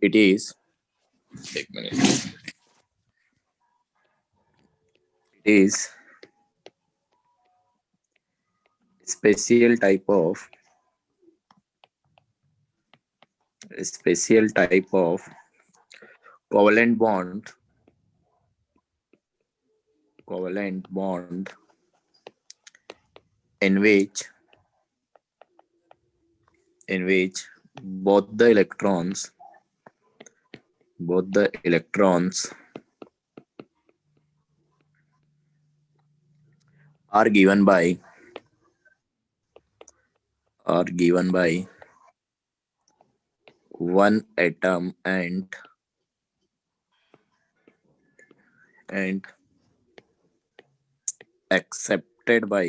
it is, एक minute, it is special type of covalent bond in which both the electrons are given by one atom and accepted by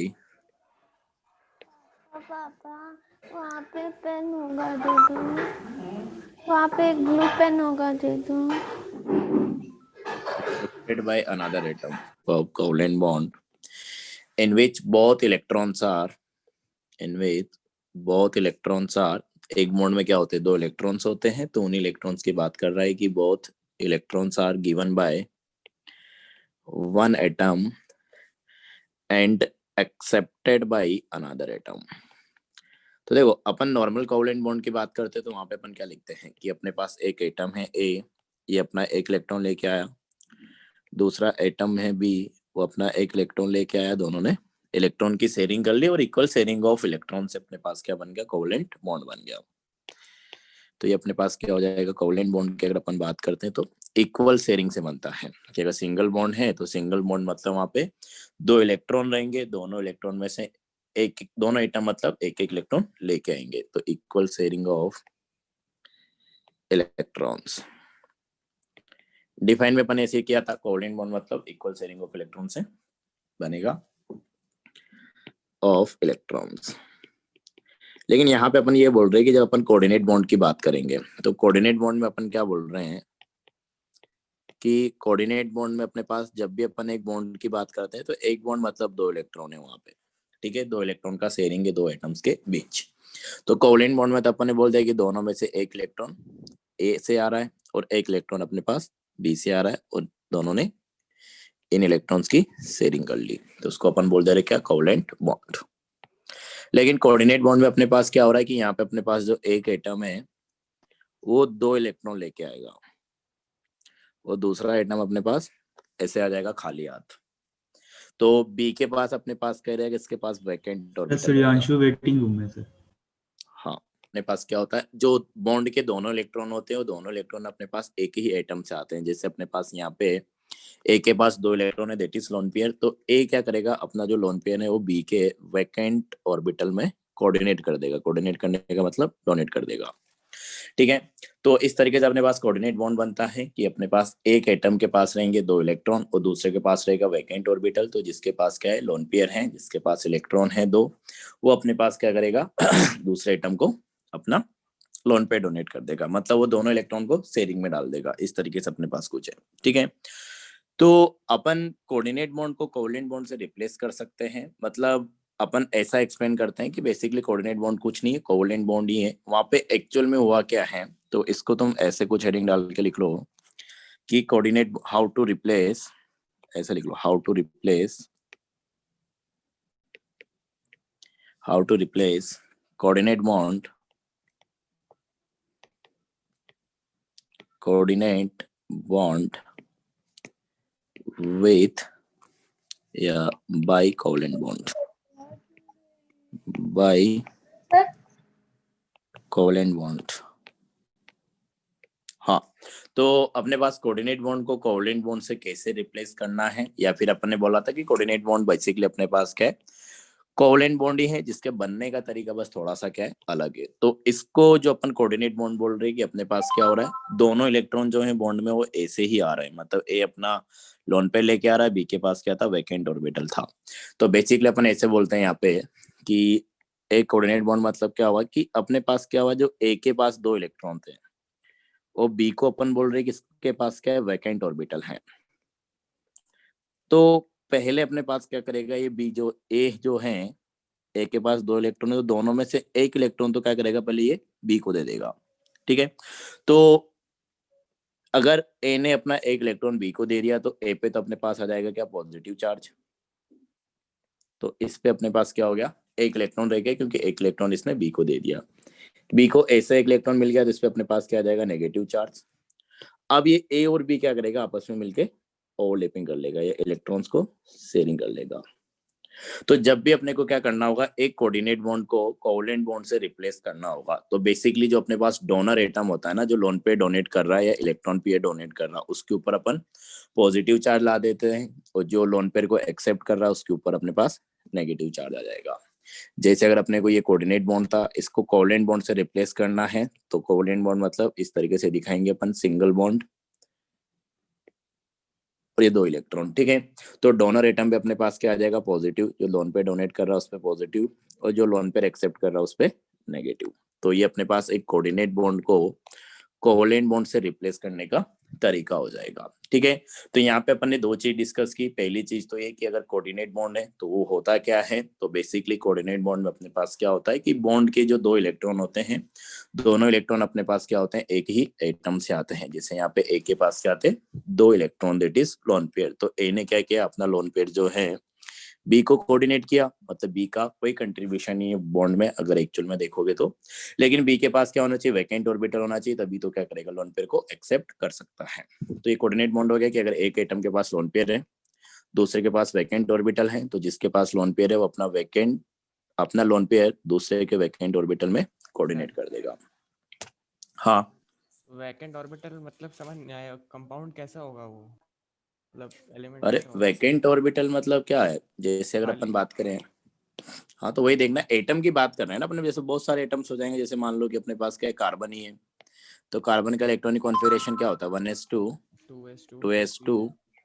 पापा वहाँ पे pen होगा दे दो, वहाँ पे एक ब्लू पेन होगा दे दो। accepted by another atom of covalent bond in which both electrons are एक बॉन्ड में क्या होते हैं, 2 इलेक्ट्रॉन्स होते हैं, तो उन इलेक्ट्रॉन्स की बात कर रहा है कि both electrons are given by one atom and accepted by another atom. तो देखो अपन नॉर्मल कोवलेंट बॉन्ड की बात करते हैं तो वहां पे अपन क्या लिखते हैं कि अपने पास एक एटम है ए, ये अपना एक इलेक्ट्रॉन लेके आया, दूसरा एटम है बी, वो अपना एक इलेक्ट्रॉन लेके आया, दोनों ने इलेक्ट्रॉन की शेयरिंग कर ली और इक्वल शेयरिंग ऑफ इलेक्ट्रॉन से अपने पास क्या बन गया, कोवलेंट बॉन्ड बन गया। तो ये अपने पास क्या हो जाएगा, कोवलेंट बॉन्ड की अगर अपन बात करते हैं तो इक्वल शेयरिंग से बनता है कि अगर सिंगल बॉन्ड है तो सिंगल बॉन्ड मतलब वहां पे 2 इलेक्ट्रॉन रहेंगे, दोनों इलेक्ट्रॉन में से दोनों एटम मतलब एक एक इलेक्ट्रॉन लेके आएंगे, तो equal sharing of electrons. Define में अपन ऐसे किया था, कोवलेंट बॉन्ड मतलब इक्वल शेयरिंग ऑफ इलेक्ट्रॉन से बनेगा ऑफ इलेक्ट्रॉन्स। लेकिन यहाँ पे अपन ये बोल रहे हैं कि जब अपन कोऑर्डिनेट बॉन्ड की बात करेंगे तो कोऑर्डिनेट बॉन्ड में अपन क्या बोल रहे हैं कि कोऑर्डिनेट बॉन्ड में अपने पास जब भी अपन एक बॉन्ड की बात करते हैं तो एक बॉन्ड मतलब 2 इलेक्ट्रॉन है वहां पे, ठीक है, 2 इलेक्ट्रॉन का शेयरिंग है 2 एटम्स के बीच। तो कोवलेंट बॉन्ड में तो अपन ने बोल दिया कि दोनों में से एक इलेक्ट्रॉन ए से आ रहा है और एक इलेक्ट्रॉन अपने पास बी से आ रहा है और दोनों ने इन इलेक्ट्रॉन्स की शेयरिंग कर ली, तो उसको अपन बोल दे रहे क्या, कोवलेंट बॉन्ड। लेकिन कोऑर्डिनेट बॉन्ड में अपने पास क्या हो रहा है कि यहाँ पे अपने पास जो एक एटम है वो 2 इलेक्ट्रॉन लेके आएगा और दूसरा एटम अपने पास ऐसे आ जाएगा खाली हाथ। तो बी के पास अपने पास कह रहे हैं कि इसके पास वैकेंट ऑर्बिटल है। वेटिंग रूम में सर। हाँ, अपने पास क्या होता है, जो बॉन्ड के दोनों इलेक्ट्रॉन होते हैं वो दोनों इलेक्ट्रॉन अपने पास एक ही एटम से आते हैं। जैसे अपने पास यहाँ पे ए के पास 2 इलेक्ट्रॉन है, दैट इज लोन पेयर, तो ए क्या करेगा, अपना जो लोन पेयर है वो बी के वैकेंट ऑर्बिटल में कोऑर्डिनेट कर देगा। कोऑर्डिनेट करने का मतलब डोनेट कर देगा, ठीक है। तो इस तरीके से अपने पास कोऑर्डिनेट बॉन्ड बनता है कि अपने पास एक एटम के पास रहेंगे 2 इलेक्ट्रॉन और दूसरे के पास रहेगा वैकेंट ऑर्बिटल। तो जिसके पास क्या है, लोन पेयर है, जिसके पास इलेक्ट्रॉन है 2, वो अपने पास क्या करेगा दूसरे एटम को अपना लोन पे डोनेट कर देगा, मतलब वो दोनों इलेक्ट्रॉन को शेयरिंग में डाल देगा। इस तरीके से अपने पास कुछ है, ठीक है। तो अपन कोऑर्डिनेट बॉन्ड को कोवलेंट बॉन्ड से रिप्लेस कर सकते हैं, मतलब अपन ऐसा एक्सप्लेन करते हैं कि बेसिकली कोऑर्डिनेट बॉन्ड कुछ नहीं है, कोवलेंट बॉन्ड ही है। वहां पे एक्चुअल में हुआ क्या है, तो इसको तुम ऐसे कुछ हेडिंग डाल के लिख लो कि कोऑर्डिनेट हाउ टू रिप्लेस, ऐसे लिख लो, how to replace coordinate bond with by covalent bond, by covalent bond। हाँ, तो अपने पास कोऑर्डिनेट बॉन्ड को कोवलेंट बॉन्ड से कैसे रिप्लेस करना है, या फिर अपन ने बोला था कि कोऑर्डिनेट बॉन्ड बेसिकली अपने पास क्या है, कोवलेंट बॉन्ड ही है, जिसके बनने का तरीका बस थोड़ा सा क्या है, अलग है। तो इसको जो अपन कोऑर्डिनेट बॉन्ड बोल रहे हैं कि अपने पास क्या हो रहा है, दोनों इलेक्ट्रॉन जो है बॉन्ड में वो ऐसे ही आ रहे हैं, मतलब ए अपना लोन पे लेके आ रहा है, बी के पास क्या था, वैकेंट ऑर्बिटल था। तो बेसिकली अपन ऐसे बोलते हैं यहाँ पे कि एक कोऑर्डिनेट बॉन्ड मतलब क्या हुआ कि अपने पास क्या हुआ, जो ए के पास 2 इलेक्ट्रॉन थे और बी को अपन बोल रहे हैं कि इसके पास क्या है, वैकेंट ऑर्बिटल है। तो पहले अपने पास क्या करेगा, ये बी जो ए जो है, ए के पास 2 इलेक्ट्रॉन है तो दोनों में से एक इलेक्ट्रॉन तो क्या करेगा, पहले ये बी को दे देगा, ठीक है। तो अगर ए ने अपना एक इलेक्ट्रॉन बी को दे दिया तो ए पे तो अपने पास आ जाएगा क्या, पॉजिटिव चार्ज। तो इस पे अपने पास क्या हो गया, एक इलेक्ट्रॉन रह गया, क्योंकि एक इलेक्ट्रॉन इसने बी को दे दिया। बी को ए से एक इलेक्ट्रॉन मिल गया तो इस पे अपने पास क्या आ जाएगा, नेगेटिव चार्ज। अब ये ए और बी क्या करेगा, आपस में मिलके ओवरलैपिंग कर लेगा, या इलेक्ट्रॉन्स को शेयरिंग कर लेगा। तो जब भी अपने को क्या करना होगा, एक कोऑर्डिनेट बॉन्ड को कोवलेंट बॉन्ड से रिप्लेस करना होगा, तो बेसिकली जो अपने पास डोनर एटम होता है ना, जो लोन पेयर डोनेट कर रहा है या इलेक्ट्रॉन पेयर डोनेट कर रहा है, उसके ऊपर अपन पॉजिटिव चार्ज ला देते हैं, और जो लोन पेयर को एक्सेप्ट कर रहा है उसके ऊपर अपने पास नेगेटिव चार्ज आ जाएगा। जैसे अगर अपने को ये कोऑर्डिनेट बॉन्ड था, इसको कोवलेंट बॉन्ड से रिप्लेस करना है, तो कोवलेंट बॉन्ड मतलब इस तरीके से दिखाएंगे अपन, सिंगल बॉन्ड और ये 2 इलेक्ट्रॉन, ठीक है। तो डोनर एटम पे अपने पास क्या आ जाएगा, पॉजिटिव, जो लोन पे डोनेट कर रहा है उस पे पॉजिटिव, और जो लोन पे एक्सेप्ट कर रहा है उस पे नेगेटिव। तो ये अपने पास एक कोऑर्डिनेट बॉन्ड को कोवलेंट बॉन्ड से रिप्लेस करने का तरीका हो जाएगा, ठीक है। तो यहाँ पे अपन ने 2 चीज डिस्कस की। पहली चीज तो ये कि अगर कोऑर्डिनेट बॉन्ड है तो वो होता क्या है, तो बेसिकली कोऑर्डिनेट बॉन्ड में अपने पास क्या होता है कि बॉन्ड के जो 2 इलेक्ट्रॉन होते हैं, दोनों इलेक्ट्रॉन अपने पास क्या होते हैं, एक ही एटम से आते हैं। जैसे यहाँ पे ए के पास क्या आते हैं, 2 electron, that is lone pair. तो ए ने क्या किया, अपना लोन पेयर जो है बी को कोऑर्डिनेट किया, मतलब बी का कोई कंट्रीब्यूशन नहीं है बॉन्ड में अगर एक्चुअल में देखोगे तो, लेकिन बी के पास क्या होना चाहिए, वैकेंट ऑर्बिटल होना चाहिए, तभी तो क्या करेगा, लोन पेयर को एक्सेप्ट कर सकता है। तो ये कोऑर्डिनेट बॉन्ड हो गया कि अगर एक एटम के पास लोन पेयर है, दूसरे के पास वैकेंट ऑर्बिटल है, तो जिसके पास लोन पेयर है वो अपना लोन पेयर दूसरे के वैकेंट ऑर्बिटल में कोऑर्डिनेट कर देगा। हाँ, वैकेंट ऑर्बिटल मतलब समझ नहीं आया, कंपाउंड कैसा होगा वो, मतलब एलिमेंट अरे कैसा होगा? वैकेंट ऑर्बिटल मतलब क्या है, जैसे अगर अपन खाली। बात करें, हाँ तो वही देखना, एटम की बात कर रहे हैं ना अपने, जैसे बहुत सारे एटम्स हो जाएंगे। जैसे मान लो कि अपने पास क्या है, कार्बन ही है, तो कार्बन का इलेक्ट्रॉनिक कॉन्फ़िगरेशन क्या होता है, 1s2 2s2 2s2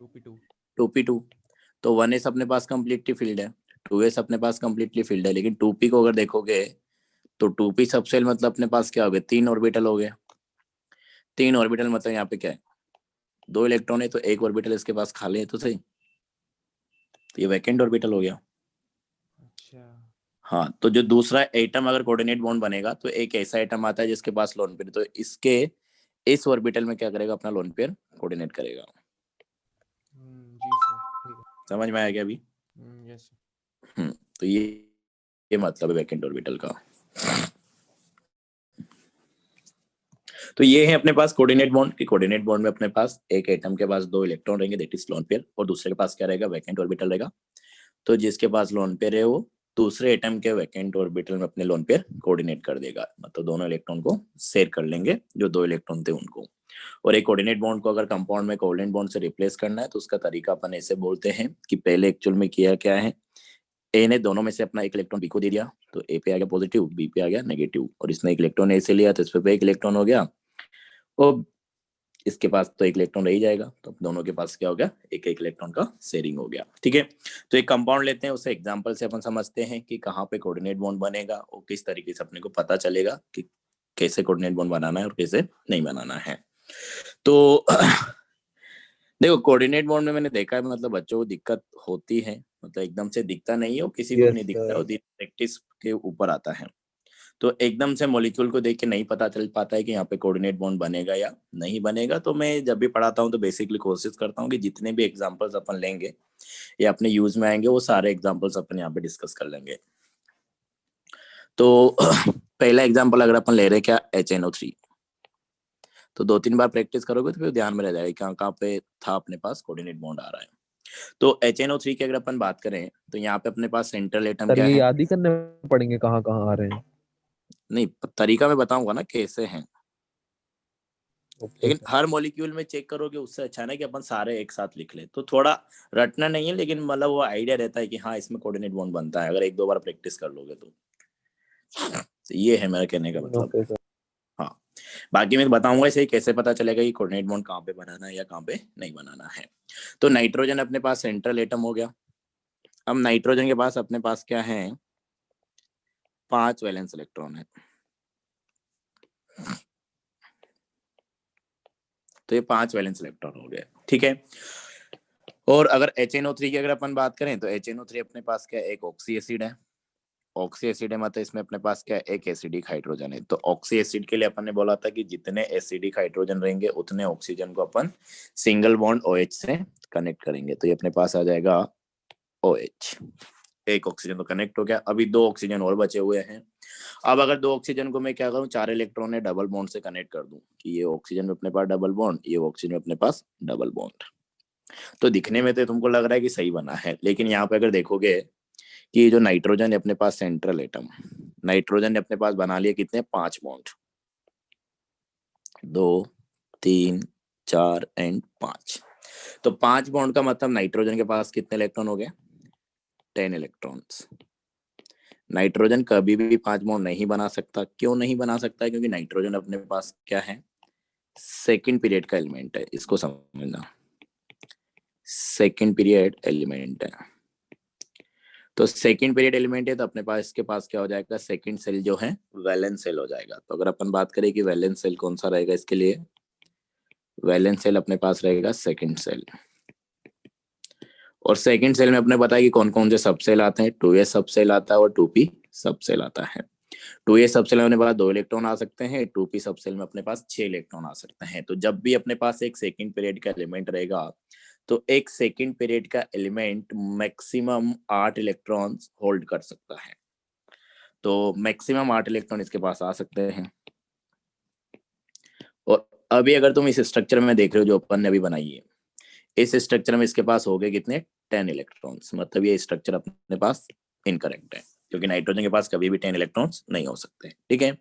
2p2। 2p2। तो 1s अपने पास कम्प्लीटली फील्ड है, 2s अपने पास कम्प्लीटली फील्ड है, लेकिन 2p को अगर देखोगे तो 2p सबसेल मतलब अपने पास क्या हो गया, 3 ऑर्बिटल हो गए। 3 ऑर्बिटल मतलब यहाँ पे क्या है, 2 इलेक्ट्रॉन है, तो एक ऑर्बिटल इसके पास खाली है तो सही, तो ये वैकेंट ऑर्बिटल हो गया। अच्छा। हाँ, तो जो दूसरा एटम अगर कोऑर्डिनेट बॉन्ड बनेगा, तो एक ऐसा एटम आता है जिसके पास लोन पेयर, तो इसके इस ऑर्बिटल में क्या करेगा, अपना लोन पेयर कोऑर्डिनेट करेगा। जी सर, ठीक है। समझ में आया क्या अभी? Yes sir. तो ये मतलब है वैकेंट ऑर्बिटल का। तो ये है अपने पास कोऑर्डिनेट बॉन्ड की, कोऑर्डिनेट बॉन्ड में अपने पास एक एटम के पास 2 इलेक्ट्रॉन रहेंगे, दैट इज लोन पेयर, और दूसरे के पास क्या रहेगा, वैकेंट ऑर्बिटल रहेगा। तो जिसके पास लोन पेयर है वो दूसरे एटम के वैकेंट ऑर्बिटल में अपने लोन पेयर कोऑर्डिनेट कर देगा, मतलब दोनों इलेक्ट्रॉन को शेयर कर लेंगे, जो 2 इलेक्ट्रॉन थे उनको। और एक कोऑर्डिनेट बॉन्ड को अगर कंपाउंड में कोवलेंट बॉन्ड से रिप्लेस करना है, तो उसका तरीका अपन ऐसे बोलते हैं कि पहले एक्चुअल में किया क्या है, ए ने दोनों में से अपना एक इलेक्ट्रॉन बी को दे दिया, तो ए पे आ गया पॉजिटिव, बी पे आ गया नेगेटिव, और इसने एक इलेक्ट्रॉन ए से लिया तो इस पे एक इलेक्ट्रॉन हो गया, और इसके पास तो एक इलेक्ट्रॉन रह ही जाएगा, तो दोनों के पास क्या हो गया, एक एक इलेक्ट्रॉन का शेयरिंग हो गया, ठीक है। तो एक कंपाउंड लेते हैं, उसे एग्जांपल से अपन समझते हैं कि कहाँ पे कोऑर्डिनेट बॉन्ड बनेगा और किस तरीके से अपने को पता चलेगा कि कैसे कोऑर्डिनेट बॉन्ड बनाना है और कैसे नहीं बनाना है। तो देखो, कोऑर्डिनेट बॉन्ड में मैंने देखा है, मतलब बच्चों को दिक्कत होती है, मतलब एकदम से दिखता नहीं है, और किसी को भी नहीं दिखता होती, प्रैक्टिस के ऊपर आता है। तो एकदम से मॉलिक्यूल को देख के नहीं पता चल पाता है कि यहाँ पे कोऑर्डिनेट बॉन्ड बनेगा या नहीं बनेगा। तो मैं जब भी पढ़ाता हूँ तो बेसिकली कोशिश करता हूँ कि जितने भी एग्जांपल्स अपन लेंगे या अपने यूज में आएंगे, वो सारे एग्जांपल्स अपन यहाँ पे डिस्कस कर लेंगे। तो पहला एग्जांपल अगर अपन ले रहे हैं क्या, HNO3, तो 2-3 बार प्रैक्टिस करोगे तो फिर ध्यान में रह जाएगा कहाँ कहाँ पे था अपने पास कोऑर्डिनेट बॉन्ड आ रहा है। तो HNO3 की अगर अपन बात करें, तो यहाँ पे अपने पास सेंट्रल एटम सर क्या ये है, याद ही करने पड़ेंगे कहाँ कहाँ आ रहे हैं। नहीं तरीका मैं बताऊंगा ना कैसे हैं, ओके लेकिन सर। हर मॉलिक्यूल में चेक करोगे उससे अच्छा ना कि अपन सारे एक साथ लिख ले, तो थोड़ा रटना नहीं है, लेकिन मतलब वो आइडिया रहता है कि हाँ इसमें कोऑर्डिनेट बॉन्ड बनता है, अगर 1-2 बार प्रैक्टिस कर लोगे तो ये है मेरा कहने का मतलब। Okay sir. हाँ, बाकी मैं बताऊंगा इसे कैसे पता चलेगा कि कोऑर्डिनेट बॉन्ड कहाँ पे बनाना है या कहाँ पे नहीं बनाना है। तो नाइट्रोजन अपने पास सेंट्रल एटम हो गया। अब नाइट्रोजन के पास अपने पास क्या है, 5 वैलेंस इलेक्ट्रॉन है, तो ये 5 वैलेंस इलेक्ट्रॉन हो गए, ठीक है। और अगर HNO3 की अगर अपन बात करें, तो HNO3 अपने पास क्या है, एक ऑक्सी एसिड है, ऑक्सी एसिड है मतलब इसमें अपने पास क्या है, एक एसिडिक हाइड्रोजन है। तो ऑक्सी एसिड के लिए अपन ने बोला था कि जितने एसिडिक हाइड्रोजन रहेंगे उतने ऑक्सीजन को अपन सिंगल बॉन्ड OH से कनेक्ट करेंगे। तो ये अपने पास आ जाएगा OH, एक ऑक्सीजन तो कनेक्ट हो गया। अभी 2 ऑक्सीजन और बचे हुए हैं। अब अगर 2 ऑक्सीजन को मैं क्या करूं, 4 इलेक्ट्रॉन है डबल बॉन्ड से कनेक्ट कर दूं कि ये ऑक्सीजन में अपने पास डबल बॉन्ड, ये ऑक्सीजन में अपने पास डबल बॉन्ड। तो दिखने में तो तुमको लग रहा है कि सही बना है, लेकिन यहाँ पे अगर देखोगे कि जो नाइट्रोजन है अपने पास सेंट्रल एटम, नाइट्रोजन ने अपने पास बना लिए कितने, 5 बॉन्ड, 2 3 4 एंड 5। तो 5 बॉन्ड का मतलब नाइट्रोजन के पास कितने इलेक्ट्रॉन हो गए, 10 इलेक्ट्रॉन्स। नाइट्रोजन कभी भी 5 बॉन्ड नहीं बना सकता। क्यों नहीं बना सकता है, क्योंकि नाइट्रोजन अपने पास क्या है, सेकंड पीरियड का एलिमेंट है। इसको समझना, सेकंड पीरियड एलिमेंट है। तो सेकंड पीरियड एलिमेंट है तो अपने पास इसके पास क्या हो जाएगा, सेकंड सेल जो है वैलेंस सेल हो जाएगा। तो अगर अपन बात करें कि वैलेंस सेल कौन सा रहेगा, इसके लिए वैलेंस सेल अपने पास रहेगा सेकंड सेल। और सेकंड सेल में अपने पता है कि कौन कौन से सब सेल आते हैं, 2s सब सेल आता है और 2p सब सेल आता है। 2s सब सेल में अपने पास 2 इलेक्ट्रॉन आ सकते हैं, 2p सब सेल में अपने पास 6 इलेक्ट्रॉन आ सकते हैं। तो जब भी अपने पास एक सेकंड पीरियड का एलिमेंट रहेगा तो एक सेकंड पीरियड का एलिमेंट मैक्सिमम 8 इलेक्ट्रॉन होल्ड कर सकता है। तो मैक्सिमम 8 इलेक्ट्रॉन इसके पास आ सकते हैं। और अभी अगर तुम इस स्ट्रक्चर में देख रहे हो जो अपन ने अभी बनाई है, इस स्ट्रक्चर में इसके पास हो गए कितने, 10 इलेक्ट्रॉन्स। मतलब ये स्ट्रक्चर अपने पास इनकरेक्ट है, क्योंकि नाइट्रोजन के पास कभी भी 10 इलेक्ट्रॉन्स नहीं हो सकते। ठीक है,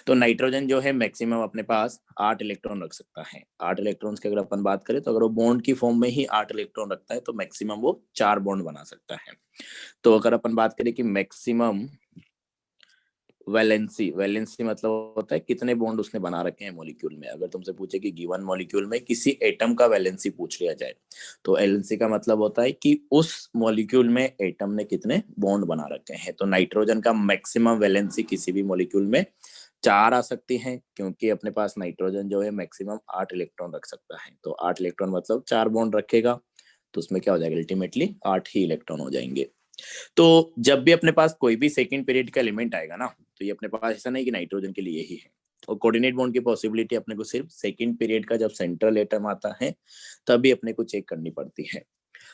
तो नाइट्रोजन जो है मैक्सिमम अपने पास 8 इलेक्ट्रॉन रख सकता है। 8 इलेक्ट्रॉन्स की अगर अपन बात करें तो अगर वो बॉन्ड की फॉर्म में ही 8 इलेक्ट्रॉन रखता है तो मैक्सिमम वो 4 बॉन्ड बना सकता है। तो अगर अपन बात करें कि मैक्सिमम वैलेंसी, वैलेंसी मतलब होता है कितने बॉन्ड उसने बना रखे हैं मॉलिक्यूल में। अगर तुमसे पूछे कि गिवन मॉलिक्यूल में किसी एटम का वैलेंसी पूछ लिया जाए तो वैलेंसी का मतलब होता है कि उस मॉलिक्यूल में एटम ने कितने बॉन्ड बना रखे हैं। तो नाइट्रोजन का मैक्सिमम वैलेंसी किसी भी मॉलिक्यूल में 4 आ सकती है, क्योंकि अपने पास नाइट्रोजन जो है मैक्सिमम 8 इलेक्ट्रॉन रख सकता है। तो 8 इलेक्ट्रॉन मतलब 4 बॉन्ड रखेगा, तो उसमें क्या हो जाएगा, अल्टीमेटली 8 ही इलेक्ट्रॉन हो जाएंगे। तो जब भी अपने पास कोई भी सेकंड पीरियड का एलिमेंट आएगा ना, तो ये अपने पास ऐसा नहीं कि नाइट्रोजन के लिए ही है। और कोऑर्डिनेट बॉन्ड की पॉसिबिलिटी अपने को सिर्फ सेकंड पीरियड का जब सेंट्रल एटम आता है तभी अपने को चेक करनी पड़ती है।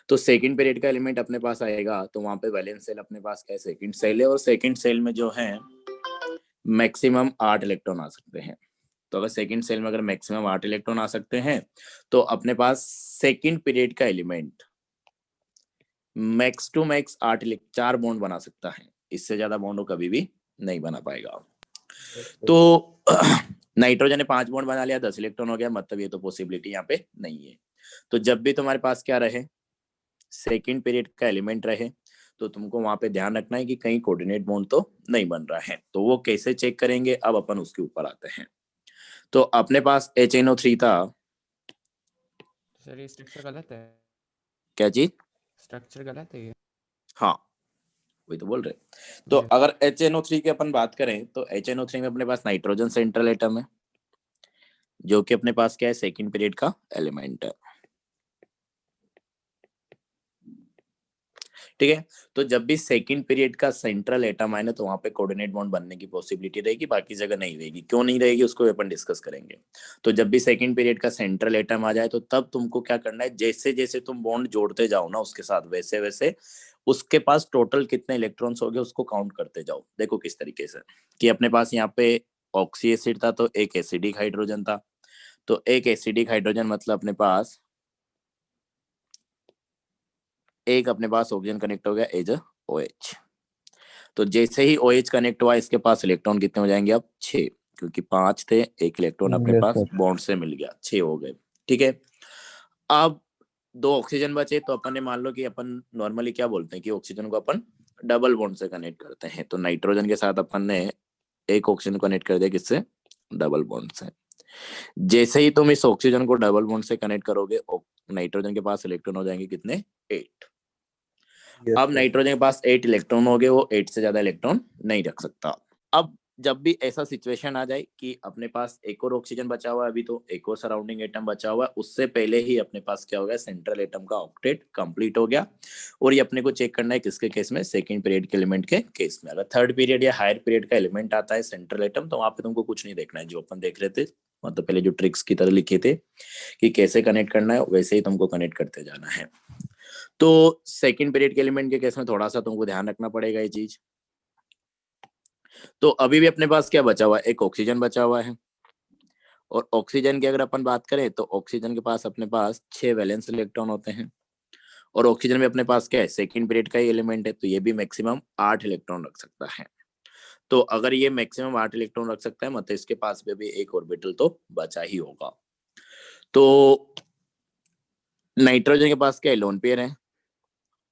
तो सेकंड पीरियड का एलिमेंट अपने पास आएगा तो वहां पे वैलेंस सेल अपने पास क्या है, सेकंड सेल है। और सेकंड सेल में जो है मैक्सिमम 8 इलेक्ट्रॉन आ सकते हैं। तो अगर सेकंड सेल में अगर मैक्सिमम 8 इलेक्ट्रॉन आ सकते हैं तो अपने पास सेकंड पीरियड का element max to max 4 bond बना सकता है। इससे ज्यादा बॉन्ड वो कभी भी नहीं बना पाएगा। तो नाइट्रोजन ने 5 बॉन्ड बना लिया, 10 इलेक्ट्रॉन हो गया, मतलब ये तो पॉसिबिलिटी यहाँ पे नहीं है। तो जब भी तुम्हारे पास क्या रहे, सेकंड पीरियड का एलिमेंट रहे, तो तुमको वहां पे ध्यान रखना है कि कहीं कोऑर्डिनेट बॉन्ड तो नहीं बन रहा है। तो वो कैसे चेक करेंगे, अब अपन उसके ऊपर आते हैं। तो अपने पास HNO3 था। सर ये स्ट्रक्चर गलत है, क्या चीज, स्ट्रक्चर गलत है ये। हाँ वही तो बोल रहे। तो Yes. अगर HNO3 की अपन बात करें तो HNO3 में अपने पास नाइट्रोजन सेंट्रल एटम है, जो कि अपने पास क्या है, सेकंड पीरियड का एलिमेंट है। ठीक है, तो जब भी सेकंड पीरियड का सेंट्रल एटम आए ना तो वहां पे कोऑर्डिनेट बॉन्ड बनने की पॉसिबिलिटी रहेगी, बाकी जगह नहीं रहेगी। क्यों नहीं रहेगी उसको अपन डिस्कस करेंगे। तो जब भी सेकंड पीरियड का सेंट्रल एटम आ जाए तो तब तुमको क्या करना है, जैसे जैसे तुम बॉन्ड जोड़ते जाओ ना उसके साथ, वैसे वैसे उसके पास टोटल कितने इलेक्ट्रॉन्स हो गए उसको काउंट करते जाओ। देखो किस तरीके से कि अपने पास यहाँ पे ऑक्सी एसिड था तो एक एसिडिक हाइड्रोजन था। तो एक एसिडिक हाइड्रोजन मतलब अपने पास एक अपने पास ऑक्सीजन कनेक्ट हो गया एज OH। तो जैसे ही OH कनेक्ट हुआ इसके पास इलेक्ट्रॉन कितने हो जाएंगे, अब 6, क्योंकि 5 थे, एक इलेक्ट्रॉन अपने Yes, पास sir. बॉन्ड से मिल गया, 6 हो गए। ठीक है, अब 2 ऑक्सीजन बचे तो अपन ने मान लो कि अपन नॉर्मली क्या बोलते हैं कि ऑक्सीजन को अपन डबल बॉन्ड से कनेक्ट करते हैं। तो नाइट्रोजन के साथ अपन ने एक ऑक्सीजन कनेक्ट कर दिया, किससे, डबल बॉन्ड से। जैसे ही तुम इस ऑक्सीजन को डबल बॉन्ड से कनेक्ट करोगे नाइट्रोजन के पास इलेक्ट्रॉन हो जाएंगे कितने, 8। Yes, अब sir. नाइट्रोजन के पास 8 इलेक्ट्रॉन हो गए, वो 8 से ज्यादा इलेक्ट्रॉन नहीं रख सकता। अब जब भी ऐसा सिचुएशन आ जाए कि अपने पास एक और ऑक्सीजन बचा हुआ है, अभी तो एक और सराउंडिंग एटम बचा हुआ है, उससे पहले ही अपने पास क्या हो गया, सेंट्रल एटम का ऑक्टेट कंप्लीट हो गया। और ये अपने को चेक करना है किसके केस में, सेकंड पीरियड के एलिमेंट के केस में। अगर थर्ड पीरियड या हायर पीरियड का एलिमेंट आता है सेंट्रल एटम, तो वहां पे तुमको कुछ नहीं देखना है, जो अपन देख रहे थे मतलब पहले जो ट्रिक्स की तरह लिखे थे कि कैसे कनेक्ट करना है, वैसे ही तुमको कनेक्ट करते जाना है। तो सेकंड पीरियड के एलिमेंट के केस में थोड़ा सा तुमको ध्यान रखना पड़ेगा ये चीज। तो अभी भी अपने पास क्या बचा हुआ है, एक ऑक्सीजन बचा हुआ है। और ऑक्सीजन की अगर अपन बात करें तो ऑक्सीजन के पास अपने पास 6 वैलेंस इलेक्ट्रॉन होते हैं। और ऑक्सीजन में अपने पास क्या है, सेकंड पीरियड का ही एलिमेंट है, तो ये भी मैक्सिमम 8 इलेक्ट्रॉन रख सकता है। तो अगर ये मैक्सिमम 8 इलेक्ट्रॉन रख सकता है, मतलब इसके पास भी एक ऑर्बिटल तो बचा ही होगा। तो नाइट्रोजन के पास क्या है, लोन पेयर है।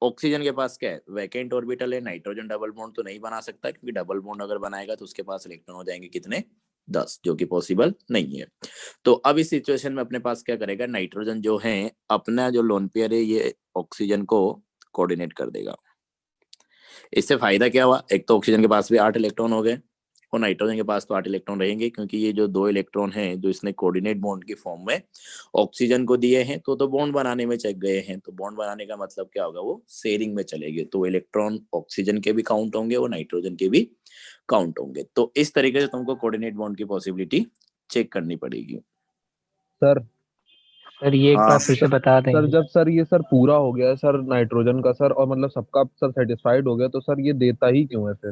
ऑक्सीजन के पास क्या है, वैकेंट ऑर्बिटल है। नाइट्रोजन डबल बॉन्ड तो नहीं बना सकता, क्योंकि डबल बॉन्ड अगर बनाएगा तो उसके पास इलेक्ट्रॉन हो जाएंगे कितने, 10, जो कि पॉसिबल नहीं है। तो अब इस सिचुएशन में अपने पास क्या करेगा, नाइट्रोजन जो है अपना जो लोन पेयर है ये ऑक्सीजन को कोऑर्डिनेट कर देगा। इससे फायदा क्या हुआ, एक तो ऑक्सीजन के पास भी 8 इलेक्ट्रॉन हो गए, और नाइट्रोजन के पास तो 8 इलेक्ट्रॉन रहेंगे, क्योंकि ये जो 2 इलेक्ट्रॉन हैं जो इसने कोऑर्डिनेट बॉन्ड की फॉर्म में ऑक्सीजन को दिए हैं, तो बॉन्ड बनाने में चल गए हैं। तो बॉन्ड बनाने का मतलब क्या होगा, वो शेयरिंग में चलेंगे, तो इलेक्ट्रॉन ऑक्सीजन के भी काउंट होंगे और नाइट्रोजन के भी काउंट होंगे। तो इस तरीके से तुमको कोऑर्डिनेट बॉन्ड की पॉसिबिलिटी चेक करनी पड़ेगी। सर सर ये एक हाँ बार फिर से बता सर देंगे। जब सर ये सर पूरा हो गया है सर नाइट्रोजन का सर, और मतलब सबका सर सेटिस्फाइड हो गया, तो सर ये देता ही क्यों है फिर?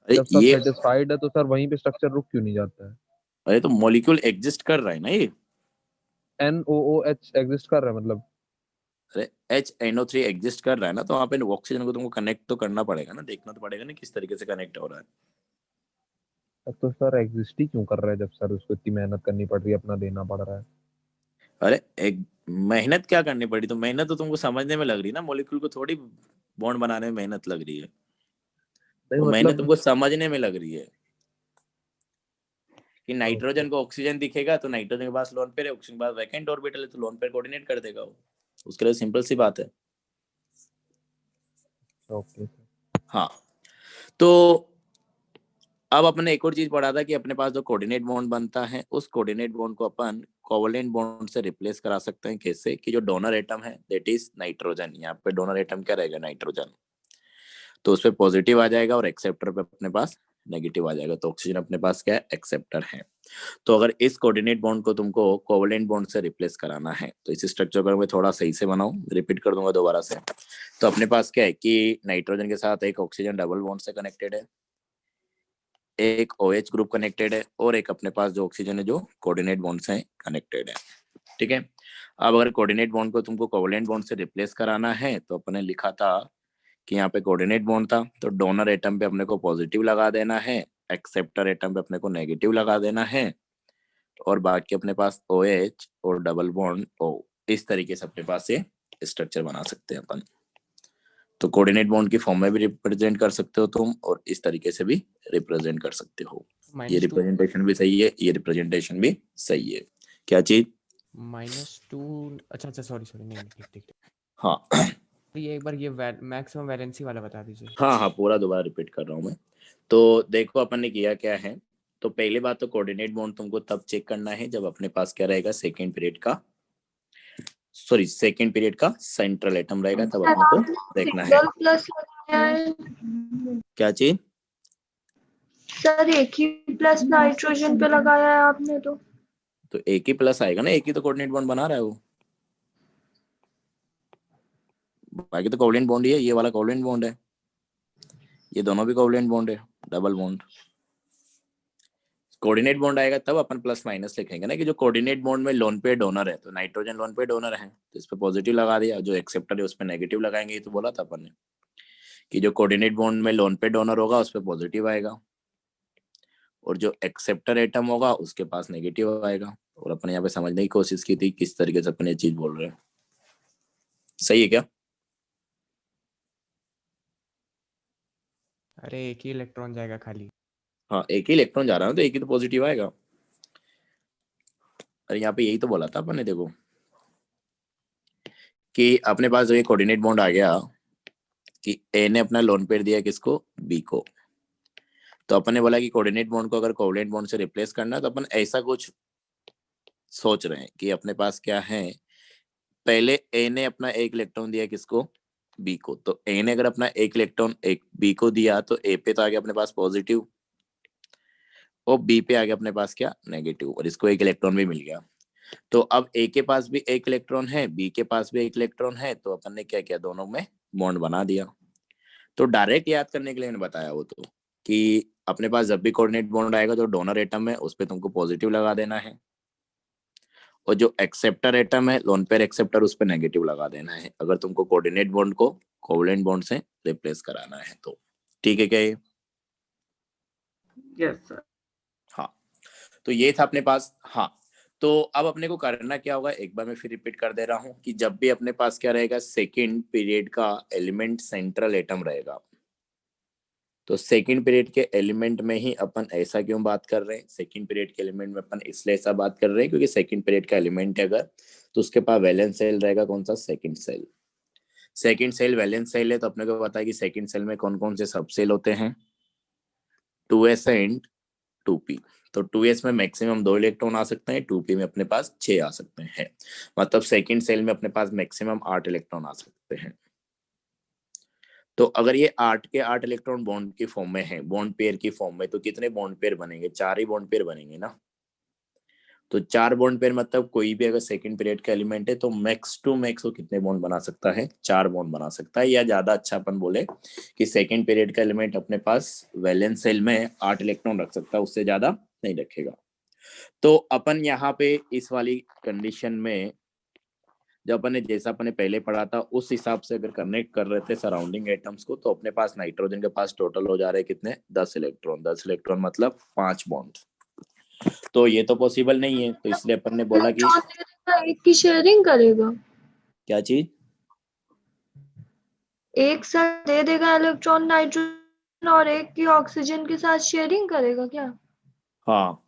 अरे जब सब ये सेटिस्फाइड है तो सर वहीं पे स्ट्रक्चर रुक क्यों नहीं जाता है? अरे तो मॉलिक्यूल एग्जिस्ट कर रहा है ना ये। NOOH एग्जिस्ट कर रहा है मतलब? अरे HNO3 एग्जिस्ट कर रहा है ना, तो वहाँ पे ऑक्सीजन को तुमको कनेक्ट तो करना पड़ेगा ना, देखना तो पड़ेगा ना किस तरीके से कनेक्ट हो रहा है। तो सर एग्जिस्ट ही क्यों कर रहा है जब सर उसको इतनी मेहनत करनी पड़ रही है, अपना देना पड़ रहा है? अरे एक मेहनत क्या करनी पड़ी, तो मेहनत तो तुमको समझने में लग रही है ना, मॉलिक्यूल को थोड़ी बॉन्ड बनाने में मेहनत लग रही है, नहीं वो मेहनत मतलब तुमको समझने में लग रही है कि ओके नाइट्रोजन को ऑक्सीजन दिखेगा तो नाइट्रोजन के पास लोन पेयर है, ऑक्सीजन के पास वैकेंट ऑर्बिटल है, तो लोन पेयर कोऑर्डिनेट कर देगा वो। उसके लिए सिंपल सी बात है। ओके हाँ, तो अब अपने एक और चीज पढ़ा था कि अपने पास जो कोऑर्डिनेट बॉन्ड बनता है, उस कोऑर्डिनेट बॉन्ड को अपन कोवलेंट बॉन्ड से रिप्लेस करा सकते हैं। कैसे, कि जो डोनर एटम है दैट इज नाइट्रोजन, यहाँ पे डोनर एटम क्या रहेगा, नाइट्रोजन, तो उस पर पॉजिटिव आ जाएगा और एक्सेप्टर पे अपने पास नेगेटिव आ जाएगा। तो ऑक्सीजन अपने पास क्या है, एक्सेप्टर है। तो अगर इस कोऑर्डिनेट बॉन्ड को तुमको कोवलेंट बॉन्ड से रिप्लेस कराना है, तो इस स्ट्रक्चर को मैं थोड़ा सही से बनाऊं, रिपीट कर दूंगा दोबारा से। तो अपने पास क्या है कि नाइट्रोजन के साथ एक ऑक्सीजन डबल बॉन्ड से कनेक्टेड है, एक OH ग्रुप कनेक्टेड है, और एक अपने पास जो ऑक्सीजन है जो कोऑर्डिनेट बॉन्ड से कनेक्टेड है। ठीक है। अब अगर कोऑर्डिनेट बॉन्ड को तुमको कोवलेंट बॉन्ड से रिप्लेस कराना है, तो अपने लिखा था कि यहाँ पे कोऑर्डिनेट बॉन्ड था, तो डोनर एटम पे अपने को पॉजिटिव लगा देना है, एक्सेप्टर एटम पे अपने को नेगेटिव लगा देना है, और बाकी अपने पास OH और डबल बॉन्ड O, इस तरीके से अपने पास ये स्ट्रक्चर बना सकते हैं अपन। तो कोऑर्डिनेट बॉन्ड की फॉर्म में भी रिप्रेजेंट कर सकते हो तुम, और इस तरीके से भी रिप्रेजेंट कर सकते हो। ये -2 रिप्रेजेंटेशन भी सही है, ये रिप्रेजेंटेशन भी सही है। क्या चीज? -2 अच्छा अच्छा सॉरी सॉरी नहीं नहीं, ठीक ठीक ठीक। हाँ ये एक बार ये मैक्सिमम वैलेंसी वाला बता दीजिए। हाँ हाँ, पूरा दोबारा रिपीट कर रहा हूँ मैं। तो देखो अपन ने किया क्या है, तो पहली बात तो कोऑर्डिनेट बॉन्ड तुमको तब चेक करना है जब अपने पास क्या रहेगा, सेकंड पीरियड का सेंट्रल एटम रहेगा, तब अपने को देखना है। सिंगल प्लस लगाया है क्या चीज? सर, एक ही प्लस नाइट्रोजन पे लगाया है आपने तो एक ही प्लस आएगा ना, एक ही तो कोऑर्डिनेट बॉन्ड बना रहा है वो, बाकी तो कोवलेंट बॉन्ड ही है। ये वाला कोवलेंट बॉन्ड है, ये दोनों भी कोवलेंट बॉन्ड है, डबल बॉन्ड। कोऑर्डिनेट बॉन्ड आएगा तब अपन प्लस माइनस लिखेंगे ना, कि जो कोऑर्डिनेट बॉन्ड में लोन पे डोनर है, तो नाइट्रोजन लोन पे डोनर है, तो इस पे पॉजिटिव लगा दिया, जो एक्सेप्टर है उस पे नेगेटिव लगाएंगे। ये तो बोला था अपन ने कि जो कोऑर्डिनेट बॉन्ड में लोन पे डोनर होगा उस पे पॉजिटिव आएगा, और जो एक्सेप्टर एटम होगा उसके पास नेगेटिव आएगा। और अपन यहाँ पे समझने की कोशिश की थी किस तरीके से अपन ये चीज बोल रहे हैं। सही है क्या? अरे एक ही इलेक्ट्रॉन जाएगा खाली। हाँ, एक ही इलेक्ट्रॉन जा रहा है तो एक ही तो पॉजिटिव आएगा। अरे यहाँ पे यही तो बोला था अपन ने, देखो कि अपने पास जो ये कोऑर्डिनेट बॉन्ड आ गया कि A ने अपना लोन पेयर दिया किसको, B को, तो अपन ने बोला कि कोऑर्डिनेट बॉन्ड को अगर कोवलेंट बॉन्ड से रिप्लेस करना है तो अपन ऐसा कुछ सोच रहे हैं कि अपने पास क्या है, पहले ए ने अपना एक इलेक्ट्रॉन दिया किसको, बी को, तो ए ने अगर अपना एक इलेक्ट्रॉन एक बी को दिया तो ए पे तो आ गया अपने पास पॉजिटिव और बी पे आ गया अपने पास क्या, नेगेटिव, और इसको एक इलेक्ट्रॉन भी मिल गया। तो अब ए के पास भी एक इलेक्ट्रॉन है, बी के पास भी एक इलेक्ट्रॉन है, तो अपन ने क्या किया, दोनों में बॉन्ड बना दिया। तो डायरेक्ट याद करने के लिए मैंने बताया वो तो कि अपने पास जब भी कोऑर्डिनेट बॉन्ड आएगा जो डोनर एटम है उस पे तुमको पॉजिटिव लगा देना है, और जो एक्सेप्टर एटम है लोन पेयर एक्सेप्टर उस पे नेगेटिव लगा देना है, अगर तुमको कोऑर्डिनेट बॉन्ड को कोवलेंट बॉन्ड से रिप्लेस कराना है तो। ठीक है क्या ये? Yes sir. हाँ, तो ये था अपने पास। हाँ, तो अब अपने को करना क्या होगा, एक बार मैं फिर रिपीट कर दे रहा हूँ कि जब भी अपने पास क्या रहेगा, सेकंड पीरियड का एलिमेंट सेंट्रल एटम रहेगा, तो सेकंड पीरियड के एलिमेंट में ही अपन ऐसा क्यों बात कर रहे हैं, सेकंड पीरियड के एलिमेंट में अपन इसलिए ऐसा बात कर रहे हैं क्योंकि सेकंड पीरियड का एलिमेंट है अगर, तो उसके पास वैलेंस सेल रहेगा, कौन सा, second shell. Second shell valence shell है, तो अपने को पता है कि सेकंड सेल में कौन कौन से सब सेल होते हैं, 2s एंड 2p। तो 2s में मैक्सिमम 2 इलेक्ट्रॉन आ सकते हैं, 2p में अपने पास 6 आ सकते हैं, मतलब सेकंड सेल में अपने पास मैक्सिमम 8 इलेक्ट्रॉन आ सकते हैं। तो अगर ये 8 के 8 इलेक्ट्रॉन बॉन्ड की फॉर्म में है, बॉन्ड पेयर की फॉर्म में, तो कितने बॉन्ड पेयर बनेंगे, 4 ही बॉन्ड पेयर बनेंगे ना। तो 4 बॉन्ड पेयर मतलब कोई भी अगर सेकंड पीरियड का एलिमेंट है तो मैक्स टू मैक्स वो कितने बॉन्ड बना सकता है, 4 बॉन्ड बना सकता है, या ज्यादा अच्छा अपन बोले कि सेकंड पीरियड का एलिमेंट अपने पास वैलेंस सेल में 8 इलेक्ट्रॉन रख सकता है, उससे ज्यादा नहीं रखेगा। तो अपन यहाँ पे इस वाली कंडीशन में जब अपन ने जैसा अपन ने पहले पढ़ा था उस हिसाब से अगर कनेक्ट कर रहे थे सराउंडिंग एटम्स को, तो अपने पास नाइट्रोजन के पास टोटल हो जा रहे हैं कितने, 10 इलेक्ट्रॉन। 10 इलेक्ट्रॉन मतलब 5 बॉन्ड। तो ये तो पॉसिबल नहीं है, तो इसलिए अपन ने बोला कि एक की शेयरिंग करेगा, क्या चीज, एक साथ दे देगा इलेक्ट्रॉन नाइट्रोजन और एक की ऑक्सीजन के साथ शेयरिंग करेगा क्या? हाँ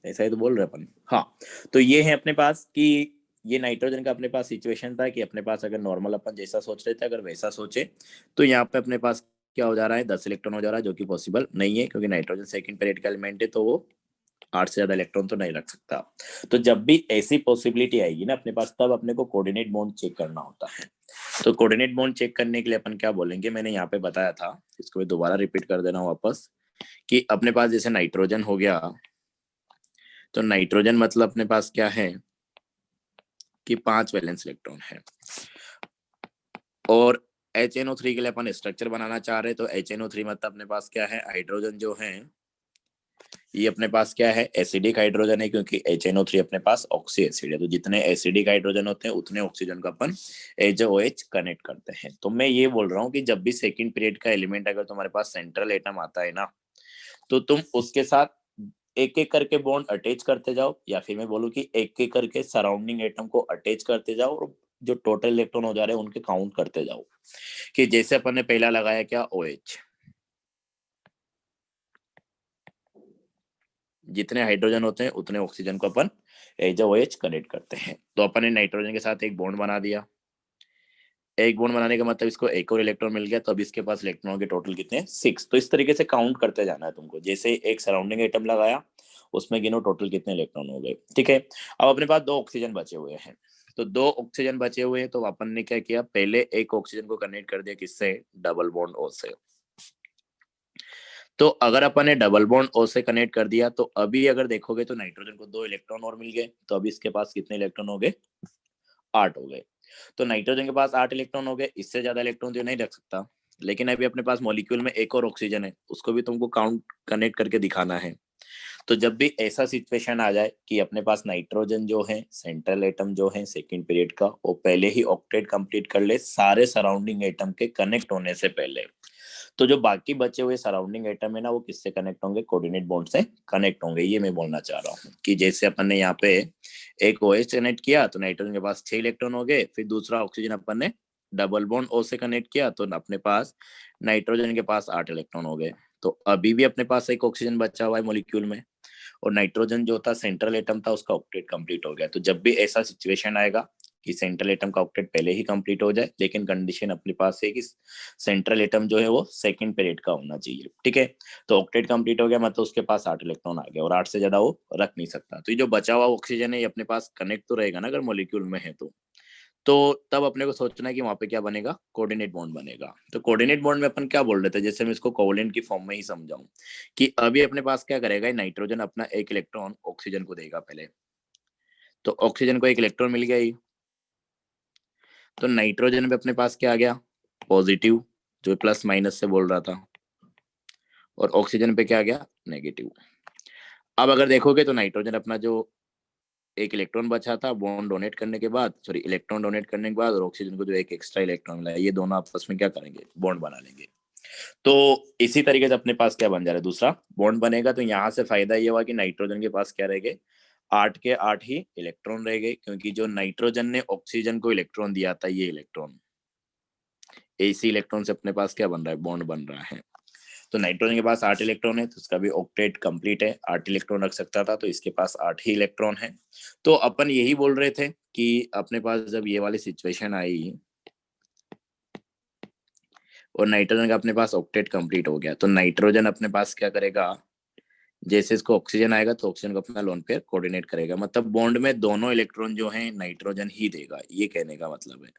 ऐसा ही तो बोल रहे अपन। हाँ, तो ये है अपने पास कि ये नाइट्रोजन का अपने पास सिचुएशन था कि अपने पास अगर नॉर्मल अपन जैसा सोच रहे थे अगर वैसा सोचे तो यहाँ पे अपने पास क्या हो जा रहा है, 10 इलेक्ट्रॉन हो जा रहा है, जो कि पॉसिबल नहीं है क्योंकि नाइट्रोजन सेकंड पीरियड का एलिमेंट है तो वो 8 से ज्यादा इलेक्ट्रॉन तो नहीं रख सकता। तो जब भी ऐसी पॉसिबिलिटी आएगी ना अपने पास, तब अपने को कोऑर्डिनेट बॉन्ड चेक करना होता है। तो कोऑर्डिनेट बॉन्ड चेक करने के लिए अपन क्या बोलेंगे, मैंने यहाँ पे बताया था, इसको मैं दोबारा रिपीट कर देना वापस, कि अपने पास जैसे नाइट्रोजन हो गया, तो नाइट्रोजन मतलब अपने पास क्या है कि 5 वैलेंस इलेक्ट्रॉन है, और HNO3 के लिए अपन स्ट्रक्चर बनाना चाह रहे हैं, तो HNO3 मतलब अपने पास क्या है, हाइड्रोजन जो है ये अपने पास क्या है, एसिडिक हाइड्रोजन है, क्योंकि HNO3 अपने पास ऑक्सी एसिड है, तो जितने एसिडिक हाइड्रोजन होते हैं उतने ऑक्सीजन को अपन HOH कनेक्ट करते हैं। तो मैं ये बोल रहा हूँ कि जब भी सेकंड पीरियड का एलिमेंट अगर तुम्हारे पास सेंट्रल एटम आता है ना, तो तुम उसके साथ एक एक करके बॉन्ड अटैच करते जाओ, या फिर मैं बोलूँ कि एक एक करके सराउंडिंग एटम को अटैच करते जाओ, और जो टोटल इलेक्ट्रॉन हो जा रहे हैं उनके काउंट करते जाओ, कि जैसे अपन ने पहला लगाया क्या, OH, जितने हाइड्रोजन होते हैं उतने ऑक्सीजन को अपन HOH कनेक्ट करते हैं। तो अपन ने नाइट्रोजन के साथ एक बॉन्ड बना दिया, एक बॉन्ड बनाने का मतलब इसको एक और इलेक्ट्रॉन मिल गया, तो अब इसके पास इलेक्ट्रॉन के टोटल कितने, 6। तो इस तरीके से काउंट करते जाना है तुमको, जैसे एक सराउंडिंग एटम लगाया उसमें गिनो टोटल कितने इलेक्ट्रॉन हो गए। ठीक है, अब अपने पास 2 ऑक्सीजन बचे हुए हैं, तो 2 ऑक्सीजन बचे हुए हैं, तो अपन ने क्या किया, पहले एक ऑक्सीजन को कनेक्ट कर दिया किससे, डबल बॉन्ड O से। तो अगर अपन ने डबल बॉन्ड O से कनेक्ट कर दिया, तो अभी अगर देखोगे तो नाइट्रोजन को 2 इलेक्ट्रॉन और मिल गए, तो अभी इसके पास कितने इलेक्ट्रॉन हो गए, 8 हो गए। तो नाइट्रोजन के पास 8 इलेक्ट्रॉन हो गए, इससे ज्यादा इलेक्ट्रॉन तो नहीं रख सकता, लेकिन अभी अपने पास मॉलिक्यूल में एक और ऑक्सीजन है, उसको भी तुमको काउंट कनेक्ट करके दिखाना है। तो जब भी ऐसा सिचुएशन आ जाए कि अपने पास नाइट्रोजन जो है सेंट्रल एटम जो है सेकंड पीरियड का, वो पहले ही ऑक्टेट कंप्लीट कर ले सारे सराउंडिंग एटम के कनेक्ट होने से पहले, तो जो बाकी बचे हुए सराउंडिंग एटम है ना, वो किससे कनेक्ट होंगे, कोऑर्डिनेट बॉन्ड से कनेक्ट होंगे। ये मैं बोलना चाह रहा हूँ कि जैसे अपन ने यहाँ पे एक OH कनेक्ट किया तो नाइट्रोजन के पास 6 इलेक्ट्रॉन हो गए, फिर दूसरा ऑक्सीजन अपन ने डबल बॉन्ड O से कनेक्ट किया तो अपने पास नाइट्रोजन के पास 8 इलेक्ट्रॉन हो गए। तो अभी भी अपने पास एक ऑक्सीजन बचा हुआ है मॉलिक्यूल में, और नाइट्रोजन जो था सेंट्रल एटम था उसका ऑक्टेट कंप्लीट हो गया। तो जब भी ऐसा सिचुएशन आएगा कि सेंट्रल एटम का ऑक्टेट पहले ही कंप्लीट हो जाए, लेकिन कंडीशन अपने पास है कि सेंट्रल एटम जो है वो सेकंड पीरियड का होना चाहिए। ठीक है, तो ऑक्टेट कंप्लीट हो गया मतलब उसके पास 8 इलेक्ट्रॉन आ गया और 8 से ज्यादा वो रख नहीं सकता। तो ये जो बचा हुआ ऑक्सीजन है ये अपने पास कनेक्ट तो रहेगा ना अगर मॉलिक्यूल में है तो तब अपने को सोचना है कि वहां पे क्या बनेगा, कोऑर्डिनेट बॉन्ड बनेगा। तो कोऑर्डिनेट बॉन्ड में अपन क्या बोल रहे थे, जैसे मैं इसको कोवलेंट की फॉर्म में ही समझाऊं कि अभी अपने पास क्या करेगा, नाइट्रोजन अपना एक इलेक्ट्रॉन ऑक्सीजन को देगा पहले, तो ऑक्सीजन को एक इलेक्ट्रॉन मिल गया ही, तो नाइट्रोजन में अपने पास क्या आ गया, पॉजिटिव, जो प्लस माइनस से बोल रहा था, और ऑक्सीजन पे क्या आ गया, नेगेटिव। अब अगर देखोगे तो नाइट्रोजन अपना जो एक इलेक्ट्रॉन बचा था बॉन्ड डोनेट करने के बाद, सॉरी इलेक्ट्रॉन डोनेट करने के बाद, और ऑक्सीजन को जो एक एक्स्ट्रा इलेक्ट्रॉन मिला है, ये दोनों आपस में क्या करेंगे, बॉन्ड बना लेंगे। तो इसी तरीके से अपने पास क्या बन जा रहा है, दूसरा बॉन्ड बनेगा। तो यहाँ से फायदा ये हुआ कि नाइट्रोजन के पास क्या रहेंगे, 8 के 8 ही इलेक्ट्रॉन रह गए, क्योंकि जो नाइट्रोजन ने ऑक्सीजन को इलेक्ट्रॉन दिया था, ये इलेक्ट्रॉन, इसी इलेक्ट्रॉन से अपने पास क्या बन रहा है, बॉन्ड बन रहा है। तो नाइट्रोजन के पास 8 इलेक्ट्रॉन है, तो उसका भी ऑक्टेट कंप्लीट है, 8 इलेक्ट्रॉन रख सकता था, तो इसके पास 8 ही इलेक्ट्रॉन है। तो अपन यही बोल रहे थे कि अपने पास जब ये वाली सिचुएशन आई और नाइट्रोजन का अपने पास ऑक्टेट कंप्लीट हो गया, तो नाइट्रोजन अपने पास क्या करेगा, जैसे इसको ऑक्सीजन आएगा तो ऑक्सीजन को अपना लोन पेयर कोऑर्डिनेट करेगा, मतलब बॉन्ड में दोनों इलेक्ट्रॉन जो हैं नाइट्रोजन ही देगा, ये कहने का मतलब है।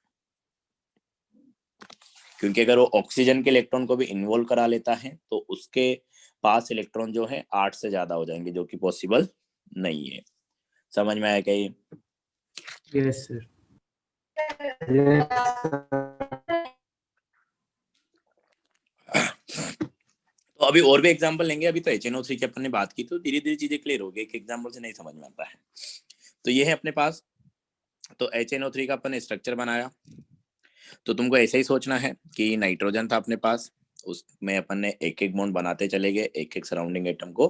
क्योंकि अगर वो ऑक्सीजन के इलेक्ट्रॉन को भी इन्वॉल्व करा लेता है तो उसके पास इलेक्ट्रॉन जो है 8 से ज्यादा हो जाएंगे, जो कि पॉसिबल नहीं है। समझ में आया क्या ये? Yes sir. तो अभी और भी एग्जांपल लेंगे, अभी तो HNO3 की अपन ने बात की, तो धीरे धीरे चीजें क्लियर हो गई, एक एग्जांपल से नहीं समझ में आता है। तो ये है अपने पास, तो HNO3 का अपन ने स्ट्रक्चर बनाया, तो तुमको ऐसे ही सोचना है कि नाइट्रोजन था अपने पास, उसमें अपन ने एक एक बॉन्ड बनाते चले गए, एक एक सराउंडिंग एटम को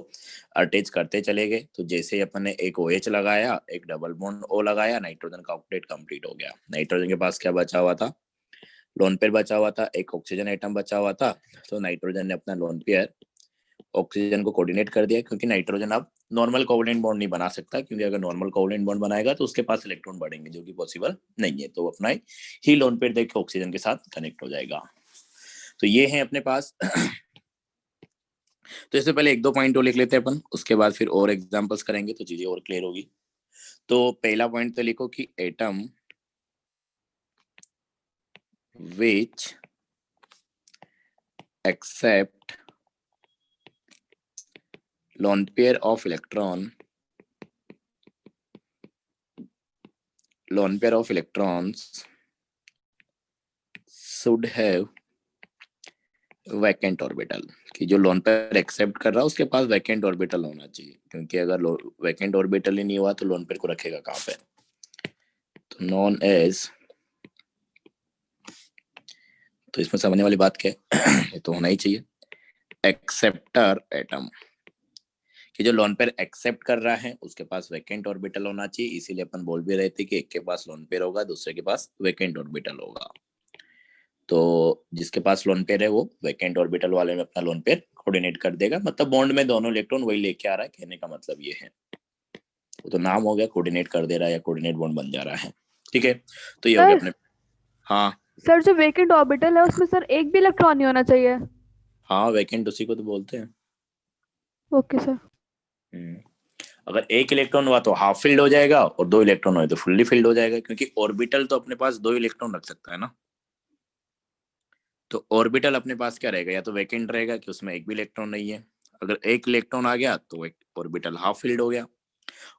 अटैच करते चले गए। तो जैसे ही अपन ने एक OH लगाया, एक डबल बॉन्ड O लगाया, नाइट्रोजन का ऑक्टेट कंप्लीट हो गया। नाइट्रोजन के पास क्या बचा हुआ था, लोन पेयर बचा हुआ था, एक ऑक्सीजन एटम बचा हुआ था। तो नाइट्रोजन ने अपना लोन पेयर ऑक्सीजन को कोऑर्डिनेट कर दिया, क्योंकि नाइट्रोजन अब नॉर्मल कोवलेंट बॉन्ड नहीं बना सकता, क्योंकि अगर नॉर्मल कोवलेंट बॉन्ड बनाएगा तो उसके पास इलेक्ट्रॉन बढ़ेंगे, जो कि पॉसिबल नहीं है। तो अपना ही लोन पेयर देख के ऑक्सीजन के साथ कनेक्ट हो जाएगा। तो ये है अपने पास। तो इससे पहले एक दो पॉइंट और लिख लेते हैं अपन, उसके बाद फिर और एग्जांपल्स करेंगे तो चीजें और क्लियर होगी। तो पहला पॉइंट तो लिखो कि atom which accept lone pair of electrons should have vacant orbital, कि जो लोन पेयर एक्सेप्ट कर रहा है उसके पास वैकेंट ऑर्बिटल होना चाहिए, क्योंकि अगर वैकेंट ऑर्बिटल ही नहीं हुआ तो लोन पेयर को रखेगा कहाँ पे। तो नॉन एज, तो इसमें समझने वाली बात क्या है, ये तो होना ही चाहिए, एक्सेप्टर एटम, कि जो लोन पेयर एक्सेप्ट कर रहा है उसके पास वैकेंट ऑर्बिटल होना चाहिए। इसीलिए अपन बोल भी रहे थे कि एक के पास लोन पेयर होगा, दूसरे के पास वैकेंट ऑर्बिटल होगा। तो जिसके पास लोन पेयर है वो वैकेंट ऑर्बिटल वाले में अपना लोन पेयर कोऑर्डिनेट कर देगा, मतलब बॉन्ड में दोनों इलेक्ट्रॉन वही लेके आ रहा है, कहने का मतलब ये है। तो नाम हो गया कोऑर्डिनेट कर दे रहा है या कोऑर्डिनेट बॉन्ड बन जा रहा है। ठीक है, तो ये हो गया अपने। हाँ सर, जो वेकेंट ऑर्बिटल है उसमें सर एक भी इलेक्ट्रॉन नहीं होना चाहिए। हाँ, वैकेंट उसी को तो बोलते हैं। Okay sir. अगर एक इलेक्ट्रॉन हुआ तो हाफ फिल्ड हो जाएगा, और 2 इलेक्ट्रॉन हुए तो फुल्ली फिल्ड हो जाएगा, क्योंकि ऑर्बिटल तो अपने पास 2 इलेक्ट्रॉन रख सकता है ना। तो ऑर्बिटल अपने पास क्या रहेगा, या तो वैकेंट रहेगा कि उसमें एक भी इलेक्ट्रॉन नहीं है, अगर एक इलेक्ट्रॉन आ गया तो एक ऑर्बिटल हाफ फिल्ड हो गया,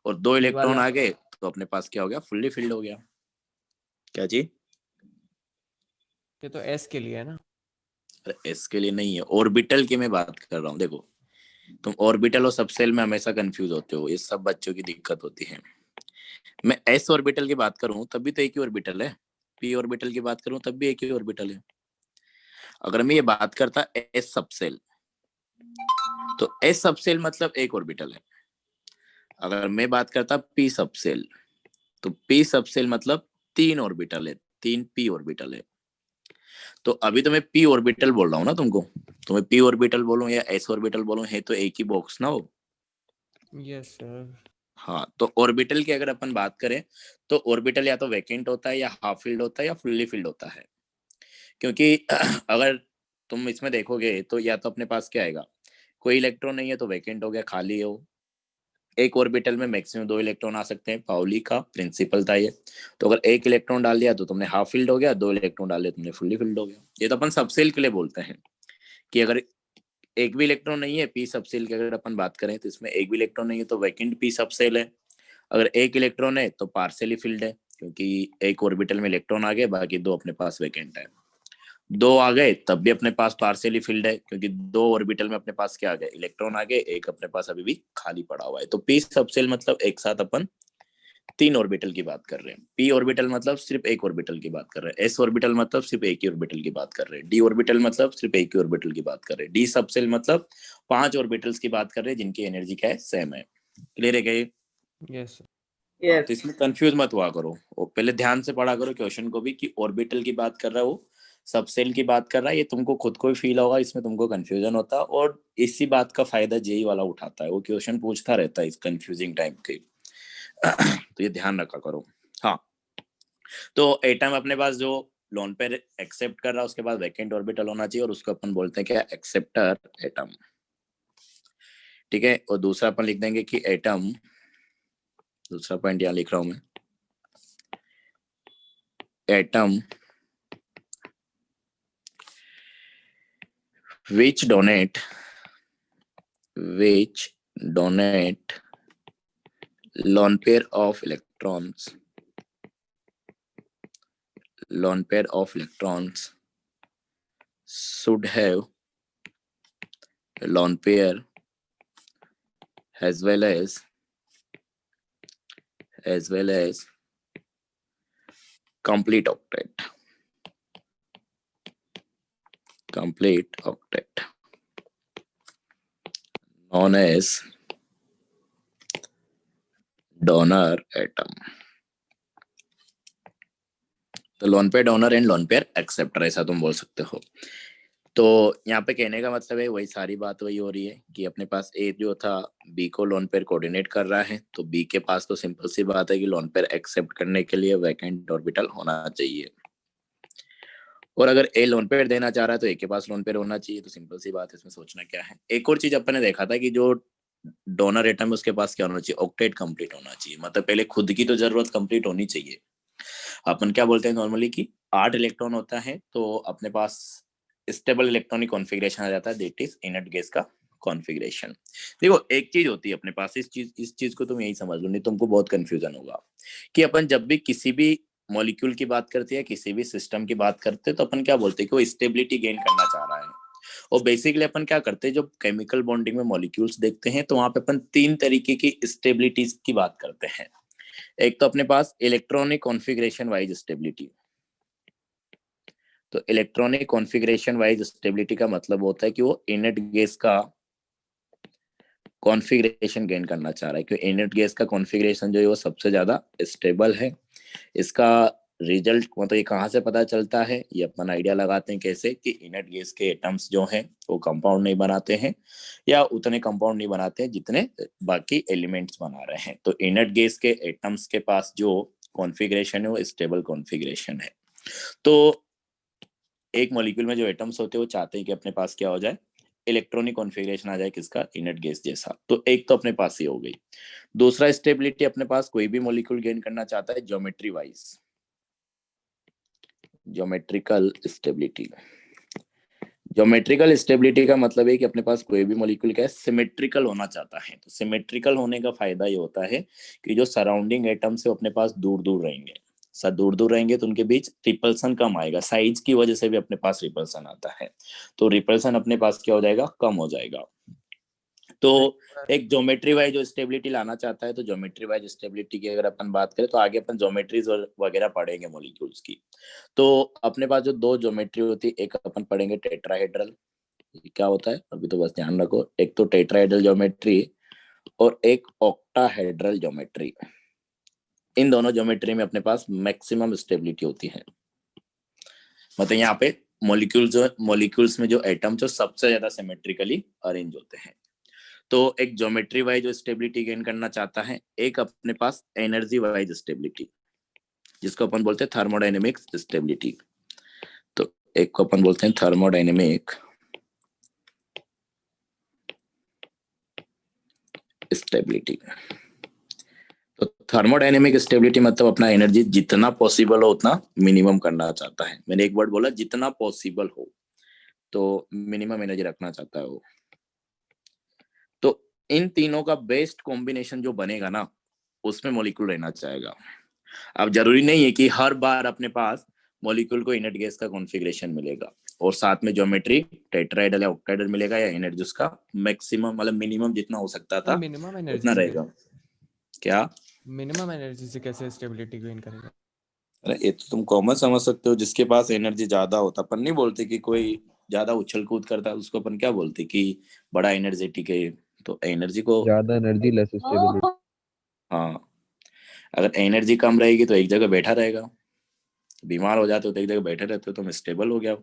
और 2 इलेक्ट्रॉन आ गए तो अपने पास क्या हो गया, फुल्ली फिल्ड हो गया। क्या जी? ये तो एस के लिए है ना? अरे एस के लिए नहीं है, ऑर्बिटल की मैं बात कर रहा हूँ। देखो तुम ऑर्बिटल और सबसेल में हमेशा कंफ्यूज होते हो, ये सब बच्चों की दिक्कत होती है। मैं एस ऑर्बिटल की बात करूं तब भी तो एक ही ऑर्बिटल है, पी ऑर्बिटल की बात करूं तब भी एक ही ऑर्बिटल है। अगर मैं ये बात करता एस सबसेल, तो एस सबसेल मतलब एक ऑर्बिटल है। अगर मैं बात करता पी सबसेल, तो पी सबसेल मतलब 3 ऑर्बिटल है, 3 पी ऑर्बिटल है। तो अभी तो मैं पी ऑर्बिटल बोल रहा हूँ ना तुमको, तो मैं पी ऑर्बिटल बोलूं या एस ऑर्बिटल बोलूं, है तो एक ही बॉक्स ना हो। Yes sir. हाँ, तो ऑर्बिटल की अगर अपन बात करें तो ऑर्बिटल या तो वैकेंट होता है या हाफ फिल्ड होता है या फुल्ली फिल्ड होता है। क्योंकि अगर तुम इसमें देखोगे तो या तो अपने पास क्या आएगा, कोई इलेक्ट्रॉन नहीं है तो वैकेंट हो गया, खाली हो। एक ऑर्बिटल में मैक्सिमम 2 इलेक्ट्रॉन आ सकते हैं, पाउली का प्रिंसिपल था ये। तो अगर एक इलेक्ट्रॉन डाल दिया तो तुमने हाफ फिल्ड हो गया, 2 इलेक्ट्रॉन डाल दिया तुमने फुल्ली फिल्ड हो गया। ये तो अपन सबसेल के लिए बोलते हैं कि अगर एक भी इलेक्ट्रॉन नहीं है, पी सबसेल की अगर अपन बात करें तो इसमें एक भी इलेक्ट्रॉन नहीं है तो वैकेंट पी सबसेल है। अगर एक इलेक्ट्रॉन है तो पार्शियली फिल्ड है, क्योंकि एक ऑर्बिटल में इलेक्ट्रॉन आ गए, बाकी 2 अपने पास वैकेंट है। 2 आ गए तब भी अपने पास पार्शियली फिल्ड है, क्योंकि 2 ऑर्बिटल में अपने पास क्या आ गया, इलेक्ट्रॉन आ गए, एक अपने पास अभी भी खाली पड़ा हुआ है। तो पी सबसेल मतलब एक साथ अपन 3 ऑर्बिटल की बात कर रहे हैं। पी ऑर्बिटल मतलब सिर्फ एक ऑर्बिटल की बात कर रहे हैं। एस ऑर्बिटल मतलब सिर्फ एक ही ऑर्बिटल की बात कर रहे हैं। डी ऑर्बिटल मतलब सिर्फ एक ही ऑर्बिटल की बात कर रहे हैं। डी सबसेल मतलब 5 ऑर्बिटल्स की बात कर रहे हैं जिनकी एनर्जी क्या है, सेम है। क्लियर है क्या ये? Yes sir. हाँ, तो इसमें कंफ्यूज मत हुआ करो, और पहले ध्यान से पढ़ा करो क्वेश्चन को भी कि ऑर्बिटल की बात कर रहा है वो, सबसेल की बात कर रहा है, ये तुमको खुद को भी फील होगा, इसमें तुमको कंफ्यूजन होता है। और इसी बात का फायदा जेई वाला उठाता है, वो क्वेश्चन पूछता रहता है इस कंफ्यूजिंग टाइप के। तो ये ध्यान रखा करो। हाँ, तो एटम अपने पास जो लोन पेयर एक्सेप्ट कर रहा है उसके बाद वैकेंट ऑर्बिटल होना चाहिए, और उसको अपन बोलते हैं क्या, एक्सेप्टर एटम। ठीक है, और दूसरा अपन लिख देंगे कि एटम, दूसरा पॉइंट यहाँ लिख रहा हूं मैं, atom which donate lone pair of electrons should have a lone pair as well as complete octet known as donor atom। तो lone pair donor and lone pair acceptor, ऐसा तुम बोल सकते हो। तो यहाँ पे कहने का मतलब है वही सारी बात वही हो रही है कि अपने पास ए जो था बी को लोन पेयर कोऑर्डिनेट कर रहा है, तो बी के पास तो सिंपल सी बात है कि लोन पेयर एक्सेप्ट करने के लिए वैकेंट ऑर्बिटल होना चाहिए। और अगर ए लोन पेयर देना चाह रहा है तो ए के पास लोन पेयर होना चाहिए। तो सिंपल सी बात है, इसमें सोचना क्या है। एक और चीज अपन ने देखा था कि जो डोनर एटम है उसके पास क्या होना चाहिए, ऑक्टेट कंप्लीट होना चाहिए। मतलब पहले खुद की तो जरूरत कंप्लीट होनी चाहिए। अपन क्या बोलते हैं नॉर्मली कि 8 इलेक्ट्रॉन होता है तो अपने पास स्टेबल इलेक्ट्रॉनिक कॉन्फ़िगरेशन आ जाता है, दैट इज इनर्ट गैस का कॉन्फ़िगरेशन। देखो एक चीज होती है अपने पास, इस चीज को तुम यही समझ लो, नहीं तुमको बहुत कंफ्यूजन होगा कि अपन जब भी किसी भी मॉलिक्यूल की बात करते हैं, किसी भी सिस्टम की बात करते हैं, तो अपन क्या बोलते हैं कि वो स्टेबिलिटी गेन करना चाह रहा है। और बेसिकली अपन क्या करते हैं, जब केमिकल बॉन्डिंग में मॉलिक्यूल्स देखते हैं तो वहां पे अपन 3 तरीके की स्टेबिलिटीज की बात करते हैं। एक तो अपने पास इलेक्ट्रॉनिक कॉन्फ़िगरेशन वाइज स्टेबिलिटी। तो इलेक्ट्रॉनिक कॉन्फ़िगरेशन वाइज स्टेबिलिटी का मतलब होता है कि वो इनर्ट गैस का कॉन्फ़िगरेशन गेन करना चाह रहा है, क्योंकि इनर्ट गैस का कॉन्फ़िगरेशन जो है वो सबसे ज्यादा स्टेबल है। इसका रिजल्ट मतलब ये कहाँ से पता चलता है, ये अपन आइडिया लगाते हैं कैसे कि इनर्ट गैस के एटम्स जो हैं वो कंपाउंड नहीं बनाते हैं, या उतने कंपाउंड नहीं बनाते हैं जितने बाकी एलिमेंट्स बना रहे हैं। तो इनर्ट गैस के एटम्स के पास जो कॉन्फ़िगरेशन है वो स्टेबल कॉन्फ़िगरेशन है। तो एक मॉलिक्यूल में जो एटम्स होते हैं वो चाहते हैं कि अपने पास क्या हो जाए, इलेक्ट्रॉनिक कॉन्फ़िगरेशन आ जाए किसका, इनर्ट गैस जैसा। तो एक तो अपने पास ही हो गई। दूसरा स्टेबिलिटी अपने पास कोई भी मॉलिक्यूल गेन करना चाहता है geometry wise, geometrical stability. Geometrical stability का मतलब है कि अपने पास कोई भी मॉलिक्यूल क्या है, सिमेट्रिकल होना चाहता है। तो सिमेट्रिकल होने का फायदा ये होता है कि जो सराउंडिंग एटम्स है अपने पास दूर दूर रहेंगे। दूर दूर रहेंगे तो उनके बीच रिपल्सन कम आएगा, साइज की वजह से भी अपने पास रिपल्सन आता है। तो रिपल्सन अपने पास क्या हो जाएगा, कम हो जाएगा। तो एक ज्योमेट्री वाइज जो स्टेबिलिटी लाना चाहता है, तो ज्योमेट्री वाइज स्टेबिलिटी की अगर अपन बात करें तो आगे अपन ज्योमेट्रीज वगैरह पढ़ेंगे मॉलिक्यूल्स की। तो अपने पास जो 2 ज्योमेट्री होती है, एक अपन पढ़ेंगे टेट्राहेड्रल। क्या होता है अभी तो बस ध्यान रखो, एक तो टेट्राहेड्रल ज्योमेट्री और एक ऑक्टाहेड्रल ज्योमेट्री। इन दोनों ज्योमेट्री में अपने पास मैक्सिमम स्टेबिलिटी होती है। मतलब यहाँ पे मॉलिक्यूल्स में जो एटम जो सबसे ज्यादा सिमेट्रिकली अरेंज होते हैं। तो एक ज्योमेट्री वाइज जो स्टेबिलिटी गेन करना चाहता है, एक अपने पास एनर्जी वाइज स्टेबिलिटी, जिसको अपन बोलते हैं थर्मोडायनेमिक स्टेबिलिटी। तो एक को अपन बोलते हैं थर्मोडायनेमिक स्टेबिलिटी। तो थर्मोडायनेमिक स्टेबिलिटी मतलब अपना एनर्जी जितना पॉसिबल हो उतना मिनिमम करना चाहता है। मैंने एक वर्ड बोला जितना पॉसिबल हो, तो मिनिमम एनर्जी रखना चाहता है वो। तो इन तीनों का बेस्ट कॉम्बिनेशन जो बनेगा ना, उसमें मॉलिक्यूल रहना चाहेगा। अब जरूरी नहीं है कि हर बार अपने पास मॉलिक्यूल को इनर्ट गैस का कॉन्फ़िगरेशन मिलेगा और साथ में ज्योमेट्री टेट्राहेड्रल या ऑक्टाहेड्रल मिलेगा, या एनर्जी उसका मैक्सिमम मतलब मिनिमम जितना हो सकता था मिनिमम एनर्जी उतना रहेगा। क्या मिनिमम एनर्जी से कैसे स्टेबिलिटी गेन करेगा? अरे ये तो तुम कॉमन समझ सकते हो, जिसके पास एनर्जी ज्यादा होता। अपन नहीं बोलते कि कोई ज्यादा उछल कूद करता है उसको अपन क्या बोलते कि बड़ा एनर्जेटिक है। तो एनर्जी को ज्यादा एनर्जी लेस स्टेबिलिटी। हाँ, अगर एनर्जी कम रहेगी तो एक जगह बैठा रहेगा, बीमार हो जाते हो तो एक जगह बैठे रहते हो तो स्टेबल हो गया।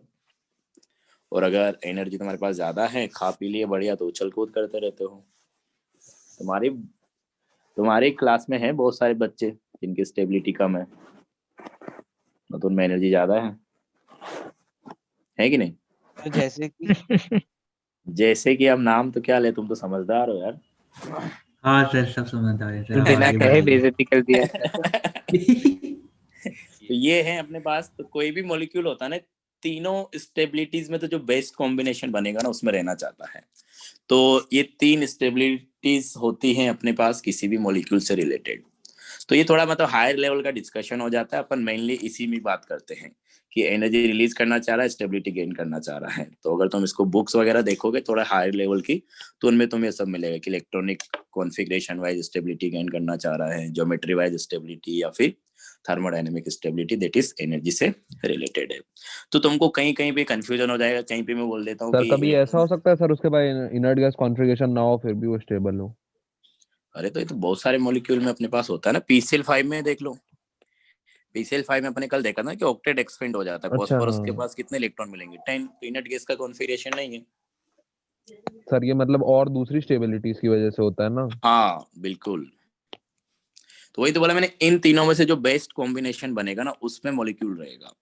और अगर एनर्जी तुम्हारे पास ज्यादा है, खा पी लिए बढ़िया, तो उछल कूद करते रहते हो। तुम्हारी क्लास में है बहुत सारे बच्चे जिनकी स्टेबिलिटी कम है, तो उनमें एनर्जी ज्यादा है कि नहीं? तो जैसे कि अब नाम तो क्या ले, तुम तो समझदार हो यार। हाँ सर, सब समझदार है सर, आप बिना आगे कहे बढ़ाइए। बेइज्जती कर दिया सर। तो ये है अपने पास। तो कोई भी मॉलिक्यूल होता है ना, तीनों स्टेबिलिटीज में तो जो बेस्ट कॉम्बिनेशन बनेगा ना उसमें रहना चाहता है। तो ये तीन स्टेबिलिटीज होती हैं अपने पास किसी भी मॉलिक्यूल से रिलेटेड। तो ये थोड़ा मतलब हायर लेवल का डिस्कशन हो जाता है। अपन मेनली इसी में बात करते हैं कि एनर्जी रिलीज करना चाह रहा है, स्टेबिलिटी गेन करना चाह रहा है। तो अगर तुम इसको बुक्स वगैरह देखोगे थोड़ा हायर लेवल की, तो उनमें तुम्हें सब मिलेगा कि electronic configuration wise stability gain करना चाह रहा है, ज्योमेट्री वाइज स्टेबिलिटी, या फिर thermodynamic stability that is energy से रिलेटेड है। तो तुमको कहीं कहीं पे कंफ्यूजन हो जाएगा, कहीं पे मैं बोल देता हूँ सर कि कभी ऐसा हो सकता है सर उसके पास इनर्ट गैस कॉन्फ़िगरेशन ना हो फिर भी वो स्टेबल हो? अरे तो ये तो बहुत सारे मॉलिक्यूल में अपने पास होता है ना। PCl5 में देख लो, PCl5 में अपने कल देखा ना कि ऑक्टेट एक्सपेंड हो जाता है। अच्छा फास्फोरस के हाँ पास कितने इलेक्ट्रॉन मिलेंगे? 10। तो इनर्ट गैस का कॉन्फ़िगरेशन नहीं है। सर, ये मतलब और दूसरी स्टेबिलिटीज की वजह से होता है ना? हाँ बिल्कुल। तो वही तो बोला मैंने, इन तीनों में से जो बेस्ट कॉम्बिनेशन बनेगा ना उसमें मॉलिक्यूल रहेगा।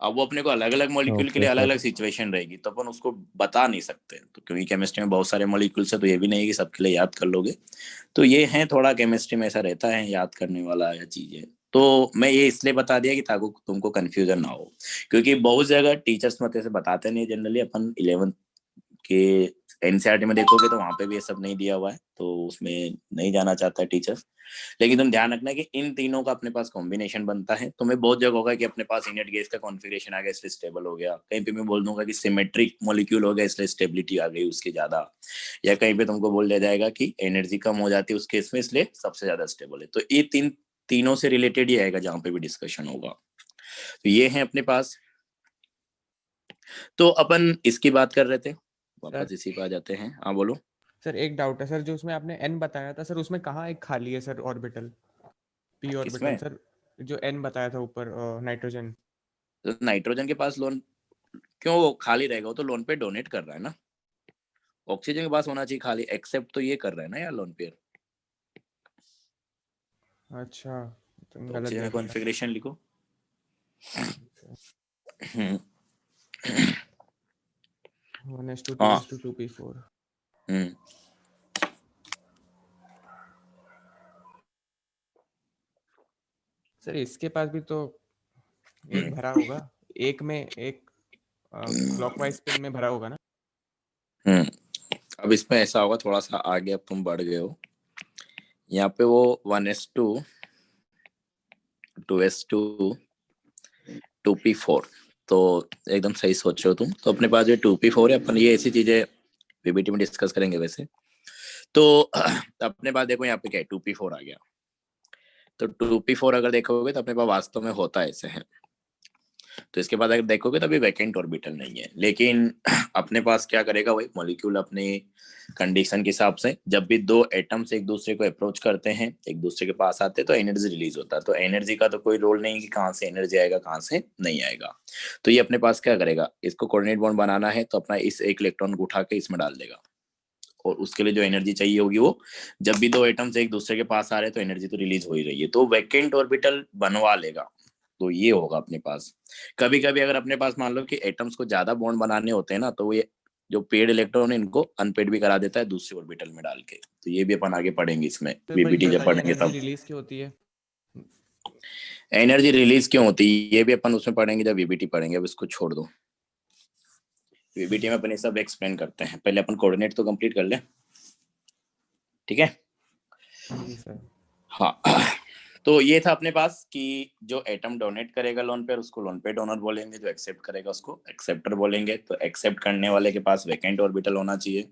अब वो अपने को अलग अलग मॉलिक्यूल के ओके लिए अलग सर। अलग सिचुएशन रहेगी, तो अपन उसको बता नहीं सकते। तो क्योंकि केमिस्ट्री में बहुत सारे मॉलिक्यूल्स है, तो ये भी नहीं है कि सबके लिए याद कर लोगे। तो ये है थोड़ा केमिस्ट्री में ऐसा रहता है याद करने वाला या चीजें। तो मैं ये इसलिए बता दिया कि ताकि तुमको कंफ्यूजन ना हो, क्योंकि बहुत जगह टीचर्स मत ऐसे बताते नहीं। जनरली अपन 11th के एनसीईआरटी में देखोगे तो वहां पे भी ये सब नहीं दिया हुआ है, तो उसमें नहीं जाना चाहता है टीचर। लेकिन तुम ध्यान रखना कि इन तीनों का अपने पास कॉम्बिनेशन बनता है। तो मैं बहुत जगह होगा कि अपने पास इनर्ट गैस का कॉन्फ़िगरेशन आ गया इसलिए स्टेबल हो गया, कहीं पे मैं बोल दूंगा कि सिमेट्रिक मॉलिक्यूल हो गया इसलिए स्टेबिलिटी आ गई उसकी ज्यादा, या कहीं पे तुमको बोल दिया जाएगा कि एनर्जी कम हो जाती है उस केस में इसलिए सबसे ज्यादा स्टेबल है। तो ये तीनों से रिलेटेड ही आएगा जहां पे भी डिस्कशन होगा। तो ये है अपने पास। तो अपन इसकी बात कर रहे थे, वापस इसी पे आ जाते हैं। हाँ बोलो। सर एक डाउट है सर, जो उसमें आपने n बताया था सर, उसमें कहाँ एक खाली है सर ऑर्बिटल, p ऑर्बिटल किसमें? सर? जो n बताया था ऊपर, नाइट्रोजन। तो नाइट्रोजन के पास लोन क्यों वो खाली रहेगा? वो तो लोन पे डोनेट कर रहा है ना। ऑक्सीजन के पास होना चाहिए खाली, एक्सेप्ट तो ये कर रहा है ना यार लोन पेयर। अच्छा, तो तो गलत ऑक्सीजन का देख लिया। कॉन्फ़िगरेशन लिखो। 1s2 हाँ 2s2 2p4। हम्म सर इसके पास भी तो एक भरा होगा, एक में एक क्लॉकवाइज स्पिन में भरा होगा ना? हम्म अब इसमें ऐसा होगा, थोड़ा सा आगे अब तुम बढ़ गए हो। यहाँ पे वो 1s2 2s2 2p4, तो एकदम सही सोच रहे हो तुम। तो अपने पास जो 2p4 है, अपन ये ऐसी चीजें पीपीटी में डिस्कस करेंगे वैसे। तो अपने पास देखो यहाँ पे क्या है, 2p4 आ गया। तो 2p4 अगर देखोगे तो अपने पास वास्तव में होता ऐसे है। तो इसके बाद अगर देखोगे तो अभी वैकेंट ऑर्बिटल नहीं है, लेकिन अपने पास क्या करेगा वही मॉलिक्यूल अपने कंडीशन के हिसाब से, जब भी दो एटम्स एक दूसरे को अप्रोच करते हैं, एक दूसरे के पास आते हैं, तो एनर्जी रिलीज होता है। तो एनर्जी का तो कोई रोल नहीं कि कहाँ से एनर्जी आएगा कहाँ से नहीं आएगा। तो ये अपने पास क्या करेगा, इसको कोऑर्डिनेट बॉन्ड बनाना है तो अपना इस एक इलेक्ट्रॉन को उठा के इसमें डाल देगा, और उसके लिए जो एनर्जी चाहिए होगी वो, जब भी दो एटम्स एक दूसरे के पास आ रहे हैं तो एनर्जी तो रिलीज हो ही रही है, तो वैकेंट ऑर्बिटल बनवा लेगा। तो ये होगा अपने पास। कभी कभी अगर अपने पास मान लो कि एटम्स को ज्यादा बॉन्ड बनाने होते हैं ना, तो ये जो पेड इलेक्ट्रॉन है इनको अनपेड भी करा देता है दूसरी ऑर्बिटल में डाल के। तो ये भी अपन आगे पढ़ेंगे इसमें, वीबीटी जब पढ़ेंगे तब। रिलीज क्यों होती है? एनर्जी रिलीज क्यों होती है ये भी अपन उसमें पढ़ेंगे जब वीबीटी पढ़ेंगे, अब इसको छोड़ दो। वीबीटी में अपन ये सब एक्सप्लेन करते हैं, पहले अपन कोऑर्डिनेट तो कंप्लीट कर ले, ठीक है। जी सर। हाँ तो ये था अपने पास कि जो एटम डोनेट करेगा लोन पेयर उसको लोन पेयर डोनर बोलेंगे, जो एक्सेप्ट करेगा उसको एक्सेप्टर बोलेंगे। तो एक्सेप्ट करने वाले के पास वैकेंट ऑर्बिटल होना चाहिए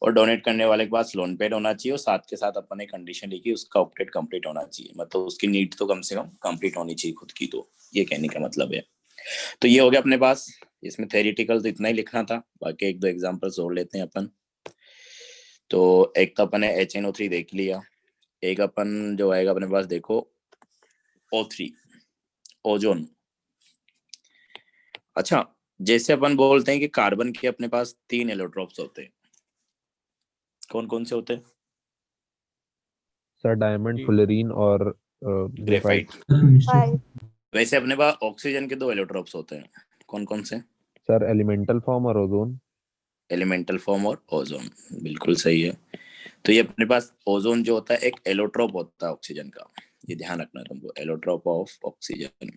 और डोनेट करने वाले के पास लोन पेयर होना चाहिए, और साथ के साथ अपन ने कंडीशन लिखी उसका ऑक्टेट कंप्लीट होना चाहिए, मतलब उसकी नीड तो कम से कम कंप्लीट होनी चाहिए खुद की। तो ये कहने का मतलब है। तो ये हो गया अपने पास, इसमें थ्योरेटिकल तो इतना ही लिखना था, बाकी एक दो एग्जांपल्स और लेते हैं अपन। तो एक तो अपन ने HNO3 देख लिया, एक अपन जो आएगा अपने पास देखो O3 ओजोन। अच्छा, जैसे अपन बोलते हैं कि कार्बन के अपने पास 3 एलोट्रोप्स होते हैं, कौन कौन से होते हैं? सर डायमंड, जी। फुलरीन और ग्रेफाइट। ग्रेफाइट। वैसे अपने पास ऑक्सीजन के 2 एलोट्रोप्स होते हैं, कौन कौन से? सर एलिमेंटल फॉर्म और ओजोन। एलिमेंटल फॉर्म और ओजोन, बिल्कुल सही है। तो ये अपने पास ओजोन जो होता है एक एलोट्रोप होता है ऑक्सीजन का, ये ध्यान रखना है तुमको, एलोट्रोप ऑफ ऑक्सीजन।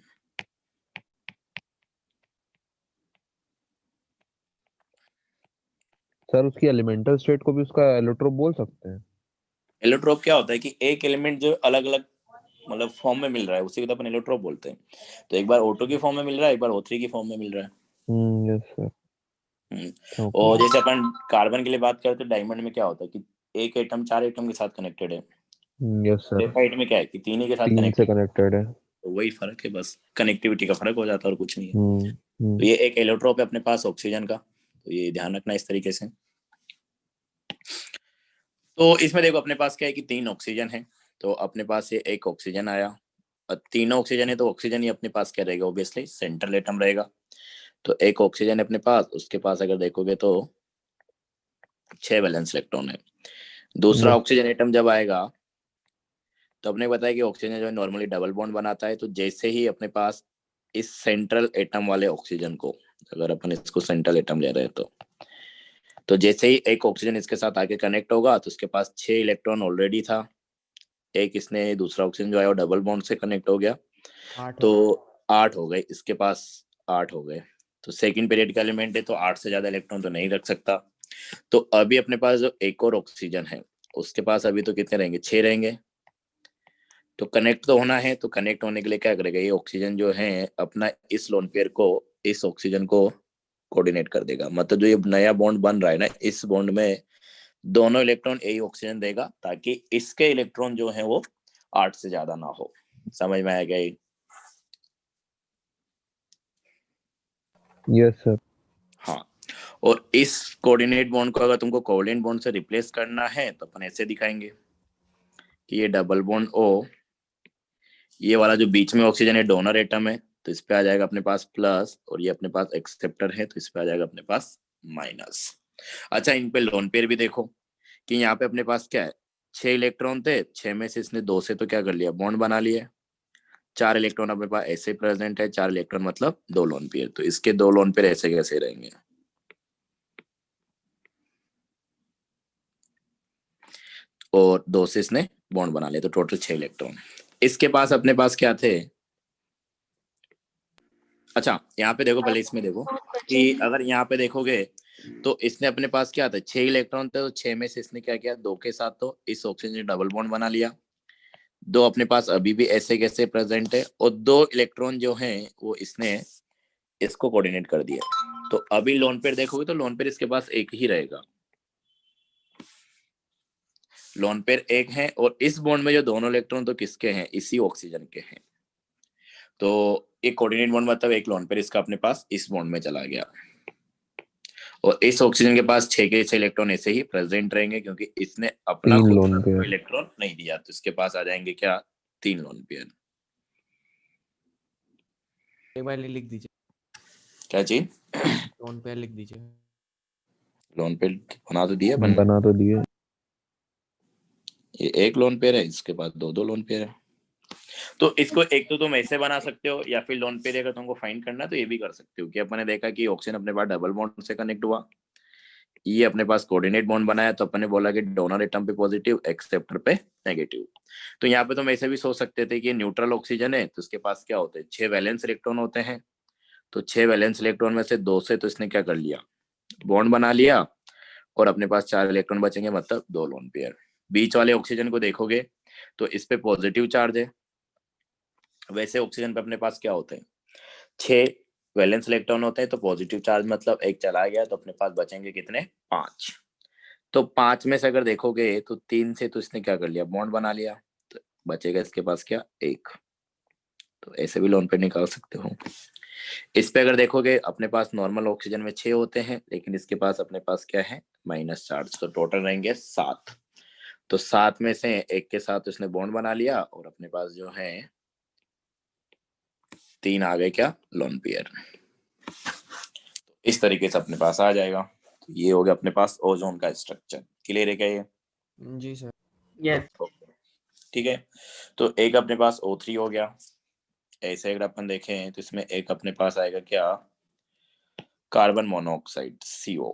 सर उसकी एलिमेंटल स्टेट को भी उसका एलोट्रोप बोल सकते हैं। एलोट्रोप क्या होता है कि एक एलिमेंट जो अलग अलग मतलब फॉर्म में मिल रहा है उसी को तो अपन एलोट्रोप बोलते हैं। तो एक बार O2 की फॉर्म में मिल रहा है, एक बार O3 की फॉर्म में मिल रहा है। Yes sir. और जैसे अपन कार्बन के लिए बात करते हैं, डायमंड में क्या होता है कि एक एटम 4 एटम के साथ कनेक्टेड है। Yes sir. ग्रेफाइट में क्या है कि 3 ही के साथ 3 से कनेक्टेड। कनेक्टेड है। तो वही फर्क है, बस कनेक्टिविटी का फर्क हो जाता है और कुछ नहीं है। हम्म। तो ये एक एलोट्रोप है अपने पास ऑक्सीजन का, तो ये ध्यान रखना इस तरीके से। तो इसमें देखो अपने पास क्या है कि 3 ऑक्सीजन है, तो अपने पास ये एक ऑक्सीजन आया, और तीनों ऑक्सीजन है तो ऑक्सीजन ही अपने पास क्या रहेगा, ऑब्वियसली सेंट्रल एटम रहेगा। तो एक ऑक्सीजन है अपने पास, उसके पास अगर देखोगे तो 6 वैलेंस इलेक्ट्रॉन है। दूसरा ऑक्सीजन एटम जब आएगा तो अपने बताया कि ऑक्सीजन जो है नॉर्मली डबल बॉन्ड बनाता है। तो जैसे ही अपने पास इस सेंट्रल एटम वाले ऑक्सीजन को, अगर अपन इसको सेंट्रल एटम ले रहे हैं तो जैसे ही एक ऑक्सीजन इसके साथ आके कनेक्ट होगा तो उसके पास 6 इलेक्ट्रॉन ऑलरेडी था, एक इसने दूसरा ऑक्सीजन जो आया वो डबल बॉन्ड से कनेक्ट हो गया, 8 तो 8 हो गए, इसके पास 8 हो गए। तो सेकंड पीरियड का एलिमेंट है तो 8 से ज्यादा इलेक्ट्रॉन तो नहीं रख सकता। तो अभी अपने पास जो एक और ऑक्सीजन है उसके पास अभी तो कितने रहेंगे, 6 रहेंगे। तो कनेक्ट तो होना है, तो कनेक्ट होने के लिए क्या करेगा, ये ऑक्सीजन जो है अपना इस लोन पेयर को इस ऑक्सीजन को कोऑर्डिनेट कर देगा। मतलब जो ये नया बॉन्ड बन रहा है ना, इस बॉन्ड में दोनों इलेक्ट्रॉन यही ऑक्सीजन देगा ताकि इसके इलेक्ट्रॉन जो है वो 8 से ज्यादा ना हो। समझ में आएगा ये? Yes sir. हाँ, और इस कोऑर्डिनेट बॉन्ड को अगर तुमको कोवलेंट बॉन्ड से रिप्लेस करना है तो अपन ऐसे दिखाएंगे कि ये डबल बॉन्ड O, ये वाला जो बीच में ऑक्सीजन है डोनर एटम है, तो इस पे आ जाएगा अपने पास प्लस, और ये अपने पास एक्सेप्टर है तो इस पे आ जाएगा अपने पास माइनस। अच्छा, इन पे लोन पेयर भी देखो कि यहाँ पे अपने पास क्या है, 6 इलेक्ट्रॉन थे, 6 में से इसने 2 से तो क्या कर लिया, बॉन्ड बना लिए। 4 इलेक्ट्रॉन अपने पास ऐसे प्रेजेंट है, 4 इलेक्ट्रॉन मतलब 2 लोन पेयर, तो इसके 2 लोन पेयर ऐसे कैसे रहेंगे, और 2 से इसने बॉन्ड बना लिया, तो टोटल 6 इलेक्ट्रॉन। इसके पास अपने पास क्या थे, अच्छा यहाँ पे देखो, पहले इसमें देखो कि अगर यहाँ पे देखोगे तो इसने अपने पास क्या था, 6 इलेक्ट्रॉन थे, तो 6 में से इसने क्या किया, 2 के साथ तो इस ऑक्सीजन ने डबल बॉन्ड बना लिया। 2 अपने पास अभी भी ऐसे कैसे प्रेजेंट है, और 2 इलेक्ट्रॉन जो हैं वो इसने इसको कोऑर्डिनेट कर दिया। तो अभी लोन पेयर देखोगे तो लोन पेयर इसके पास एक ही रहेगा, लोन पेयर एक है, और इस बॉन्ड में जो दोनों इलेक्ट्रॉन तो किसके हैं, इसी ऑक्सीजन के हैं। तो एक कोऑर्डिनेट बॉन्ड मतलब एक लोन पेयर इसका अपने पास इस बॉन्ड में चला गया, और इस ऑक्सीजन के पास 6 के 6 इलेक्ट्रॉन ऐसे ही प्रेजेंट रहेंगे क्योंकि इसने अपना 3 खुद लोन का पेयर। इलेक्ट्रॉन नहीं दिया, तो इसके पास आ जाएंगे क्या, 3 लोन पेयर। एक बार लिख दीजिए, क्या चीज, लोन पेयर लिख दीजिए। लोन पेयर बना तो दिया अपन ने। बना तो दिए। ये एक लोन पेयर है, इसके बाद दो दो लोन पेयर है। तो इसको एक तो तुम ऐसे बना सकते हो, या फिर लोन पेयर अगर तुमको फाइंड करना है तो ये भी कर सकते हो कि अपन ने देखा कि ऑक्सीजन अपने पास डबल बॉन्ड से कनेक्ट हुआ, ये अपने पास कोऑर्डिनेट बॉन्ड बनाया, तो अपन ने बोला कि डोनर एटम पे पॉजिटिव, एक्सेप्टर पे नेगेटिव। तो यहाँ पे तुम ऐसे भी सोच सकते थे कि न्यूट्रल ऑक्सीजन है तो उसके पास क्या होते हैं, 6 वैलेंस इलेक्ट्रॉन होते हैं। तो 6 वैलेंस इलेक्ट्रॉन में से 2 से तो इसने क्या कर लिया, बॉन्ड बना लिया, और अपने पास 4 इलेक्ट्रॉन बचेंगे, मतलब 2 लोन पेयर। बीच वाले ऑक्सीजन को देखोगे तो इस पे पॉजिटिव चार्ज है, वैसे ऑक्सीजन पे अपने पास क्या होते हैं, 6 वैलेंस इलेक्ट्रॉन होते हैं, तो पॉजिटिव चार्ज मतलब एक चला गया, तो अपने पास बचेंगे कितने, 5। तो 5 में से अगर देखोगे तो 3 से तो इसने क्या कर लिया, बॉन्ड बना लिया, तो बचेगा इसके पास क्या, 1। तो ऐसे भी लोन पे निकाल सकते हो। इस पे अगर देखोगे अपने पास नॉर्मल ऑक्सीजन में 6 होते हैं, लेकिन इसके पास अपने पास क्या है, माइनस चार्ज, तो टोटल रहेंगे 7। तो 7 में से एक के साथ उसने बॉन्ड बना लिया, और अपने पास जो है 3 आ गए क्या, लोन पेयर। इस तरीके से अपने पास आ जाएगा। तो ये हो गया अपने पास ओजोन का स्ट्रक्चर। क्लियर है क्या ये? जी सर। यस। ठीक है, तो एक अपने पास O3 हो गया। ऐसे अगर अपन देखें तो इसमें एक अपने पास आएगा क्या, कार्बन मोनोऑक्साइड CO।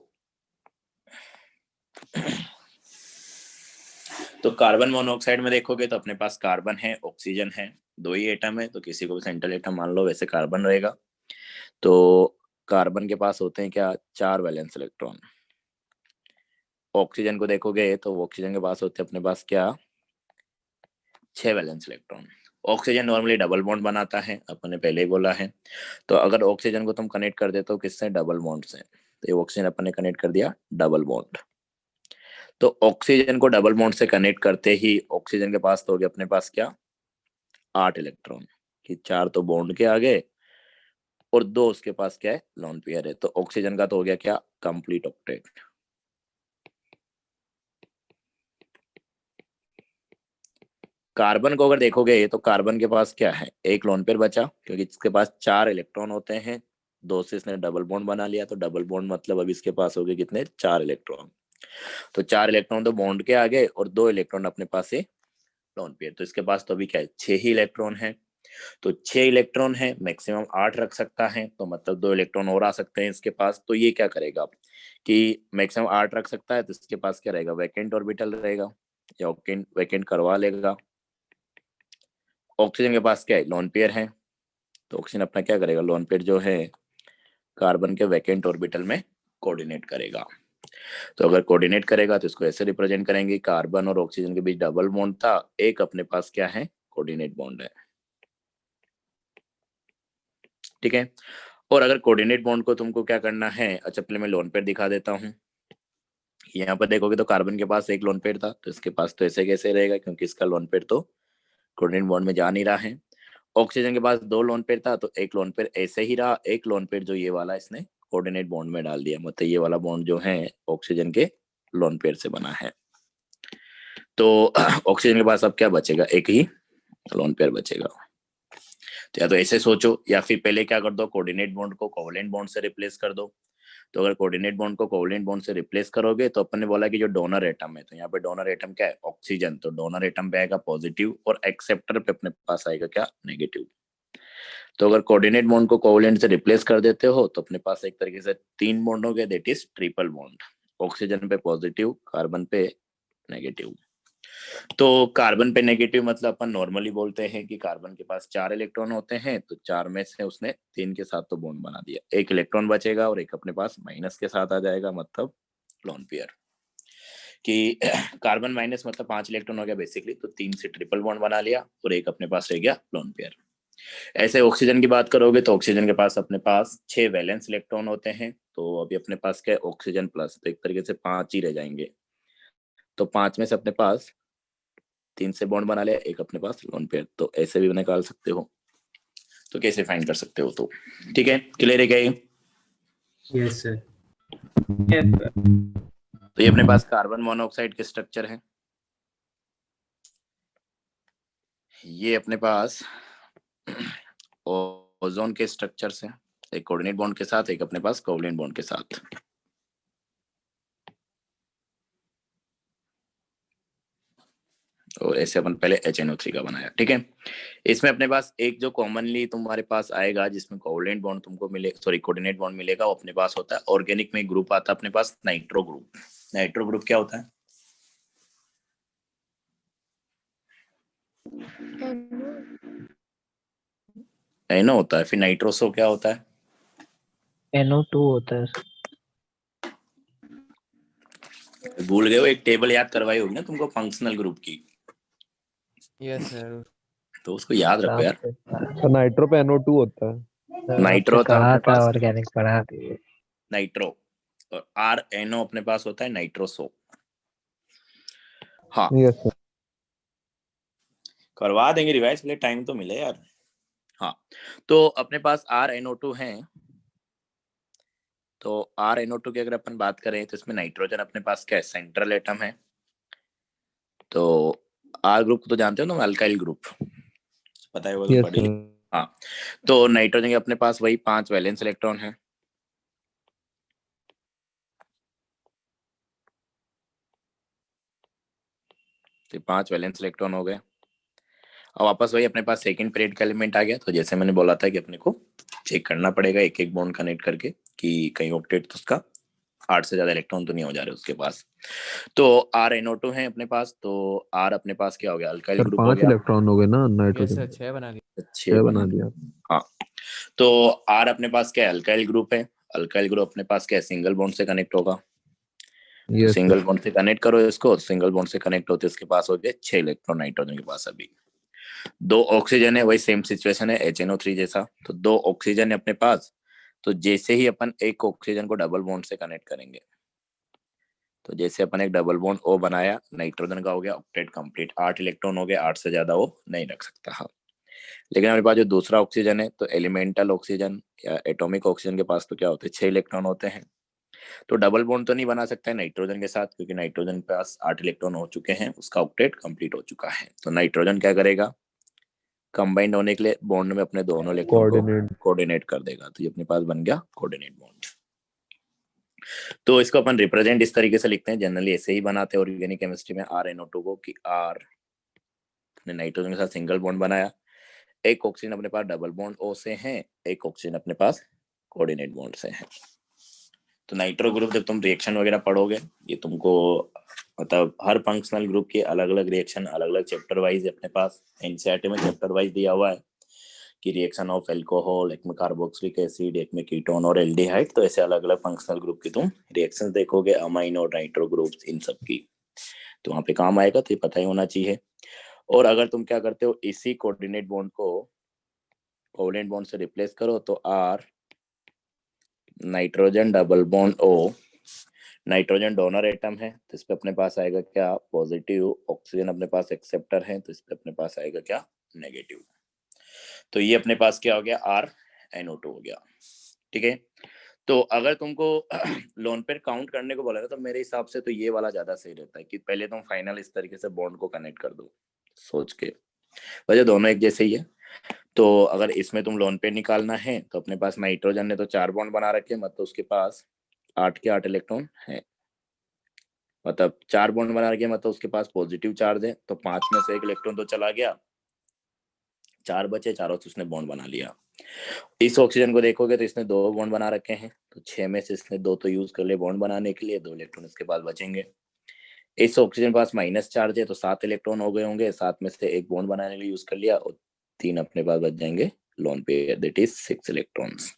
तो कार्बन मोनोऑक्साइड में देखोगे तो अपने पास कार्बन है, ऑक्सीजन है, 2 ही एटम है, तो किसी को भी सेंट्रल एटम मान लो, वैसे कार्बन रहेगा। तो कार्बन के पास होते हैं क्या, 4 वैलेंस इलेक्ट्रॉन। ऑक्सीजन को देखोगे तो ऑक्सीजन के पास होते हैं अपने पास क्या, 6 valence electron. Oxygen normally double bond बनाता है, अपन ने पहले ही बोला है। तो अगर ऑक्सीजन को तुम कनेक्ट कर देते हो किससे, डबल बॉन्ड से, तो ये ऑक्सीजन अपन ने कनेक्ट कर दिया डबल बॉन्ड। तो ऑक्सीजन को डबल बॉन्ड से कनेक्ट करते ही ऑक्सीजन के पास तो हो गया अपने पास क्या, 8 इलेक्ट्रॉन, कि 4 तो बॉन्ड के आ गए और 2 उसके पास क्या है, लोन पेयर है। तो ऑक्सीजन का तो हो गया क्या, कंप्लीट ऑक्टेट। कार्बन को अगर देखोगे तो कार्बन के पास क्या है, एक लोन पेयर बचा, क्योंकि इसके पास 4 इलेक्ट्रॉन होते हैं, 2 से इसने डबल बॉन्ड बना लिया, तो डबल बॉन्ड मतलब अभी इसके पास हो गए कितने, 4 इलेक्ट्रॉन। तो 4 इलेक्ट्रॉन तो बॉन्ड के आ गए, और 2 इलेक्ट्रॉन अपने पास है लोन पेयर। तो इसके पास तो अभी क्या है, 6 ही इलेक्ट्रॉन है। तो 6 इलेक्ट्रॉन है, मैक्सिमम 8 रख सकता है, तो मतलब 2 इलेक्ट्रॉन और आ सकते हैं इसके पास। तो ये क्या करेगा कि मैक्सिमम 8 रख सकता है, तो इसके पास क्या रहेगा, वैकेंट ऑर्बिटल रहेगा, या वैकेंट करवा लेगा। ऑक्सीजन के पास क्या है, लोन पेयर है, तो ऑक्सीजन अपना क्या करेगा, लोन पेयर जो है कार्बन के वैकेंट ऑर्बिटल में कोऑर्डिनेट करेगा। तो अगर कोऑर्डिनेट करेगा तो इसको ऐसे रिप्रेजेंट करेंगे, कार्बन और ऑक्सीजन के बीच डबल बॉन्ड था, एक अपने पास क्या है, कोऑर्डिनेट बॉन्ड है। ठीक है, और अगर कोऑर्डिनेट बॉन्ड को तुमको क्या करना है, अच्छा पहले मैं लोन पेयर दिखा देता हूँ। यहाँ पर देखोगे तो कार्बन के पास एक लोन पेयर था, तो इसके पास तो ऐसे कैसे रहेगा, क्योंकि इसका लोन पेयर तो कोऑर्डिनेट बॉन्ड में जा नहीं रहा है। ऑक्सीजन के पास 2 लोन पेयर था, तो एक लोन पेयर ऐसे ही रहा, एक लोन पेयर जो ये वाला इसने कोऑर्डिनेट बॉन्ड में डाल दिया, मतलब ये वाला बॉन्ड जो है ऑक्सीजन के लोन पेयर से बना है। तो ऑक्सीजन के पास अब क्या बचेगा, एक ही लोन पेयर बचेगा। तो या तो ऐसे सोचो, या फिर पहले क्या कर दो, कोऑर्डिनेट बॉन्ड को कोवलेंट बॉन्ड से रिप्लेस कर दो। तो अगर कोऑर्डिनेट बॉन्ड को कोवलेंट बॉन्ड से रिप्लेस करोगे तो अपन ने बोला कि जो डोनर एटम है, तो यहाँ पे डोनर एटम क्या है, ऑक्सीजन, तो डोनर एटम पे आएगा पॉजिटिव, और एक्सेप्टर पे अपने पास आएगा क्या, नेगेटिव। तो अगर कोऑर्डिनेट बॉन्ड को कोवलेंट से रिप्लेस कर देते हो तो अपने पास एक तरीके से 3 बॉन्ड हो गए, that is triple bond, oxygen पे पॉजिटिव, कार्बन पे नेगेटिव। तो कार्बन पे नेगेटिव मतलब अपन नॉर्मली बोलते हैं कि कार्बन के पास 4 इलेक्ट्रॉन होते हैं, तो 4 में से उसने 3 के साथ तो बॉन्ड बना दिया, एक इलेक्ट्रॉन बचेगा और एक अपने पास माइनस के साथ आ जाएगा, मतलब लोन पेयर। कि कार्बन माइनस मतलब 5 इलेक्ट्रॉन हो गया बेसिकली, तो 3 से ट्रिपल बॉन्ड बना लिया और एक अपने पास रह गया लोन पेयर। ऐसे ऑक्सीजन की बात करोगे तो ऑक्सीजन के पास अपने पास 6 वैलेंस इलेक्ट्रॉन होते हैं, तो अभी अपने पास क्या है, ऑक्सीजन प्लस, तो एक तरीके से 5 ही रह जाएंगे। तो 5 में से अपने पास 3 से बॉन्ड बना लिया, एक अपने पास लोन पेयर, तो ऐसे भी निकाल सकते हो। तो कैसे फाइंड कर सकते हो, तो ठीक है, क्लियर है क्या ये? Yes sir. तो ये अपने पास कार्बन मोनोऑक्साइड के स्ट्रक्चर है। ये अपने पास ओजोन के स्ट्रक्चर से, एक कोऑर्डिनेट बॉन्ड के साथ, एक अपने पास कोवलेंट बॉन्ड के साथ। तो ऐसे अपन पहले HNO3 का बनाया, ठीक है। इसमें अपने पास एक जो कॉमनली तुम्हारे पास आएगा जिसमें कोवलेंट बॉन्ड तुमको मिले, सॉरी कोऑर्डिनेट बॉन्ड मिलेगा, वो अपने पास होता है ऑर्गेनिक में ग्रुप आता है अपने पास नाइट्रो ग्रुप। नाइट्रो ग्रुप क्या होता है? NO होता है। फिर नाइट्रोसो क्या होता है? NO2 होता है। भूल गए हो, एक टेबल याद करवाई होगी ना तुमको फंक्शनल ग्रुप की, यस सर। तो उसको याद रखो यार। सर नाइट्रो पे NO2 होता है। नाइट्रो होता है कहा अपने था पास ऑर्गेनिक पढ़ा दिए। नाइट्रो, और RNO अपने पास होता है नाइट्रोसो। हाँ यस सर। करवा देंगे रिवाइज, पहले टाइम तो मिले यार। हाँ तो अपने पास RNO2 है, तो RNO2 की अगर अपन बात करें तो इसमें नाइट्रोजन अपने पास क्या है? सेंट्रल एटम है। तो R ग्रुप तो जानते हो ना, अल्काइल ग्रुप, पता है वो तो यस पढ़ी। सर। हाँ तो नाइट्रोजन के अपने पास वही 5 वैलेंस इलेक्ट्रॉन है। तो 5 वैलेंस इलेक्ट्रॉन हो गए। और वापस वही अपने पास सेकंड पीरियड का एलिमेंट आ गया। तो जैसे मैंने बोला था कि अपने को चेक करना पड़ेगा एक एक बॉन्ड कनेक्ट करके कि कहीं ऑक्टेट तो उसका 8 से ज्यादा इलेक्ट्रॉन तो नहीं हो जा रहे उसके पास। तो RNO2 है अपने पास, तो R अपने पास क्या हो गया? अल्काइल सर ग्रुप हो 5 गया। इलेक्ट्रॉन हो गए ना यस नाइट्रोजन। सर, 6 बना दिए। 6 बना दिया। हाँ तो R अपने पास क्या है? अल्काइल ग्रुप है। अल्काइल ग्रुप अपने पास क्या है? सिंगल बॉन्ड से कनेक्ट होगा। तो यस सिंगल सर। बॉन्ड से कनेक्ट करो इसको, सिंगल बॉन्ड से कनेक्ट होते इसके पास हो गए 6 इलेक्ट्रॉन नाइट्रोजन के पास। अभी 2 ऑक्सीजन है, वही सेम सिचुएशन है HNO3 जैसा। तो 2 ऑक्सीजन है अपने पास, तो जैसे ही अपन एक ऑक्सीजन को डबल बॉन्ड से कनेक्ट करेंगे, तो जैसे अपन एक डबल बॉन्ड O बनाया, नाइट्रोजन का हो गया ऑक्टेट कंप्लीट, 8 इलेक्ट्रॉन हो गए, 8 से ज्यादा वो नहीं रख सकता। हाँ लेकिन हमारे पास जो दूसरा ऑक्सीजन है, तो एलिमेंटल ऑक्सीजन या एटॉमिक ऑक्सीजन के पास तो क्या होते हैं? 6 इलेक्ट्रॉन होते हैं। तो डबल बॉन्ड तो नहीं बना सकता है नाइट्रोजन के साथ, क्योंकि नाइट्रोजन के पास 8 इलेक्ट्रॉन हो चुके हैं, उसका ऑक्टेट कंप्लीट हो चुका है। तो नाइट्रोजन क्या करेगा? कंबाइंड होने के लिए बॉन्ड में अपने दोनों इलेक्ट्रॉन को कोऑर्डिनेट। कोऑर्डिनेट कर देगा। तो ये अपने पास बन गया कोऑर्डिनेट बॉन्ड। तो इसको अपन रिप्रेजेंट इस तरीके से लिखते हैं, जनरली ऐसे ही बनाते हैं ऑर्गेनिक केमिस्ट्री में RNO2 को, कि R ने नाइट्रोजन के साथ सिंगल बॉन्ड बनाया, एक ऑक्सीजन अपने पास डबल बॉन्ड O से है, एक ऑक्सीजन अपने पास कोऑर्डिनेट बॉन्ड से है। तो नाइट्रो ग्रुप जब तुम रिएक्शन वगैरह पढ़ोगे, ये तुमको मतलब हर फंक्शनल ग्रुप के अलग अलग रिएक्शन अलग अलग चैप्टर वाइज अपने पास एनसीईआरटी में चैप्टर वाइज दिया हुआ है कि रिएक्शन ऑफ अल्कोहल, एक में कार्बोक्सिलिक एसिड, एक में कीटोन और एल्डिहाइड। तो ऐसे अलग अलग फंक्शनल ग्रुप की तुम रिएक्शंस देखोगे, अमाइन और नाइट्रो ग्रुप्स, इन सब की, तो वहां पे काम आएगा। तो ये पता ही होना चाहिए। और अगर तुम क्या करते हो, इसी कोऑर्डिनेट बॉन्ड को कोवलेंट बॉन्ड से रिप्लेस करो, तो R nitrogen double bond O, nitrogen donor atom है, तो इस पे अपने पास आएगा क्या? पॉजिटिव। ऑक्सीजन अपने पास एक्सेप्टर है, तो इस पे अपने पास आएगा क्या? नेगेटिव। तो ये अपने पास क्या हो गया? RNO2 हो गया। ठीक है। तो अगर तुमको लोन पेयर काउंट करने को बोला तो मेरे हिसाब से तो ये वाला ज्यादा सही रहता है कि पहले तुम फाइनल इस तरीके से बॉन्ड को कनेक्ट कर दो सोच के, वजह दोनों एक जैसे ही है। तो अगर इसमें तुम लोन पेयर निकालना है तो अपने पास नाइट्रोजन ने तो 4 बॉन्ड बना रखे, मतलब उसके पास 8 के 8 इलेक्ट्रॉन है, मतलब 4 बॉन्ड बना रखे, मतलब उसके पास पॉजिटिव चार्ज है। तो 5 में से 1 इलेक्ट्रॉन तो चला गया, 4 बचे, चारों से उसने बॉन्ड बना लिया। इस ऑक्सीजन को देखोगे तो इसने 2 बॉन्ड बना रखे हैं, तो 6 में से इसने 2 तो यूज कर लिए बॉन्ड बनाने के लिए, 2 इलेक्ट्रॉन इसके पास बचेंगे। इस ऑक्सीजन के पास माइनस चार्ज है, तो 7 इलेक्ट्रॉन हो गए होंगे, 7 में से 1 बॉन्ड बनाने के लिए यूज कर लिया, और 3 अपने पास बच जाएंगे lone pair, that is 6 electrons.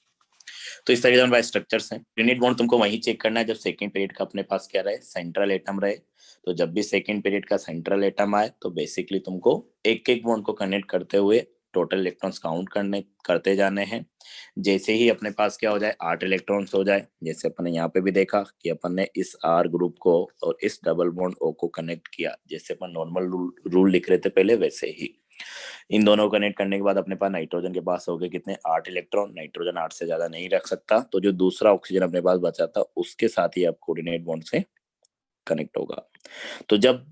तो इस तरीके से स्ट्रक्चर्स हैं। यूनिट बॉन्ड तुमको वही चेक करना है जब सेकंड पीरियड का अपने पास क्या रहे, सेंट्रल एटम रहे। तो जब भी सेकंड पीरियड का सेंट्रल एटम आए तो बेसिकली तुमको एक एक बॉन्ड को कनेक्ट करते हुए टोटल इलेक्ट्रॉन्स काउंट करते जाने हैं। जैसे ही अपने पास क्या हो जाए, 8 इलेक्ट्रॉन्स हो जाए, जैसे अपन ने यहाँ पे भी देखा कि अपन ने इस R ग्रुप को और इस डबल बॉन्ड O को कनेक्ट किया, जैसे अपन नॉर्मल रूल लिख रहे थे पहले, वैसे ही इन दोनों को कनेक्ट करने के बाद अपने पास नाइट्रोजन के पास हो गए कितने? 8 इलेक्ट्रॉन। नाइट्रोजन 8 से ज्यादा नहीं रख सकता, तो जो दूसरा ऑक्सीजन अपने पास बचा था उसके साथ ही आप कोऑर्डिनेट बॉन्ड से कनेक्ट होगा। तो जब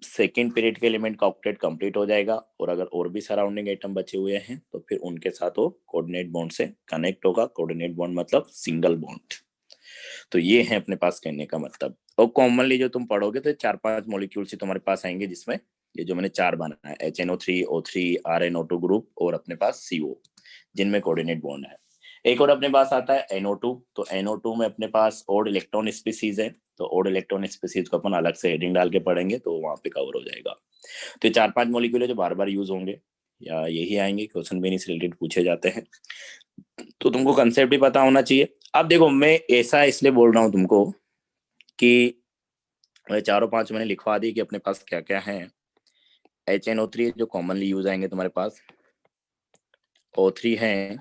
सेकेंड पीरियड के एलिमेंट का ऑक्टेट कंप्लीट हो जाएगा और अगर और भी सराउंडिंग एटम बचे हुए हैं तो फिर उनके साथ वो कोऑर्डिनेट बॉन्ड से कनेक्ट होगा। कोऑर्डिनेट बॉन्ड मतलब सिंगल बॉन्ड। तो ये है अपने पास कहने का मतलब। और कॉमनली जो तुम पढ़ोगे तो 4-5 मॉलिक्यूल्स ही तुम्हारे पास आएंगे जिसमें ये जो मैंने 4 बनाया है, HNO3, O3, RnO2 ग्रुप और अपने पास CO, जिनमें कोऑर्डिनेट बॉन्ड है। एक और अपने पास आता है NO2, तो NO2 में अपने पास ओड इलेक्ट्रॉन स्पीसीज है, तो ओड इलेक्ट्रॉन स्पीसीज को अपन अलग से हेडिंग डाल के पढ़ेंगे तो वहां पे कवर हो जाएगा। तो ये 4-5 मॉलिक्यूल है जो बार बार यूज होंगे या यही आएंगे, क्वेश्चन भी इनसे रिलेटेड पूछे जाते हैं, तो तुमको कंसेप्ट भी पता होना चाहिए। अब देखो मैं ऐसा इसलिए बोल रहा हूँ तुमको कि 4-5 मैंने लिखवा दी कि अपने पास क्या क्या है। HNO3 जो कॉमनली यूज आएंगे तुम्हारे पास, O3 है,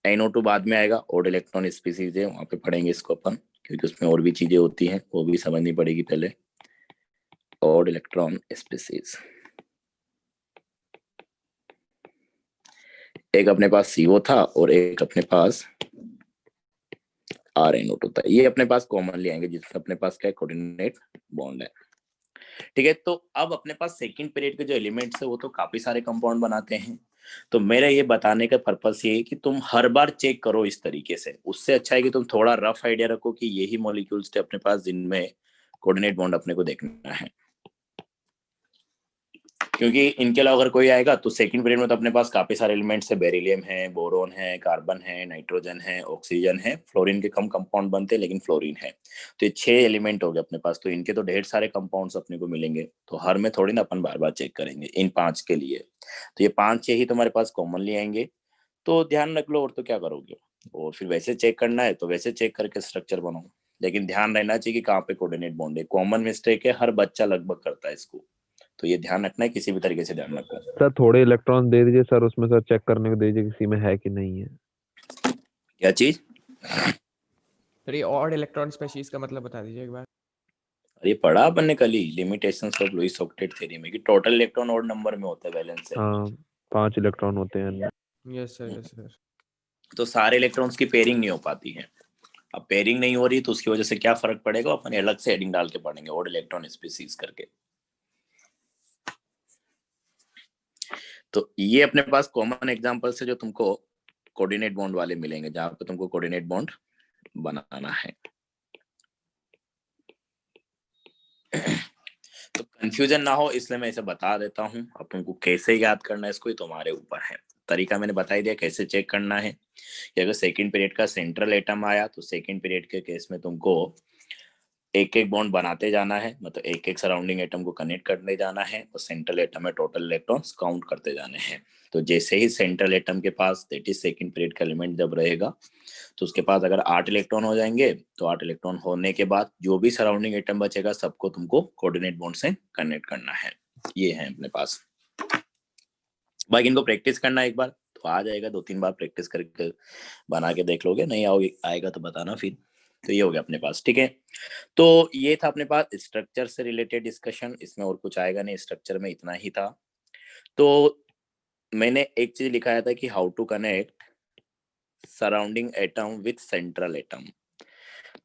NO2 बाद में आएगा, ओड इलेक्ट्रॉन स्पीसीज है, वहां पे पढ़ेंगे इसको अपन, क्योंकि उसमें और भी चीजें होती हैं वो भी समझनी पड़ेगी पहले। ओड इलेक्ट्रॉन स्पीसीज, एक अपने पास CO था और एक अपने पास RnO2 था, ये अपने पास कॉमनली आएंगे जिसमें अपने पास क्या कोऑर्डिनेट बॉन्ड है। ठीक है, तो अब अपने पास सेकंड पीरियड के जो एलिमेंट्स है वो तो काफी सारे कंपाउंड बनाते हैं, तो मेरा ये बताने का पर्पस ये है कि तुम हर बार चेक करो इस तरीके से, उससे अच्छा है कि तुम थोड़ा रफ आइडिया रखो कि यही मॉलिक्यूल्स थे अपने पास जिनमें कोऑर्डिनेट बॉन्ड अपने को देखना है, क्योंकि इनके अलावा अगर कोई आएगा तो सेकंड पीरियड में तो अपने पास काफी सारे एलिमेंट्स है, बेरिलियम है, बोरोन है, कार्बन है, नाइट्रोजन है, ऑक्सीजन है, फ्लोरीन के कम कंपाउंड बनते हैं लेकिन फ्लोरीन है, तो ये 6 एलिमेंट हो गए अपने पास, तो इनके तो ढेर सारे कंपाउंड्स अपने को मिलेंगे, तो हर में थोड़ी ना अपन बार बार चेक करेंगे इन 5 के लिए, तो ये 5 ही तुम्हारे पास कॉमनली आएंगे, तो ध्यान रख लो और तो क्या करोगे, और फिर वैसे चेक करना है तो वैसे चेक करके स्ट्रक्चर बनाओ, लेकिन ध्यान रहना चाहिए कि कहाँ पे कोऑर्डिनेट बॉन्ड है, कॉमन मिस्टेक है, हर बच्चा लगभग करता है इसको, तो ये ध्यान रखना है, किसी भी तरीके से ध्यान रखना है। सर थोड़े इलेक्ट्रॉन दे दीजिए सर, उसमें सर चेक करने को दीजिए किसी में है कि नहीं है। क्या चीज? सर ये ऑड इलेक्ट्रॉन स्पेशीज का मतलब बता दीजिए एक बार। अरे पढ़ा अपन ने कल ही limitations of Lewis octet theory में कि टोटल इलेक्ट्रॉन ऑड नंबर में होता है वैलेंस से, हाँ 5 इलेक्ट्रॉन होते हैं। Yes sir, yes sir. तो सारे इलेक्ट्रॉन्स की पेयरिंग नहीं हो पाती है, अब पेयरिंग नहीं हो रही तो उसकी वजह से क्या फर्क पड़ेगा, अपन अलग से हेडिंग डाल के पढ़ेंगे ऑड इलेक्ट्रॉन स्पीसीज करके। तो ये अपने पास कॉमन एग्जांपल से जो तुमको कोऑर्डिनेट बॉन्ड वाले मिलेंगे, जहां पे तुमको कोऑर्डिनेट बॉन्ड बनाना है। तो कंफ्यूजन ना हो इसलिए मैं इसे बता देता हूँ, अब तुमको कैसे याद करना है इसको ये तुम्हारे ऊपर है, तरीका मैंने बता ही दिया कैसे चेक करना है, कि अगर सेकंड पीरियड का सेंट्रल एटम आया तो सेकंड पीरियड के केस में तुमको एक एक बॉन्ड बनाते जाना है, मतलब एक एक सराउंडिंग एटम को कनेक्ट करने जाना है और सेंट्रल एटम में टोटल इलेक्ट्रॉन्स काउंट करते जाने हैं। तो जैसे ही सेंट्रल एटम के पास दैट इज सेकंड पीरियड का एलिमेंट जब रहेगा तो उसके पास अगर 8 इलेक्ट्रॉन हो जाएंगे तो 8 इलेक्ट्रॉन होने के बाद जो भी सराउंडिंग एटम बचेगा सबको तुमको कोऑर्डिनेट बॉन्ड से कनेक्ट करना है, ये है अपने पास। बाकी इनको प्रैक्टिस करना एक बार तो आ जाएगा, 2-3 बार प्रैक्टिस करके बना के देख लोगे, नहीं आएगा तो बताना फिर। तो ये हो गया अपने पास, ठीक है। तो ये था अपने पास स्ट्रक्चर से रिलेटेड डिस्कशन, इसमें और कुछ आएगा नहीं, स्ट्रक्चर में इतना ही था। तो मैंने एक चीज लिखाया था कि how to connect surrounding atom with central atom,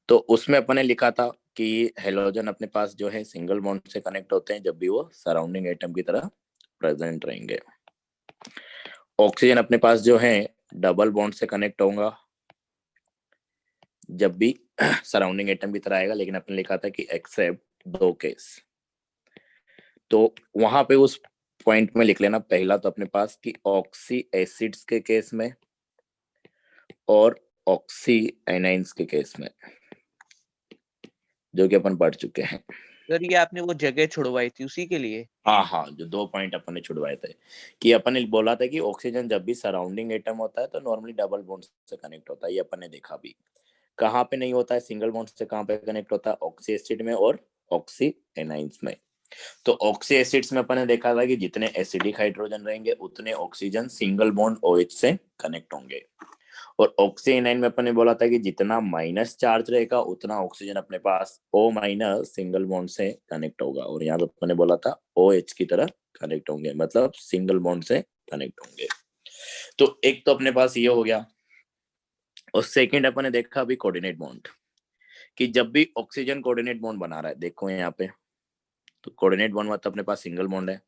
तो उसमें अपने लिखा था कि हेलोजन अपने पास जो है सिंगल बॉन्ड से कनेक्ट होते हैं जब भी वो सराउंडिंग एटम की तरह प्रेजेंट रहेंगे, ऑक्सीजन अपने पास जो है डबल बॉन्ड से कनेक्ट होगा जब भी सराउंडिंग एटम की तरह आएगा, लेकिन अपने लिखा था कि एक्सेप्ट 2 केस, तो वहां पे उस पॉइंट में लिख लेना, पहला तो अपने पास कि ऑक्सी एसिड्स के केस में और ऑक्सी एनाइंस के केस में, जो कि अपन पढ़ चुके हैं। सर ये आपने वो जगह छुड़वाई थी उसी के लिए? हाँ, जो 2 पॉइंट अपन ने छुड़वाए थे कि अपन ने बोला था कि ऑक्सीजन जब भी सराउंडिंग एटम होता है तो नॉर्मली डबल बॉन्ड से कनेक्ट होता है, ये अपन ने देखा भी। कहाँ पे नहीं होता है सिंगल बॉन्ड से, कहाँ पे कनेक्ट होता है ऑक्सी एसिड में और ऑक्सी एनाइंस में। तो ऑक्सी एसिड्स में अपन ने देखा था कि जितने एसिडिक हाइड्रोजन रहेंगे उतने ऑक्सीजन सिंगल बॉन्ड OH से कनेक्ट होंगे, और ऑक्सी एनाइन में अपन ने बोला था कि जितना माइनस चार्ज रहेगा उतना ऑक्सीजन अपने पास O- सिंगल बॉन्ड से कनेक्ट होगा, और यहाँ पे अपन ने बोला था OH की तरह कनेक्ट होंगे, मतलब सिंगल बॉन्ड से कनेक्ट होंगे। तो एक तो अपने पास ये हो गया, और सेकंड अपन ने देखा अभी कोऑर्डिनेट बॉन्ड, कि जब भी ऑक्सीजन कोऑर्डिनेट बॉन्ड बना रहा है, देखो यहाँ पे, तो कोऑर्डिनेट बॉन्ड मतलब अपने पास सिंगल बॉन्ड है,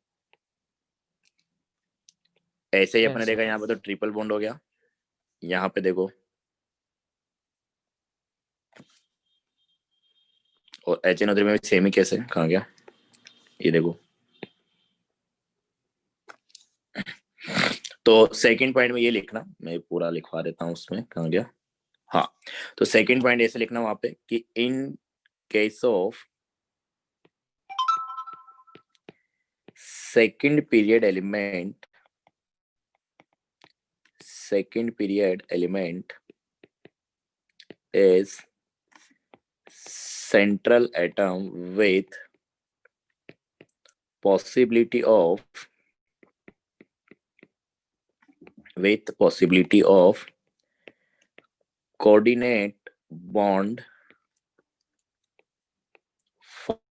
ऐसे ही अपने देखा यहाँ पे तो ट्रिपल बॉन्ड हो गया, यहाँ पे देखो, और HNO3 में सेम ही कैसे कहाँ गया, ये देखो। तो सेकंड पॉइंट में ये लिखना, मैं पूरा लिखवा देता हूँ उसमें, कहाँ गया, हाँ। तो सेकंड पॉइंट ऐसे लिखना वहां पे कि in case of second period element is central atom with possibility of coordinate bond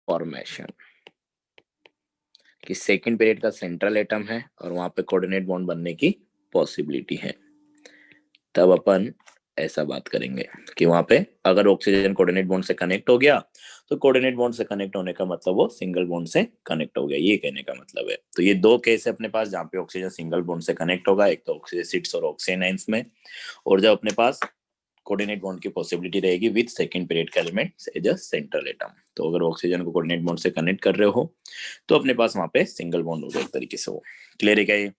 formation, कि सेकंड पीरियड का सेंट्रल एटम है और वहां पे कोऑर्डिनेट बॉन्ड बनने की पॉसिबिलिटी है। तब अपन ऐसा बात करेंगे कि वहां पे अगर ऑक्सीजन कोऑर्डिनेट बॉन्ड से कनेक्ट हो गया तो कोऑर्डिनेट बॉन्ड से कनेक्ट होने का मतलब वो सिंगल बॉन्ड से कनेक्ट हो गया, ये कहने का मतलब है। तो ये दो केस है अपने पास जहाँ पे ऑक्सीजन सिंगल बॉन्ड से कनेक्ट होगा, एक तो ऑक्सीजेसिड्स और ऑक्सीनाइंस में, और जब अपने पास कोऑर्डिनेट बॉन्ड की पॉसिबिलिटी रहेगी विद सेकंड पीरियड के elements as a central atom. तो अगर ऑक्सीजन को कोऑर्डिनेट बॉन्ड से कनेक्ट कर रहे हो तो अपने पास वहां पे सिंगल बॉन्ड होगा एक तरीके से। वो क्लियर है क्या ये?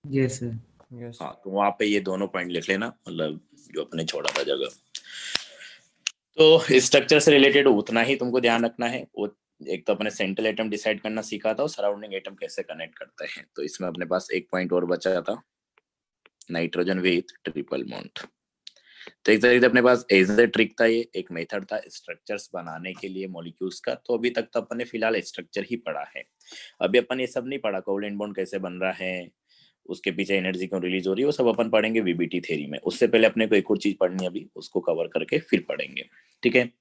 Yes sir. यस हाँ, तो वहां पे ये दोनों पॉइंट लिख लेना, मतलब जो अपने छोड़ा था जगह। तो स्ट्रक्चर से रिलेटेड उतना ही तुमको ध्यान रखना है। वो एक तो अपने सेंट्रल एटम डिसाइड करना सीखा था और सराउंडिंग एटम कैसे कनेक्ट करते हैं। तो इसमें अपने पास एक पॉइंट और बचा था, नाइट्रोजन विथ ट्रिपल बॉन्ड। तो एक तरीके से अपने पास एज ए ट्रिक था, ये एक मेथड था स्ट्रक्चर्स बनाने के लिए मॉलिक्यूल्स का। तो अभी तक तो अपन ने फिलहाल स्ट्रक्चर ही पढ़ा है, अभी अपन ये सब नहीं पढ़ा कोवैलेंट बॉन्ड कैसे बन रहा है, उसके पीछे एनर्जी क्यों रिलीज हो रही है, वो सब अपन पढ़ेंगे वीबीटी थ्योरी में। उससे पहले अपने को एक और चीज पढ़नी है, अभी उसको कवर करके फिर पढ़ेंगे, ठीक है।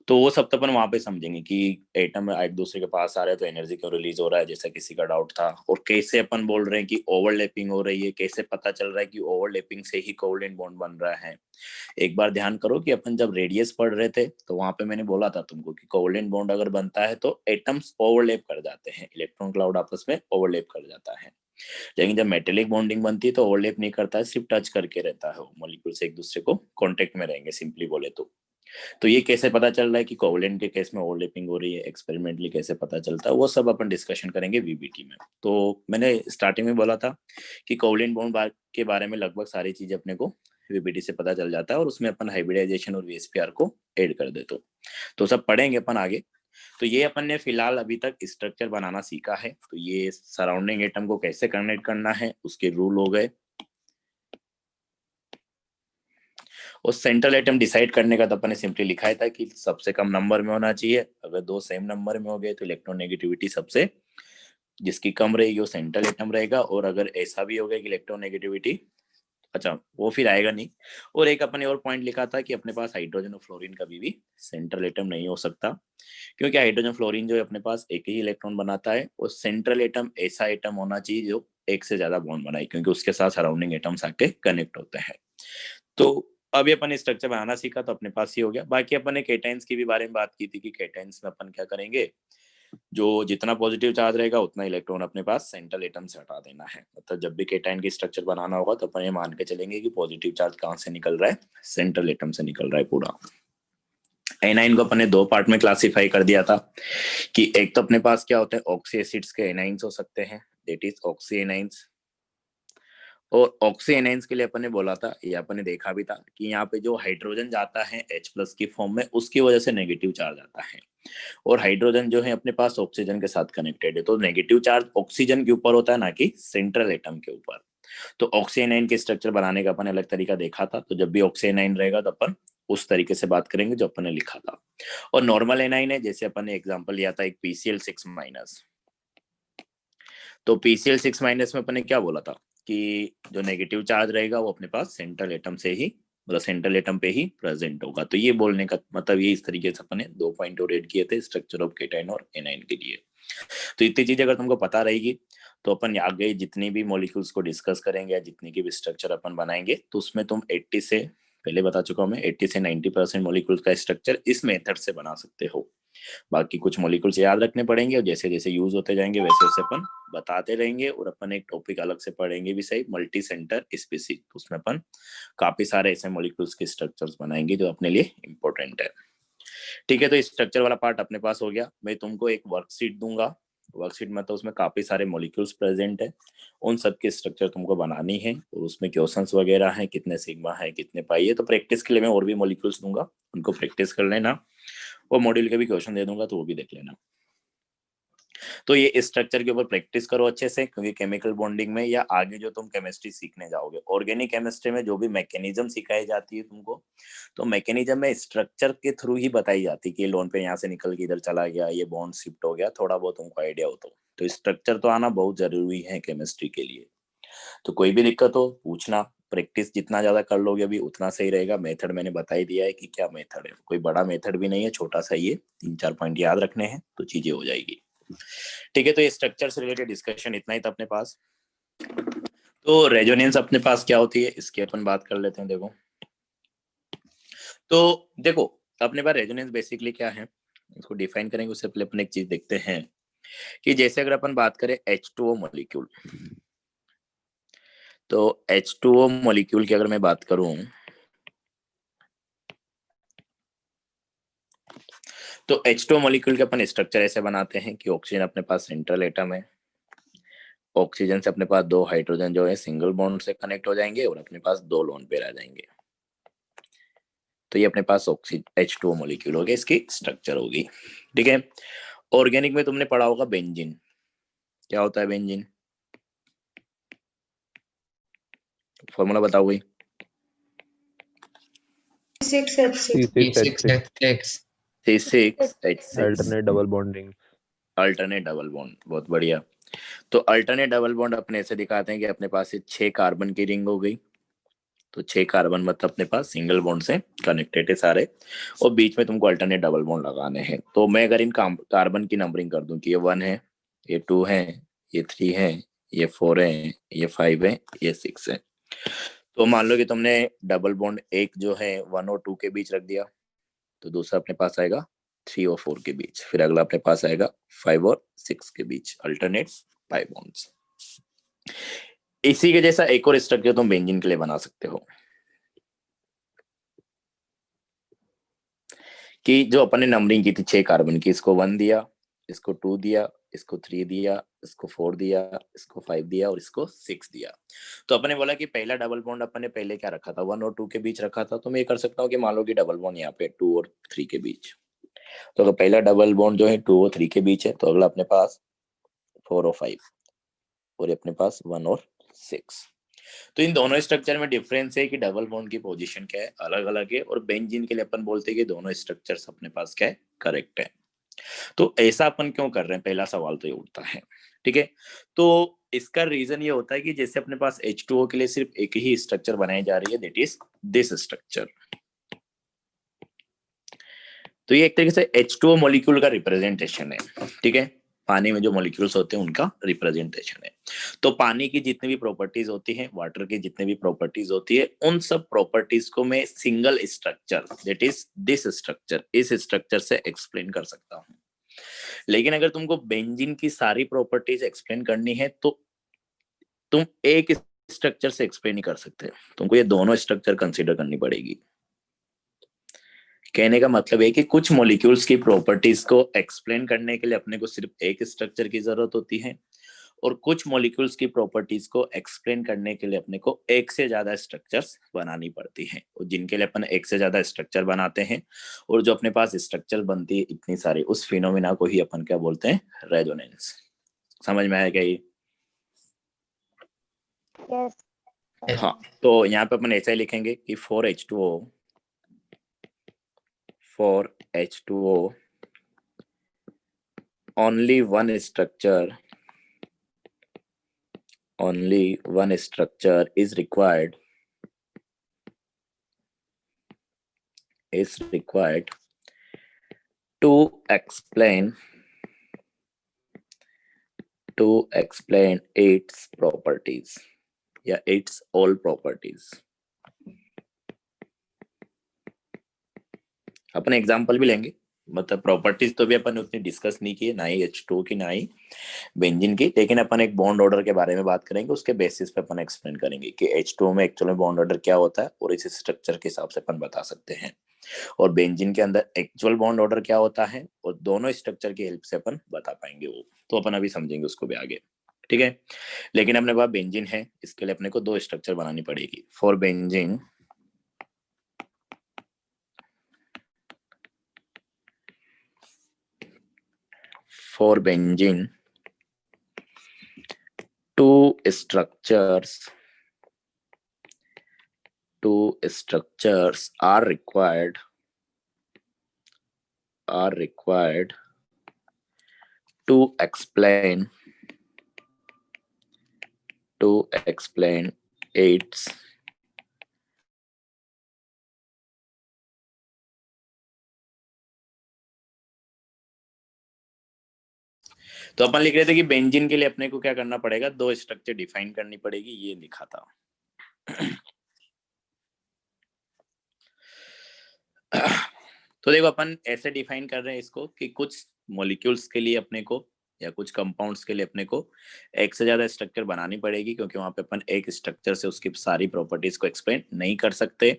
तो वो सब तो अपन वहां पे समझेंगे कि एटम एक दूसरे के पास आ रहे हैं तो एनर्जी क्यों रिलीज हो रहा है, जैसा किसी का डाउट था, और कैसे अपन बोल रहे हैं कि ओवरलैपिंग हो रही है, कैसे पता चल रहा है कि ओवरलैपिंग से ही कोवैलेंट बॉन्ड बन रहा है। एक बार ध्यान करो कि अपन जब रेडियस पढ़ रहे थे तो वहां पे मैंने बोला था तुमको कि कोवैलेंट बॉन्ड अगर बनता है तो एटम्स ओवरलैप कर जाते हैं, इलेक्ट्रॉन क्लाउड आपस में ओवरलैप कर जाता है। लेकिन जब मेटेलिक बॉन्डिंग बनती है तो ओवरलैप नहीं करता है, सिर्फ टच करके रहता है, मॉलिक्यूल्स एक दूसरे को कांटेक्ट में रहेंगे, सिंपली बोले तो ये कैसे पता चल रहा है कि कोवैलेंट के केस में ओवरलैपिंग हो रही है, एक्सपेरिमेंटली कैसे पता चलता है, वो सब अपन डिस्कशन करेंगे वीबीटी में। तो मैंने स्टार्टिंग में बोला था कि कोवैलेंट बॉन्ड के बारे में लगभग सारी चीजें अपने को वीबीटी से पता चल जाता है, और उसमें अपन हाइब्रिडाइजेशन और वीएसपीआर को ऐड कर दे तो सब पढ़ेंगे अपन आगे। तो ये अपन ने फिलहाल अभी तक स्ट्रक्चर बनाना सीखा है। तो ये सराउंडिंग एटम को कैसे कनेक्ट करना है उसके रूल हो गए, और सेंट्रल एटम डिसाइड करने का तो अपन ने सिंपली लिखा था कि सबसे कम नंबर में होना चाहिए। अगर दो सेम नंबर में हो गए तो इलेक्ट्रोनेगेटिविटी सबसे जिसकी कम रहेगी वो सेंट्रल एटम रहेगा, और अगर ऐसा भी हो गया कि इलेक्ट्रोनेगेटिविटी, अच्छा वो फिर आएगा नहीं। और एक अपने और पॉइंट लिखा था कि अपने पास हाइड्रोजन और फ्लोरीन कभी भी सेंट्रल एटम नहीं हो सकता, क्योंकि हाइड्रोजन फ्लोरीन जो है अपने पास एक ही इलेक्ट्रॉन बनाता है, और सेंट्रल एटम ऐसा एटम होना चाहिए जो एक से ज्यादा बॉन्ड बनाए, क्योंकि उसके साथ सराउंडिंग एटम्स आके कनेक्ट होते हैं। तो अभी अपन स्ट्रक्चर बनाना सीखा तो अपने पास ही हो गया। बाकी अपन ने केटाइंस की भी बारे में बात की थी कि केटाइंस में अपन क्या करेंगे, जो जितना पॉजिटिव चार्ज रहेगा उतना इलेक्ट्रॉन अपने पास सेंट्रल एटम से हटा देना है। मतलब जब भी केटाइन की स्ट्रक्चर बनाना होगा तो अपन ये मान के चलेंगे कि पॉजिटिव चार्ज कहाँ से निकल रहा है, सेंट्रल एटम से निकल रहा है पूरा। एनाइन को अपन ने दो पार्ट में क्लासिफाई कर दिया था कि एक तो अपने पास क्या होता है, ऑक्सी एसिड्स के एनाइंस हो सकते हैं, दैट इज ऑक्सी एनाइंस। और ऑक्सी एनाइंस के लिए अपन ने बोला था, ये अपन ने देखा भी था कि यहाँ पे जो हाइड्रोजन जाता है H+ की फॉर्म में, उसकी वजह से नेगेटिव चार्ज आता है, और हाइड्रोजन जो है अपने पास ऑक्सीजन के साथ कनेक्टेड है, तो नेगेटिव चार्ज ऑक्सीजन के ऊपर होता है ना कि सेंट्रल एटम के ऊपर। तो ऑक्सी एनाइन के स्ट्रक्चर बनाने का अपन अलग तरीका देखा था। तो जब भी ऑक्सी एनाइन रहेगा तो अपन उस तरीके से बात करेंगे जो अपन ने लिखा था। और नॉर्मल एनाइन है, जैसे अपन ने एग्जांपल लिया था एक PCl6-। तो PCl6- में अपन ने क्या बोला था कि जो नेगेटिव चार्ज रहेगा वो अपने पास सेंट्रल एटम से ही, मतलब सेंट्रल एटम पे ही प्रेजेंट होगा। तो ये बोलने का मतलब ये इस तरीके से अपन ने दो पॉइंट और ऐड किए थे स्ट्रक्चर ऑफ केटाइन और एनाइन के लिए। तो इतनी चीजें अगर तुमको पता रहेगी तो अपन आगे जितनी भी मॉलिक्यूल्स को डिस्कस करेंगे या जितनी की भी स्ट्रक्चर अपन बनाएंगे तो उसमें तुम 80 से, पहले बता चुका हूं मैं, 80 से 90% मॉलिक्यूल्स का स्ट्रक्चर इस मेथड से बना सकते हो। बाकी कुछ मॉलिक्यूल्स याद रखने पड़ेंगे और जैसे जैसे यूज होते जाएंगे वैसे वैसे अपन बताते रहेंगे। और अपन एक टॉपिक अलग से पढ़ेंगे भी सही, मल्टी सेंटर स्पीसीज, उसमें अपन काफी सारे ऐसे मॉलिक्यूल्स के स्ट्रक्चर्स बनाएंगे जो अपने लिए इंपॉर्टेंट है। ठीक है, तो स्ट्रक्चर वाला पार्ट अपने पास हो गया। मैं तुमको एक वर्कशीट दूंगा, वर्कशीट में तो उसमें काफी सारे मॉलिक्यूल्स प्रेजेंट है, उन सब की स्ट्रक्चर तुमको बनानी है और उसमें क्वेश्चंस वगैरह हैं, कितने सिग्मा है कितने पाई है। तो प्रैक्टिस के लिए मैं और भी मॉलिक्यूल्स दूंगा, उनको प्रैक्टिस कर लेना, और मॉड्यूल के भी क्वेश्चन दे दूंगा तो वो भी देख लेना। तो ये स्ट्रक्चर के ऊपर प्रैक्टिस करो अच्छे से, क्योंकि केमिकल बॉन्डिंग में या आगे जो तुम केमिस्ट्री सीखने जाओगे, ऑर्गेनिक केमिस्ट्री में जो भी मैकेनिज्म सिखाई जाती है तुमको, तो मैकेनिज्म में स्ट्रक्चर के थ्रू ही बताई जाती है कि लोन पे यहाँ से निकल के इधर चला गया, ये बॉन्ड शिफ्ट हो गया, थोड़ा बहुत तुमको आइडिया हो तो स्ट्रक्चर तो आना बहुत जरूरी है केमिस्ट्री के लिए। तो कोई भी दिक्कत हो पूछना, प्रैक्टिस जितना ज्यादा कर लोगे अभी उतना सही रहेगा। मेथड मैंने बता ही दिया है कि क्या मेथड है, कोई बड़ा मेथड भी नहीं है, छोटा सा ही है, 3-4 पॉइंट याद रखने हैं तो चीजें हो जाएगी। ठीक है, तो ये स्ट्रक्चर से रिलेटेड डिस्कशन इतना ही था अपने पास। तो रेजोनेंस अपने पास क्या होती है इसकी अपन बात कर लेते हैं। देखो अपने पास रेजोनेंस बेसिकली क्या है, इसको डिफाइन करेंगे उससे पहले अपन एक चीज देखते हैं कि जैसे अगर अपन बात करें H2O मॉलिक्यूल, तो H2O मॉलिक्यूल की अगर मैं बात करूं तो H2O मॉलिक्यूल के अपन स्ट्रक्चर ऐसे बनाते हैं कि ऑक्सीजन अपने पास सेंट्रल एटम है, ऑक्सीजन से अपने पास 2 हाइड्रोजन जो है सिंगल बॉन्ड से कनेक्ट हो जाएंगे और अपने पास 2 लोन पेयर आ जाएंगे। तो ये अपने पास H2O मॉलिक्यूल हो गया, इसकी स्ट्रक्चर होगी। ठीक है, ऑर्गेनिक में तुमने पढ़ा होगा बेंजीन। क्या होता है बेंजीन, फॉर्मूला बताओ भाई। C6H6 alternate double bonding. Alternate double bond, बहुत बढ़िया। तो अल्टरनेट डबल बॉन्ड अपने ऐसे दिखाते हैं कि अपने पास 6 कार्बन की रिंग हो गई, तो 6 कार्बन मतलब अपने पास सिंगल बॉन्ड से कनेक्टेड है सारे, और बीच में तुमको अल्टरनेट डबल बॉन्ड लगाने हैं। तो मैं अगर इन कार्बन की नंबरिंग कर दूं कि ये 1 है, ये 2 है, ये 3 है, ये 4 है, ये 5 है, ये 6 है, तो मान लो कि तुमने डबल बॉन्ड एक जो है 1 और 2 के बीच रख दिया, तो दूसरा अपने पास आएगा 3 और 4 के बीच, फिर अगला अपने पास आएगा 5 और 6 के बीच, अल्टरनेट पाई बॉन्ड्स। इसी के जैसा एक और स्ट्रक्चर तुम बेंजीन के लिए बना सकते हो कि जो अपन ने नंबरिंग की थी 6 कार्बन की, इसको 1 दिया, इसको 2 दिया, इसको 3 दिया, इसको 4 दिया, इसको 5 दिया और इसको 6 दिया। तो अपन ने बोला कि पहला डबल बॉन्ड अपन ने पहले क्या रखा था, 1 और 2 के बीच रखा था, तो मैं ये कर सकता हूँ कि मान लो कि डबल बॉन्ड यहाँ पे 2 और 3 के बीच, तो अगर पहला डबल बॉन्ड जो है 2 और 3 के बीच है, तो अगला अपने पास 4 और 5, और अपने पास 1 और 6। तो इन दोनों स्ट्रक्चर में डिफरेंस है कि डबल बॉन्ड की पोजीशन क्या है, अलग अलग है, और बेंजीन के लिए अपन बोलते हैं कि दोनों स्ट्रक्चर्स अपने पास क्या है, करेक्ट है। तो ऐसा अपन क्यों कर रहे हैं, पहला सवाल तो ये उठता है। ठीक है, तो इसका रीजन ये होता है कि जैसे अपने पास H2O के लिए सिर्फ एक ही स्ट्रक्चर बनाई जा रही है, दैट इज दिस स्ट्रक्चर। तो ये एक तरीके से H2O मॉलिक्यूल का रिप्रेजेंटेशन है। ठीक है, पानी में जो मॉलिक्यूल्स होते हैं उनका रिप्रेजेंटेशन है। तो पानी की जितनी भी प्रॉपर्टीज होती हैं, वाटर की जितनी भी प्रॉपर्टीज होती है, उन सब प्रॉपर्टीज को मैं single structure that is this structure, इस स्ट्रक्चर से एक्सप्लेन कर सकता हूँ। लेकिन अगर तुमको बेंजीन की सारी प्रॉपर्टीज एक्सप्लेन करनी है तो तुम एक स्ट्रक्चर से एक्सप्लेन नहीं कर सकते, तुमको ये दोनों स्ट्रक्चर कंसीडर करनी पड़ेगी। कहने का मतलब है कि कुछ मॉलिक्यूल्स की प्रॉपर्टीज को एक्सप्लेन करने के लिए अपने को सिर्फ एक स्ट्रक्चर की जरूरत होती है, और कुछ मॉलिक्यूल्स की प्रॉपर्टीज को एक्सप्लेन करने के लिए अपने को एक से ज्यादा स्ट्रक्चर्स बनानी पड़ती हैं, और जिनके लिए अपन एक से ज्यादा स्ट्रक्चर बनाते हैं, और जो अपने पास स्ट्रक्चर बनती है इतनी सारी, उस फिनोमिना को ही अपन क्या बोलते हैं, रेजोनेंस। समझ में आया क्या ये? यस। हाँ, तो यहाँ पे अपन ऐसा ही लिखेंगे कि for H2O only one structure is required to explain its properties या its all properties। अपन एग्जांपल भी लेंगे, मतलब प्रॉपर्टीज तो भी अपन उतनी डिस्कस नहीं की, ना ही H2O की ना ही बेंजीन की, लेकिन अपन एक बॉन्ड ऑर्डर के बारे में बात करेंगे, उसके बेसिस पे अपन एक्सप्लेन करेंगे कि H2O में एक्चुअल में बॉन्ड ऑर्डर क्या होता है, और इस स्ट्रक्चर के हिसाब से अपन बता सकते हैं। और बेंजीन के अंदर एक्चुअल बॉन्ड ऑर्डर क्या होता है और दोनों स्ट्रक्चर की हेल्प से अपन बता पाएंगे वो, तो अपन अभी समझेंगे उसको भी आगे, ठीक है। लेकिन अपने पास बेंजीन है, इसके लिए अपने को 2 स्ट्रक्चर बनानी पड़ेगी। For benzene two structures are required to explain its तो अपन लिख रहे थे कि बेंजीन के लिए अपने को क्या करना पड़ेगा, 2 स्ट्रक्चर डिफाइन करनी पड़ेगी, ये लिखा था। तो देखो अपन ऐसे डिफाइन कर रहे हैं इसको कि कुछ मॉलिक्यूल्स के लिए अपने को या कुछ कंपाउंड्स के लिए अपने को एक से ज्यादा स्ट्रक्चर बनानी पड़ेगी, क्योंकि वहां पे अपन एक स्ट्रक्चर से उसकी सारी प्रॉपर्टीज को एक्सप्लेन नहीं कर सकते।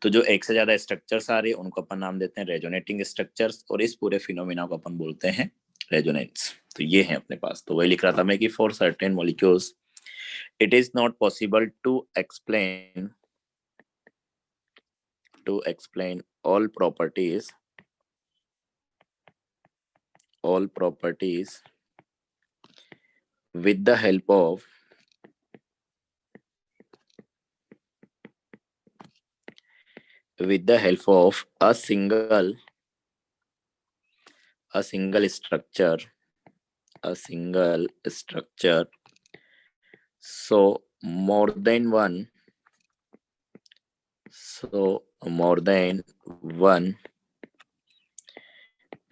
तो जो एक से ज्यादा स्ट्रक्चर्स आ रहे हैं उनको अपन नाम देते हैं रेजोनेटिंग स्ट्रक्चर्स, और इस पूरे फिनोमिना को अपन बोलते हैं रेजोनेंस। तो ये है अपने पास। तो वही लिख रहा था मैं कि for certain molecules it is not possible to explain all properties with the help of a single structure. So more than one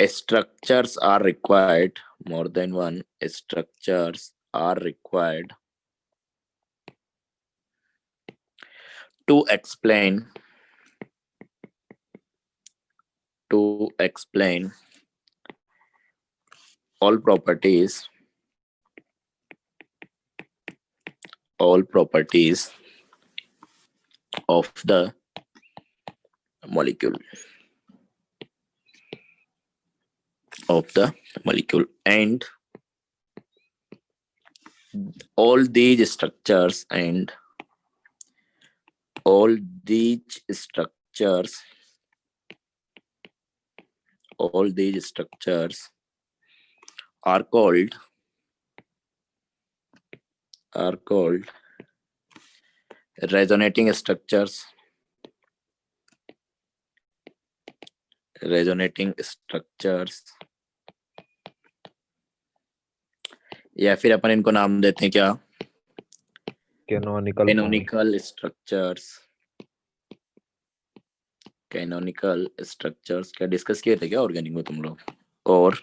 structures are required. More than one structures are required to explain all properties of the molecule, and all these structures are called resonating structures. या फिर अपन इनको नाम देते हैं क्या, canonical structures. क्या discuss किए थे क्या ऑर्गेनिक में तुम लोग? और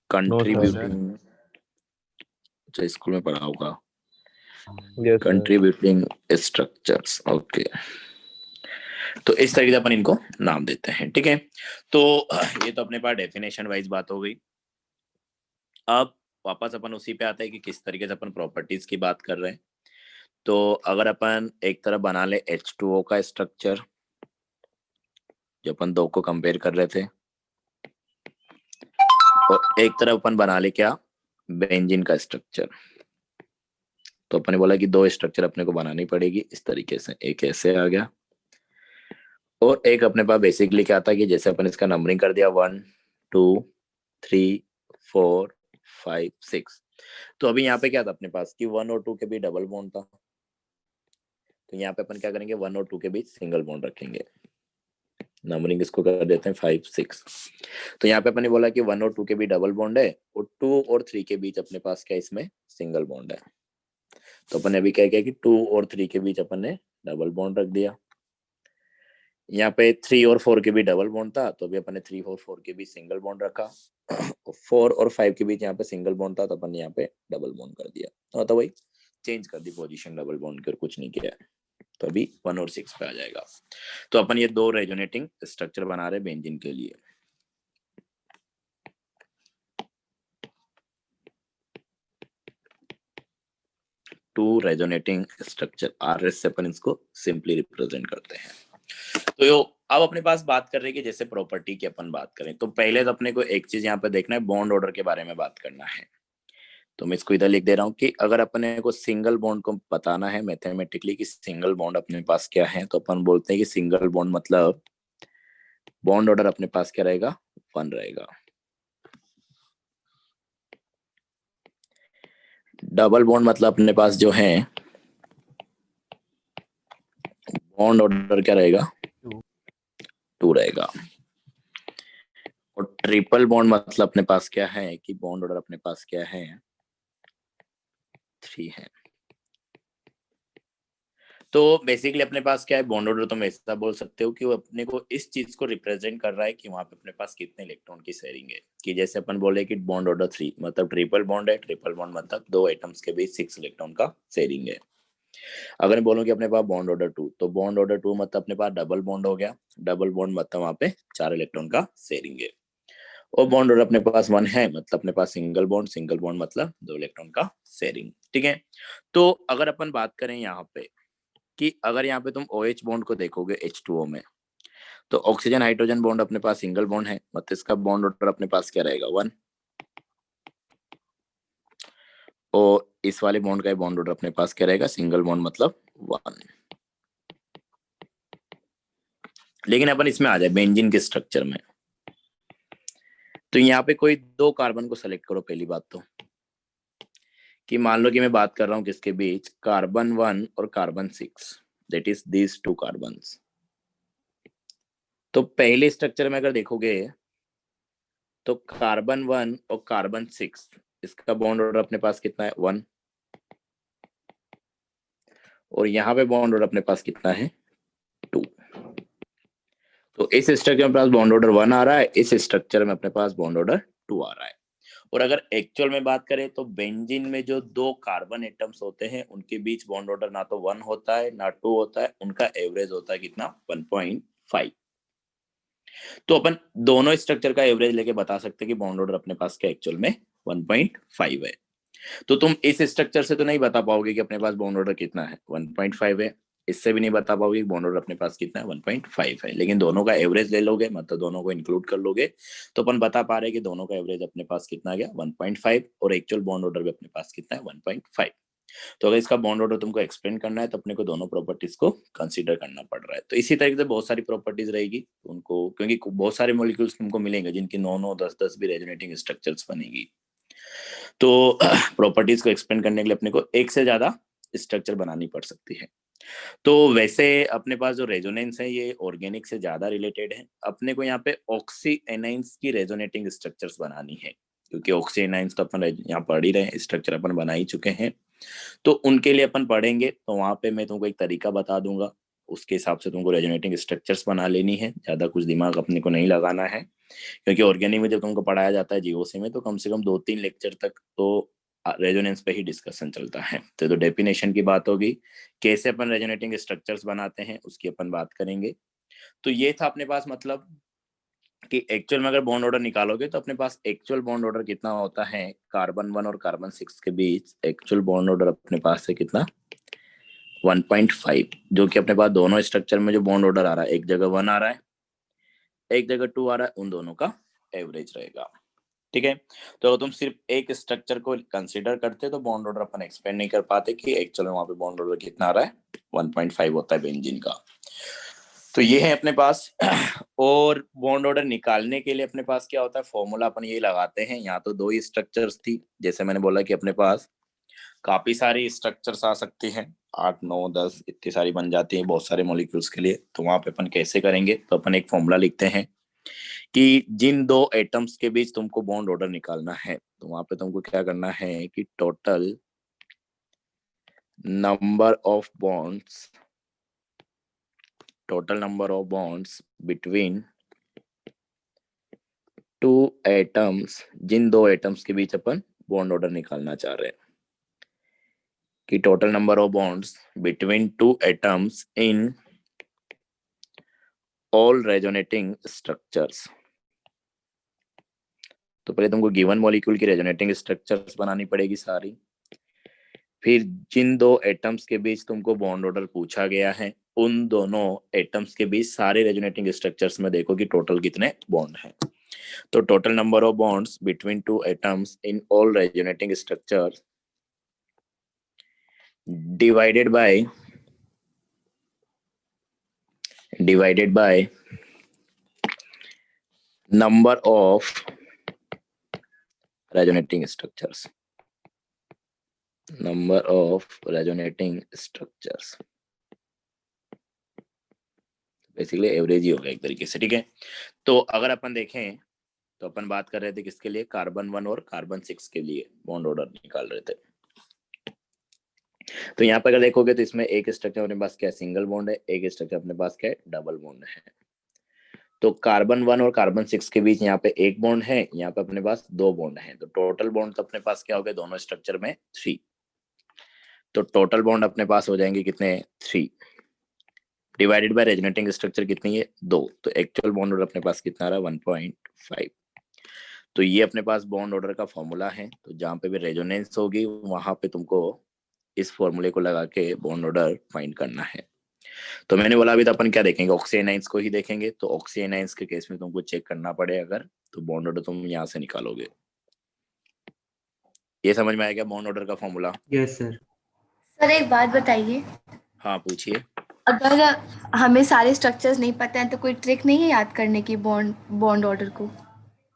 कंट्रीब्यूटिंग, अच्छा स्कूल में पढ़ा होगा, कंट्रीब्यूटिंग स्ट्रक्चर्स। ओके, तो इस तरीके से अपन इनको नाम देते हैं, ठीक है। तो ये तो अपने पास डेफिनेशन वाइज बात हो गई। अब वापस अपन उसी पे आते हैं कि किस तरीके से अपन प्रॉपर्टीज की बात कर रहे हैं। तो अगर अपन एक तरफ बना ले H2O का स्ट्रक्चर, जो अपन 2 को कंपेयर कर रहे थे, और एक तरफ अपन बना ले क्या, बेंजीन का स्ट्रक्चर। तो अपन ने बोला कि 2 स्ट्रक्चर अपने को बनानी पड़ेगी इस तरीके से। एक ऐसे आ गया, और एक अपने पास बेसिकली क्या था कि जैसे अपन इसका नंबरिंग कर दिया 1 2 3 4 5 6। तो अभी यहाँ पे क्या था अपने पास कि 1 और 2 के बीच डबल बॉन्ड था, तो यहाँ पे अपन क्या करेंगे, 1 और 2 के बीच सिंगल बॉन्ड रखेंगे। नंबरिंग इसको कर देते हैं 5 6। तो यहाँ पे अपन ने बोला कि 1 और 2 के बीच डबल बॉन्ड है, और 2 और 3 के बीच अपने पास क्या इसमें सिंगल बॉन्ड है। तो अपन ने अभी क्या किया कि 2 और 3 के बीच अपन ने डबल बॉन्ड रख दिया। यहाँ पे 3 और 4 के बीच डबल बॉन्ड था, तो अभी अपन ने 3 और 4 के बीच सिंगल बॉन्ड रखा। 4 और 5 के बीच यहाँ पे सिंगल बॉन्ड था, तो अपन ने यहाँ पे डबल बॉन्ड कर दिया। तो वही चेंज कर दी पोजीशन डबल बॉन्ड की, और कुछ नहीं किया। तो अभी 1 और 6 पे आ जाएगा। तो अपन ये 2 रेजोनेटिंग स्ट्रक्चर बना रहे बेंजीन के लिए। टू रेजोनेटिंग स्ट्रक्चर, RS से अपन इसको सिंपली रिप्रेजेंट करते हैं। तो अब अपने पास बात कर रहे हैं कि जैसे प्रॉपर्टी की अपन बात करें तो पहले तो अपने को एक चीज यहाँ पे देखना है, बॉन्ड ऑर्डर के बारे में बात करना है। तो मैं इसको इधर लिख दे रहा हूँ कि अगर अपने को सिंगल बॉन्ड को बताना है मैथमेटिकली कि सिंगल बॉन्ड अपने पास क्या है, तो अपन बोलते हैं कि सिंगल बॉन्ड मतलब बॉन्ड ऑर्डर अपने पास क्या रहेगा, 1 रहेगा। डबल बॉन्ड मतलब अपने पास जो है बॉन्ड ऑर्डर क्या रहेगा, 2 रहेगा। और ट्रिपल बॉन्ड मतलब अपने पास क्या है कि बॉन्ड ऑर्डर अपने पास क्या है, 3 है। तो बेसिकली अपने पास क्या है, बॉन्ड ऑर्डर तुम ऐसा बोल सकते हो कि वो अपने को इस चीज को रिप्रेजेंट कर रहा है कि वहां पे अपने पास कितने इलेक्ट्रॉन की शेयरिंग है। कि जैसे अपन बोले कि बॉन्ड ऑर्डर 3 मतलब ट्रिपल बॉन्ड है, ट्रिपल बॉन्ड मतलब 2 एटम्स के बीच 6 इलेक्ट्रॉन का शेयरिंग है। अगर मैं बोलूं कि अपने पास बॉन्ड ऑर्डर 2, तो बॉन्ड ऑर्डर 2 मतलब अपने पास डबल बॉन्ड हो गया, डबल बॉन्ड मतलब वहां पे 4 इलेक्ट्रॉन का शेयरिंग है। और बॉन्ड ऑर्डर अपने पास 1 है मतलब अपने पास सिंगल बॉन्ड, सिंगल बॉन्ड मतलब 2 इलेक्ट्रॉन का शेयरिंग। ठीक है, तो अगर अपन बात करें यहाँ पे कि अगर यहाँ पे तुम OH बॉन्ड को देखोगे H2O में, तो ऑक्सीजन हाइड्रोजन बॉन्ड अपने पास सिंगल बॉन्ड है मतलब इसका बॉन्ड ऑर्डर अपने पास क्या रहेगा, 1। और इस वाले बॉन्ड का बॉन्ड ऑर्डर अपने पास क्या रहेगा, सिंगल बॉन्ड मतलब 1। लेकिन अपन इसमें आ जाए बेंजीन के स्ट्रक्चर में, तो यहाँ पे कोई 2 कार्बन को सेलेक्ट करो। पहली बात तो कि मान लो कि मैं बात कर रहा हूँ किसके बीच, कार्बन 1 और carbon 6, that is these 2 carbons. तो पहले स्ट्रक्चर में अगर देखोगे तो कार्बन 1 और कार्बन 6 इसका बॉन्ड ऑर्डर अपने पास कितना है, 1। और यहाँ पे बॉन्ड ऑर्डर अपने पास कितना है, 2। तो इस स्ट्रक्चर में पास बॉन्ड ऑर्डर 1 आ रहा है, इस स्ट्रक्चर में अपने पास बॉन्ड ऑर्डर 2 आ रहा है। और अगर एक्चुअल में बात करें तो बेंजीन में जो 2 कार्बन एटम्स होते हैं उनके बीच बॉन्ड ऑर्डर ना तो 1 होता है ना 2 होता है, उनका एवरेज होता है कितना, 1.5। तो अपन दोनों स्ट्रक्चर का एवरेज लेके बता सकते हैं कि बॉन्ड ऑर्डर अपने पास क्या एक्चुअल में 1.5 है। तो तुम इस स्ट्रक्चर से तो नहीं बता पाओगे कि अपने पास बॉन्ड ऑर्डर कितना है, 1.5 है। इससे भी नहीं बता पाओगे कि बॉन्ड ऑर्डर अपने पास कितना है, 1.5 है। लेकिन दोनों का एवरेज ले लोगे मतलब दोनों को इंक्लूड कर लोगे तो अपन बता पा रहे हैं कि दोनों का एवरेज अपने पास कितना आ गया, 1.5। और एक्चुअल बॉन्ड ऑर्डर भी अपने पास कितना है, 1.5। तो अगर इसका बॉन्ड ऑर्डर तुमको एक्सप्लेन करना है तो अपने को दोनों प्रॉपर्टीज को कंसीडर करना पड़ रहा है। तो इसी तरीके से बहुत सारी प्रॉपर्टीज रहेगी उनको, क्योंकि बहुत सारे मॉलिक्यूल्स तुमको मिलेंगे जिनकी 9-9, 10-10 भी रेजोनेटिंग स्ट्रक्चर्स बनेगी। तो प्रॉपर्टीज को एक्सप्लेन करने के लिए अपने को एक से ज्यादा स्ट्रक्चर बनानी पड़ सकती है। तो वैसे अपने पास जो रेजोनेंस है ये ऑर्गेनिक से ज्यादा रिलेटेड है। अपने को यहाँ पे ऑक्सी एनाइंस की रेजोनेटिंग स्ट्रक्चर्स बनानी है, क्योंकि ऑक्सी एनाइंस तो अपन यहाँ पढ़ ही रहे हैं, स्ट्रक्चर अपन बना ही चुके हैं। तो उनके लिए अपन पढ़ेंगे तो वहां पे मैं तुमको एक तरीका बता दूंगा, उसके हिसाब से तुमको रेजोनेटिंग स्ट्रक्चर्स बना लेनी है। ज्यादा कुछ दिमाग अपने को नहीं लगाना है, क्योंकि ऑर्गेनिक में जब तुमको पढ़ाया जाता है जीओसी में तो कम से कम 2-3 लेक्चर तक तो रेजोनेंस पे ही डिस्कशन चलता है। तो डेफिनेशन की बात होगी, कैसे अपन रेजोनेटिंग स्ट्रक्चर्स बनाते हैं उसकी अपन बात करेंगे। तो ये था अपने पास मतलब कि एक्चुअल में अगर बॉन्ड ऑर्डर निकालोगे तो अपने पास एक्चुअल बॉन्ड ऑर्डर कितना होता है, कार्बन 1 और कार्बन 6 के बीच एक्चुअल बॉन्ड ऑर्डर अपने पास है कितना, 1.5। जो कि अपने पास दोनों स्ट्रक्चर में जो बॉन्ड ऑर्डर आ रहा है, एक जगह 1 आ रहा है, एक जगह 2 आ रहा है, उन दोनों का एवरेज रहेगा। ठीक है, तो अगर तुम सिर्फ एक स्ट्रक्चर को कंसीडर करते तो बॉन्ड ऑर्डर अपन एक्सपेंड नहीं कर पाते कि एक्चुअल में वहां पे बॉन्ड ऑर्डर कितना आ रहा है, 1.5 होता है बेंजीन का। तो ये है अपने पास। और बॉन्ड ऑर्डर निकालने के लिए अपने पास क्या होता है, फॉर्मूला अपन ये लगाते हैं। यहाँ तो 2 ही स्ट्रक्चर्स थी, जैसे मैंने बोला कि अपने पास काफी सारी स्ट्रक्चर्स आ सकती हैं, 8, 9, 10 इतनी सारी बन जाती है बहुत सारे मॉलिक्यूल्स के लिए। तो वहां पे अपन कैसे करेंगे, तो अपन एक फॉर्मूला लिखते हैं कि जिन 2 एटम्स के बीच तुमको बॉन्ड ऑर्डर निकालना है तो वहां पे तुमको क्या करना है कि total number of bonds between 2 atoms, जिन 2 एटम्स के बीच अपन बॉन्ड ऑर्डर निकालना चाह रहे हैं कि total number of bonds between 2 atoms in all resonating structures. तो पहले तुमको गिवन मॉलिक्यूल की रेजोनेटिंग स्ट्रक्चर्स बनानी पड़ेगी सारी, फिर जिन 2 एटम्स के बीच तुमको बॉन्ड ऑर्डर पूछा गया है उन दोनों एटम्स के बीच सारे रेजोनेटिंग स्ट्रक्चर्स में देखो कि टोटल कितने बॉन्ड हैं। तो total number of bonds between two atoms in all resonating structures divided by number of resonating structures. Number of resonating structures basically average ही होगा एक तरीके से, ठीक है। तो अगर अपन देखें तो अपन बात कर रहे थे किसके लिए, कार्बन 1 और कार्बन 6 के लिए बॉन्ड ऑर्डर निकाल रहे थे। तो यहाँ पर अगर देखोगे तो इसमें एक स्ट्रक्चर अपने पास क्या है, सिंगल बॉन्ड है, एक स्ट्रक्चर अपने पास क्या है, डबल बॉन्ड है। तो कार्बन 1 और कार्बन 6 के बीच यहाँ पे एक बॉन्ड है, यहाँ पे अपने पास 2 बॉन्ड है। तो टोटल बॉन्ड तो अपने पास क्या हो गए दोनों स्ट्रक्चर में 3। तो टोटल बॉन्ड अपने पास हो जाएंगे कितने, 3 डिवाइडेड बाय रेजोनेटिंग स्ट्रक्चर कितनी है, 2। तो एक्चुअल बॉन्ड ऑर्डर अपने पास कितना आ रहा है, 1.5। तो ये अपने पास बॉन्ड ऑर्डर का फॉर्मूला है। तो जहाँ पे भी रेजोनेंस होगी वहां पे तुमको इस फॉर्मूले को लगा के बॉन्ड ऑर्डर फाइंड करना है। तो मैंने बोला अभी तो अपन क्या देखेंगे, ऑक्सीजनाइंस को ही देखेंगे। तो ऑक्सीजनाइंस के केस में तुमको चेक करना पड़ेगा अगर, तो बॉन्ड ऑर्डर तुम यहाँ से निकालोगे। ये समझ में आएगा बॉन्ड ऑर्डर का फॉर्मूला? Yes sir. सर एक बात बताइए, हाँ पूछिए। अगर हमें सारे स्ट्रक्चर्स नहीं पता है तो कोई ट्रिक नहीं है याद करने की बॉन्ड ऑर्डर को?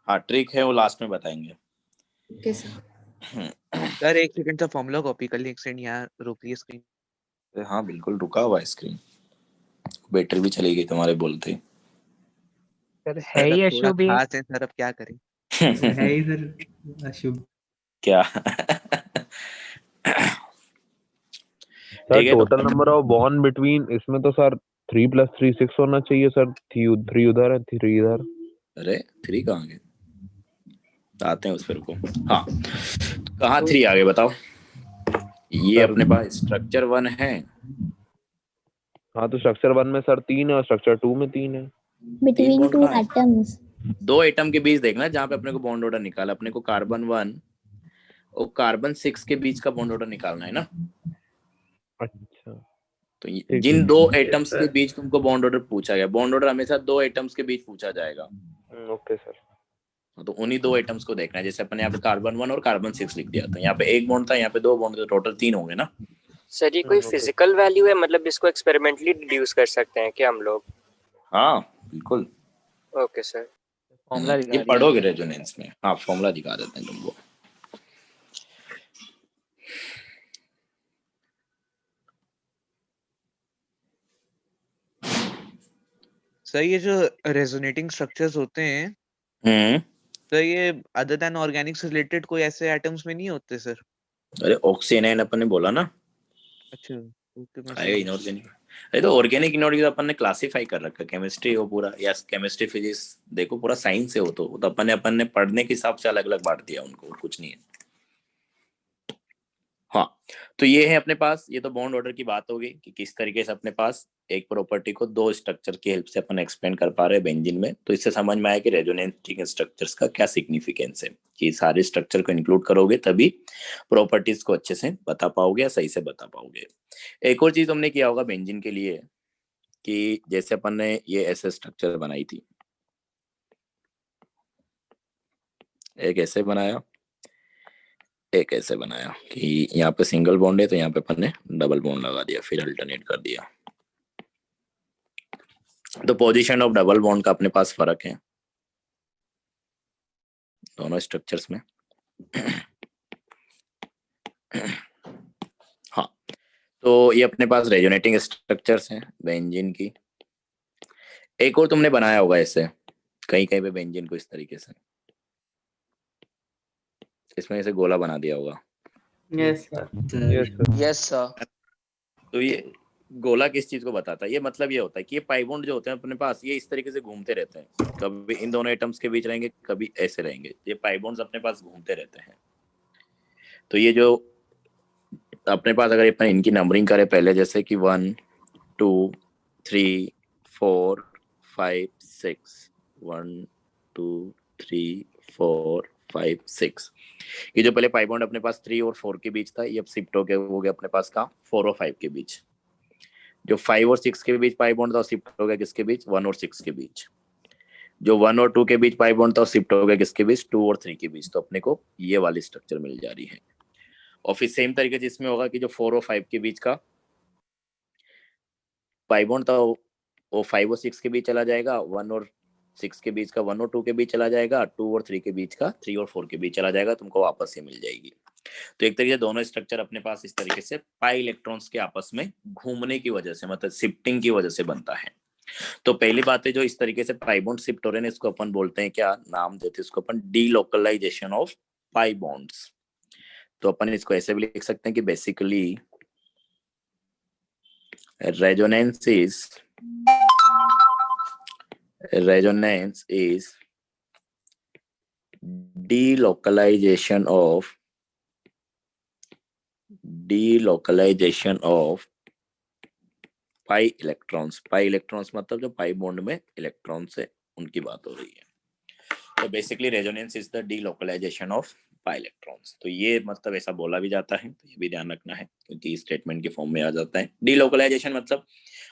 हाँ ट्रिक है, वो लास्ट में बताएंगे। Okay sir. सर एक सेकंड का फॉर्मूला कॉपी कर ली, एक सेकंड यहाँ रोकिए स्क्रीन। हाँ बिल्कुल रुका हुआ है स्क्रीन, बैटरी भी चली गई तुम्हारे बोलते ही। सर है ही अशुभ ही। खास है सर, अब क्या करें। है ही सर अशुभ। क्या सर ठीक है, total number of bond between, इसमें तो सर 3 + 3 6 होना चाहिए सर। 3 उधर है, 3 इधर। अरे 3 कहाँ गए, आते हैं उस पर को। हाँ कहाँ 3 आगे बताओ। ये अपने पास स्ट्रक्चर 1 है। हाँ तो स्ट्रक्चर 1 में सर 3 है और स्ट्रक्चर 2 में 3 है। Between two atoms. 2 एटम के बीच देखना जहाँ पे अपने को बॉन्ड ऑर्डर निकाला, अपने को कार्बन 1 और कार्बन 6 के बीच का बॉन्ड ऑर्डर निकालना है ना। अच्छा तो जिन 2 एटम्स के बीच तुमको बॉन्ड ऑर्डर पूछा गया, बॉन्ड ऑर्डर हमेशा 2 एटम्स के बीच पूछा जाएगा। Okay sir. तो उन्हीं 2 एटम्स को देखना है। जैसे अपन यहाँ पे कार्बन 1 और कार्बन 6 लिख दिया, तो यहाँ पे एक बॉन्ड था, यहाँ पे 2 बॉन्ड, तो टोटल 3 होंगे ना। सर ये कोई फिजिकल वैल्यू है, मतलब इसको एक्सपेरिमेंटली डिड्यूस कर सकते हैं क्या हम लोग? हाँ बिल्कुल। Okay sir. फॉर्मूला ये पढ़ोगे रेजोनेंस में। हाँ फॉर्मूला दिखा देते हैं तुमको। सर ये जो रेजोनेटिंग स्ट्रक्चर्स होते हैं, तो ये अदर देन ऑर्गेनिक्स रिलेटेड कोई ऐसे एटम्स में नहीं होते सर? अरे ऑक्सीजन अपन ने बोला ना। अच्छा ओके। आएगा इनऑर्गेनिक। अरे तो ऑर्गेनिक इनऑर्गेनिक अपन ने क्लासिफाई कर रखा है, केमिस्ट्री हो पूरा, या केमिस्ट्री फिजिक्स देखो पूरा साइंस है वो। तो अपन ने पढ़ने के हिसाब से अलग अलग बांट दिया उनको, और कुछ नहीं है। हाँ तो ये है अपने पास, ये तो बॉन्ड ऑर्डर की बात होगी कि किस तरीके से अपने पास एक प्रॉपर्टी को 2 स्ट्रक्चर की हेल्प से अपन एक्सपेंड कर पा रहे हैं बेंजीन में। तो इससे समझ में आया कि रेजोनेटिंग स्ट्रक्चर्स का क्या सिग्निफिकेंस है, कि सारे स्ट्रक्चर को इंक्लूड करोगे तभी प्रॉपर्टीज को अच्छे से बता पाओगे या सही से बता पाओगे। एक और चीज हमने किया होगा बेंजीन के लिए, कि जैसे अपन ने ये ऐसे स्ट्रक्चर बनाई थी, एक ऐसे बनाया, एक ऐसे बनाया कि यहाँ पे सिंगल बॉन्ड है तो यहाँ पे अपन ने डबल बॉन्ड लगा दिया, फिर अल्टरनेट कर दिया। तो पोजीशन ऑफ डबल बॉन्ड का अपने पास फर्क है दोनों स्ट्रक्चर्स में। हाँ तो ये अपने पास रेजोनेटिंग स्ट्रक्चर्स हैं बेंजीन की। एक और तुमने बनाया होगा ऐसे कहीं कहीं पे बेंजीन को इस तरीके से, इसमें ऐसे गोला बना दिया होगा। Yes sir. Yes sir. तो ये गोला किस चीज को बताता है, ये मतलब ये होता है कि ये पाई बॉन्ड जो होते हैं अपने पास, ये इस तरीके से घूमते रहते हैं। कभी इन दोनों एटम्स के बीच रहेंगे, कभी ऐसे रहेंगे। ये पाई बॉन्ड्स अपने पास घूमते रहते हैं। तो ये जो अपने पास अगर अपन इनकी नंबरिंग करें पहले, जैसे कि 1 2 3 4 5 6 1 2 3 4 5 6, ये जो पहले पाई बॉन्ड अपने पास 3 और 4 के बीच था, ये अब शिफ्ट हो गया अपने पास का 4 और 5 के बीच। जो 5 और 6 के बीच पाई बॉन्ड था वो शिफ्ट हो गया किसके बीच, 1 और 6 के बीच। जो 1 और 2 के बीच पाई बॉन्ड था वो शिफ्ट हो गया किसके बीच, 2 और 3 के बीच। तो अपने को ये वाली स्ट्रक्चर मिल जा रही है। और फिर सेम तरीके से इसमें होगा कि जो 4 और 5 के बीच का पाई बॉन्ड था वो 5 और 6 के बीच चला जाएगा, 1 और 6 के बीच का 1 और 2 के बीच चला जाएगा, 2 और 3 के बीच का 3 और 4 के बीच चला जाएगा, तुमको वापस से मिल जाएगी। तो एक तरीके से दोनों स्ट्रक्चर अपने पास इस तरीके से पाई इलेक्ट्रॉन्स के आपस में घूमने की वजह से, मतलब शिफ्टिंग की वजह से बनता है। तो पहली बात है जो इस तरीके से पाई बॉन्ड शिफ्ट हो रहे हैं, इसको अपन बोलते हैं, क्या नाम देते हैं इसको अपन, डीलोकलाइजेशन ऑफ पाई बॉन्ड्स। तो अपन इसको ऐसे भी लिख सकते हैं कि basically resonance is delocalization of pi electrons. Pi electrons मतलब जो पाई बॉन्ड में इलेक्ट्रॉन्स है उनकी बात हो रही है। तो basically resonance is the delocalization of pi electrons. तो ये मतलब ऐसा बोला भी जाता है, तो ये भी ध्यान रखना है क्योंकि स्टेटमेंट के फॉर्म में आ जाता है। डीलोकलाइजेशन मतलब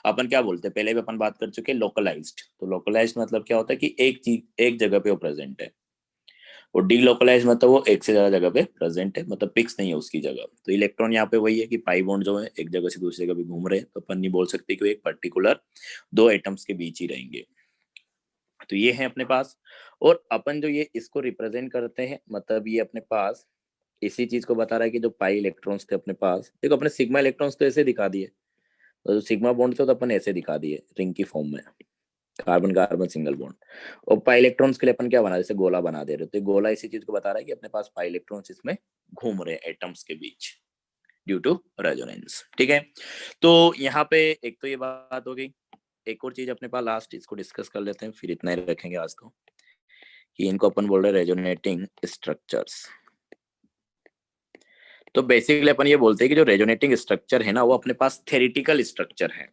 अपन क्या बोलते हैं, पहले भी अपन बात कर चुके हैं, लोकलाइज्ड। तो लोकलाइज्ड मतलब क्या होता है कि एक चीज एक जगह पे वो प्रेजेंट है, और डीलोकलाइज मतलब वो एक से ज्यादा जगह पे प्रेजेंट है, मतलब फिक्स नहीं है उसकी जगह। तो इलेक्ट्रॉन यहाँ पे वही है कि पाई बॉन्ड जो है एक जगह से दूसरी जगह भी घूम रहे हैं, तो अपन नहीं बोल सकते कि वो एक पर्टिकुलर 2 एटम्स के बीच ही रहेंगे। तो ये है अपने पास। और अपन जो ये इसको रिप्रेजेंट करते हैं, मतलब ये अपने पास इसी चीज को बता रहा है कि जो पाई इलेक्ट्रॉन्स थे अपने पास, देखो अपने सिग्मा इलेक्ट्रॉन्स तो ऐसे दिखा दिए, तो जो सिग्मा बॉन्ड थे तो अपन ऐसे दिखा दिए रिंग की फॉर्म में, कार्बन कार्बन सिंगल बॉन्ड। और पाई इलेक्ट्रॉन्स के लिए अपन क्या बना, जैसे गोला बना दे रहे, तो गोला इसी चीज को बता रहा है कि अपने पास पाई इलेक्ट्रॉन्स इसमें घूम रहे हैं एटम्स के बीच ड्यू टू रेजोनेंस। ठीक है, तो यहाँ पे एक तो ये बात हो गई। एक और चीज अपने पास लास्ट, इसको डिस्कस कर लेते हैं, फिर इतना ही रखेंगे आज तो, कि इनको अपन बोल रहे हैं रेजोनेटिंग स्ट्रक्चर्स। तो बेसिकली अपन ये बोलते हैं कि जो रेजोनेटिंग स्ट्रक्चर है ना, वो अपने पास थ्योरेटिकल स्ट्रक्चर है,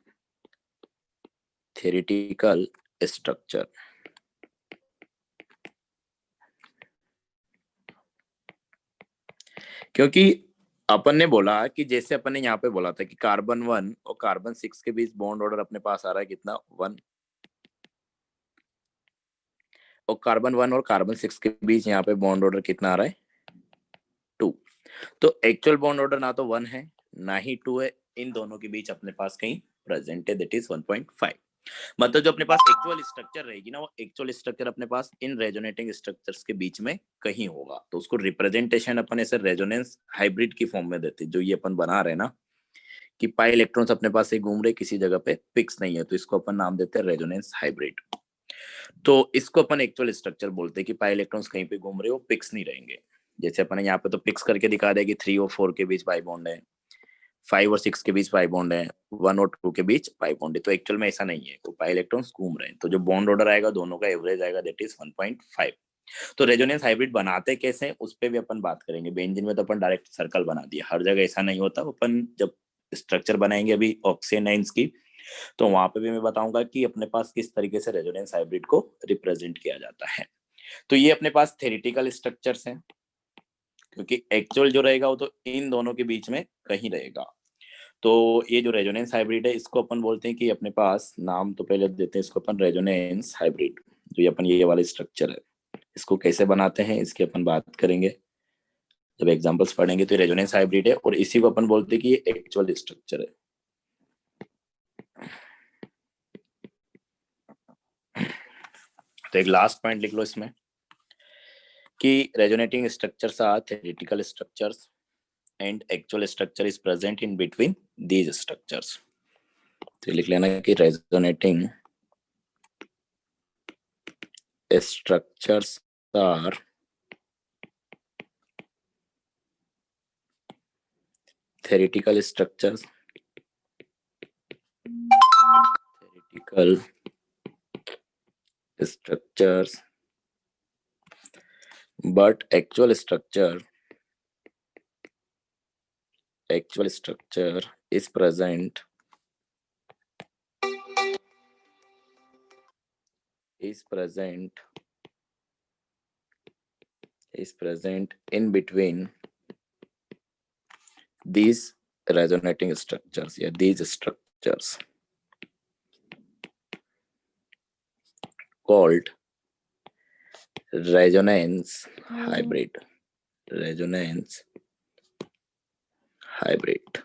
थ्योरेटिकल स्ट्रक्चर। क्योंकि अपन ने बोला कि जैसे अपन ने यहाँ पे बोला था कि कार्बन 1 और कार्बन 6 के बीच बॉन्ड ऑर्डर अपने पास आ रहा है कितना, 1, और कार्बन 1 और कार्बन 6 के बीच यहाँ पे बॉन्ड ऑर्डर कितना आ रहा है, 2। तो एक्चुअल बॉन्ड ऑर्डर ना तो 1 है ना ही 2 है, इन दोनों के बीच अपने पास कहीं प्रेजेंट है, दैट इज 1.5। मतलब जो अपने पास एक्चुअल स्ट्रक्चर रहेगी ना, वो एक्चुअल स्ट्रक्चर अपने पास इन रेजोनेटिंग स्ट्रक्चर्स के बीच में कहीं होगा। तो उसको रिप्रेजेंटेशन अपन ऐसे रेजोनेंस हाइब्रिड की फॉर्म में देते, जो ये अपन बना रहे ना कि पाई इलेक्ट्रॉन्स अपने पास से घूम रहे, किसी जगह पे फिक्स नहीं है, तो इसको अपन नाम देते हैं रेजोनेंस हाइब्रिड। तो इसको अपन एक्चुअल स्ट्रक्चर बोलते हैं कि पाई इलेक्ट्रॉन्स कहीं पे घूम रहे हो, फिक्स नहीं रहेंगे। जैसे अपन यहाँ पे तो फिक्स करके दिखा दे कि 3 और 4 के बीच पाई बॉन्ड है, 5 और 6 के बीच पाई बॉन्ड है, 1 और 2 के बीच पाई बॉन्ड है। तो एक्चुअल में ऐसा नहीं है, तो पाई इलेक्ट्रॉन्स घूम रहे हैं। तो जो बॉन्ड ऑर्डर आएगा दोनों का एवरेज आएगा, दैट इज 1.5। तो रेजोनेंस हाइब्रिड बनाते कैसे हैं उस पर भी अपन बात करेंगे। बेंजीन में तो अपन डायरेक्ट सर्कल बना दिया, हर जगह ऐसा नहीं होता। अपन जब स्ट्रक्चर बनाएंगे अभी ऑक्सीनाइंस की, तो वहां पे भी मैं बताऊंगा कि अपने पास किस तरीके से रेजोनेंस हाइब्रिड को रिप्रेजेंट किया जाता है। तो ये अपने पास थ्योरेटिकल स्ट्रक्चर्स हैं, क्योंकि एक्चुअल जो रहेगा वो तो इन दोनों के बीच में कहीं रहेगा। तो ये जो रेजोनेंस हाइब्रिड है, इसको अपन बोलते हैं कि अपने पास नाम तो पहले देते हैं इसको अपन रेजोनेंस हाइब्रिड। जो ये अपन ये वाला स्ट्रक्चर है, इसको कैसे बनाते हैं इसकी अपन बात करेंगे जब एग्जांपल्स पढ़ेंगे। तो रेजोनेंस हाइब्रिड है और इसी को अपन बोलते हैं कि ये एक्चुअल स्ट्रक्चर है। तो एक लास्ट पॉइंट लिख लो इसमें कि resonating structures are theoretical structures and actual structure is present in between these structures। तो लिख लेना कि resonating structures are theoretical structures, but actual structure is present in between these resonating structures, these structures। called resonance hybrid. Resonance hybrid.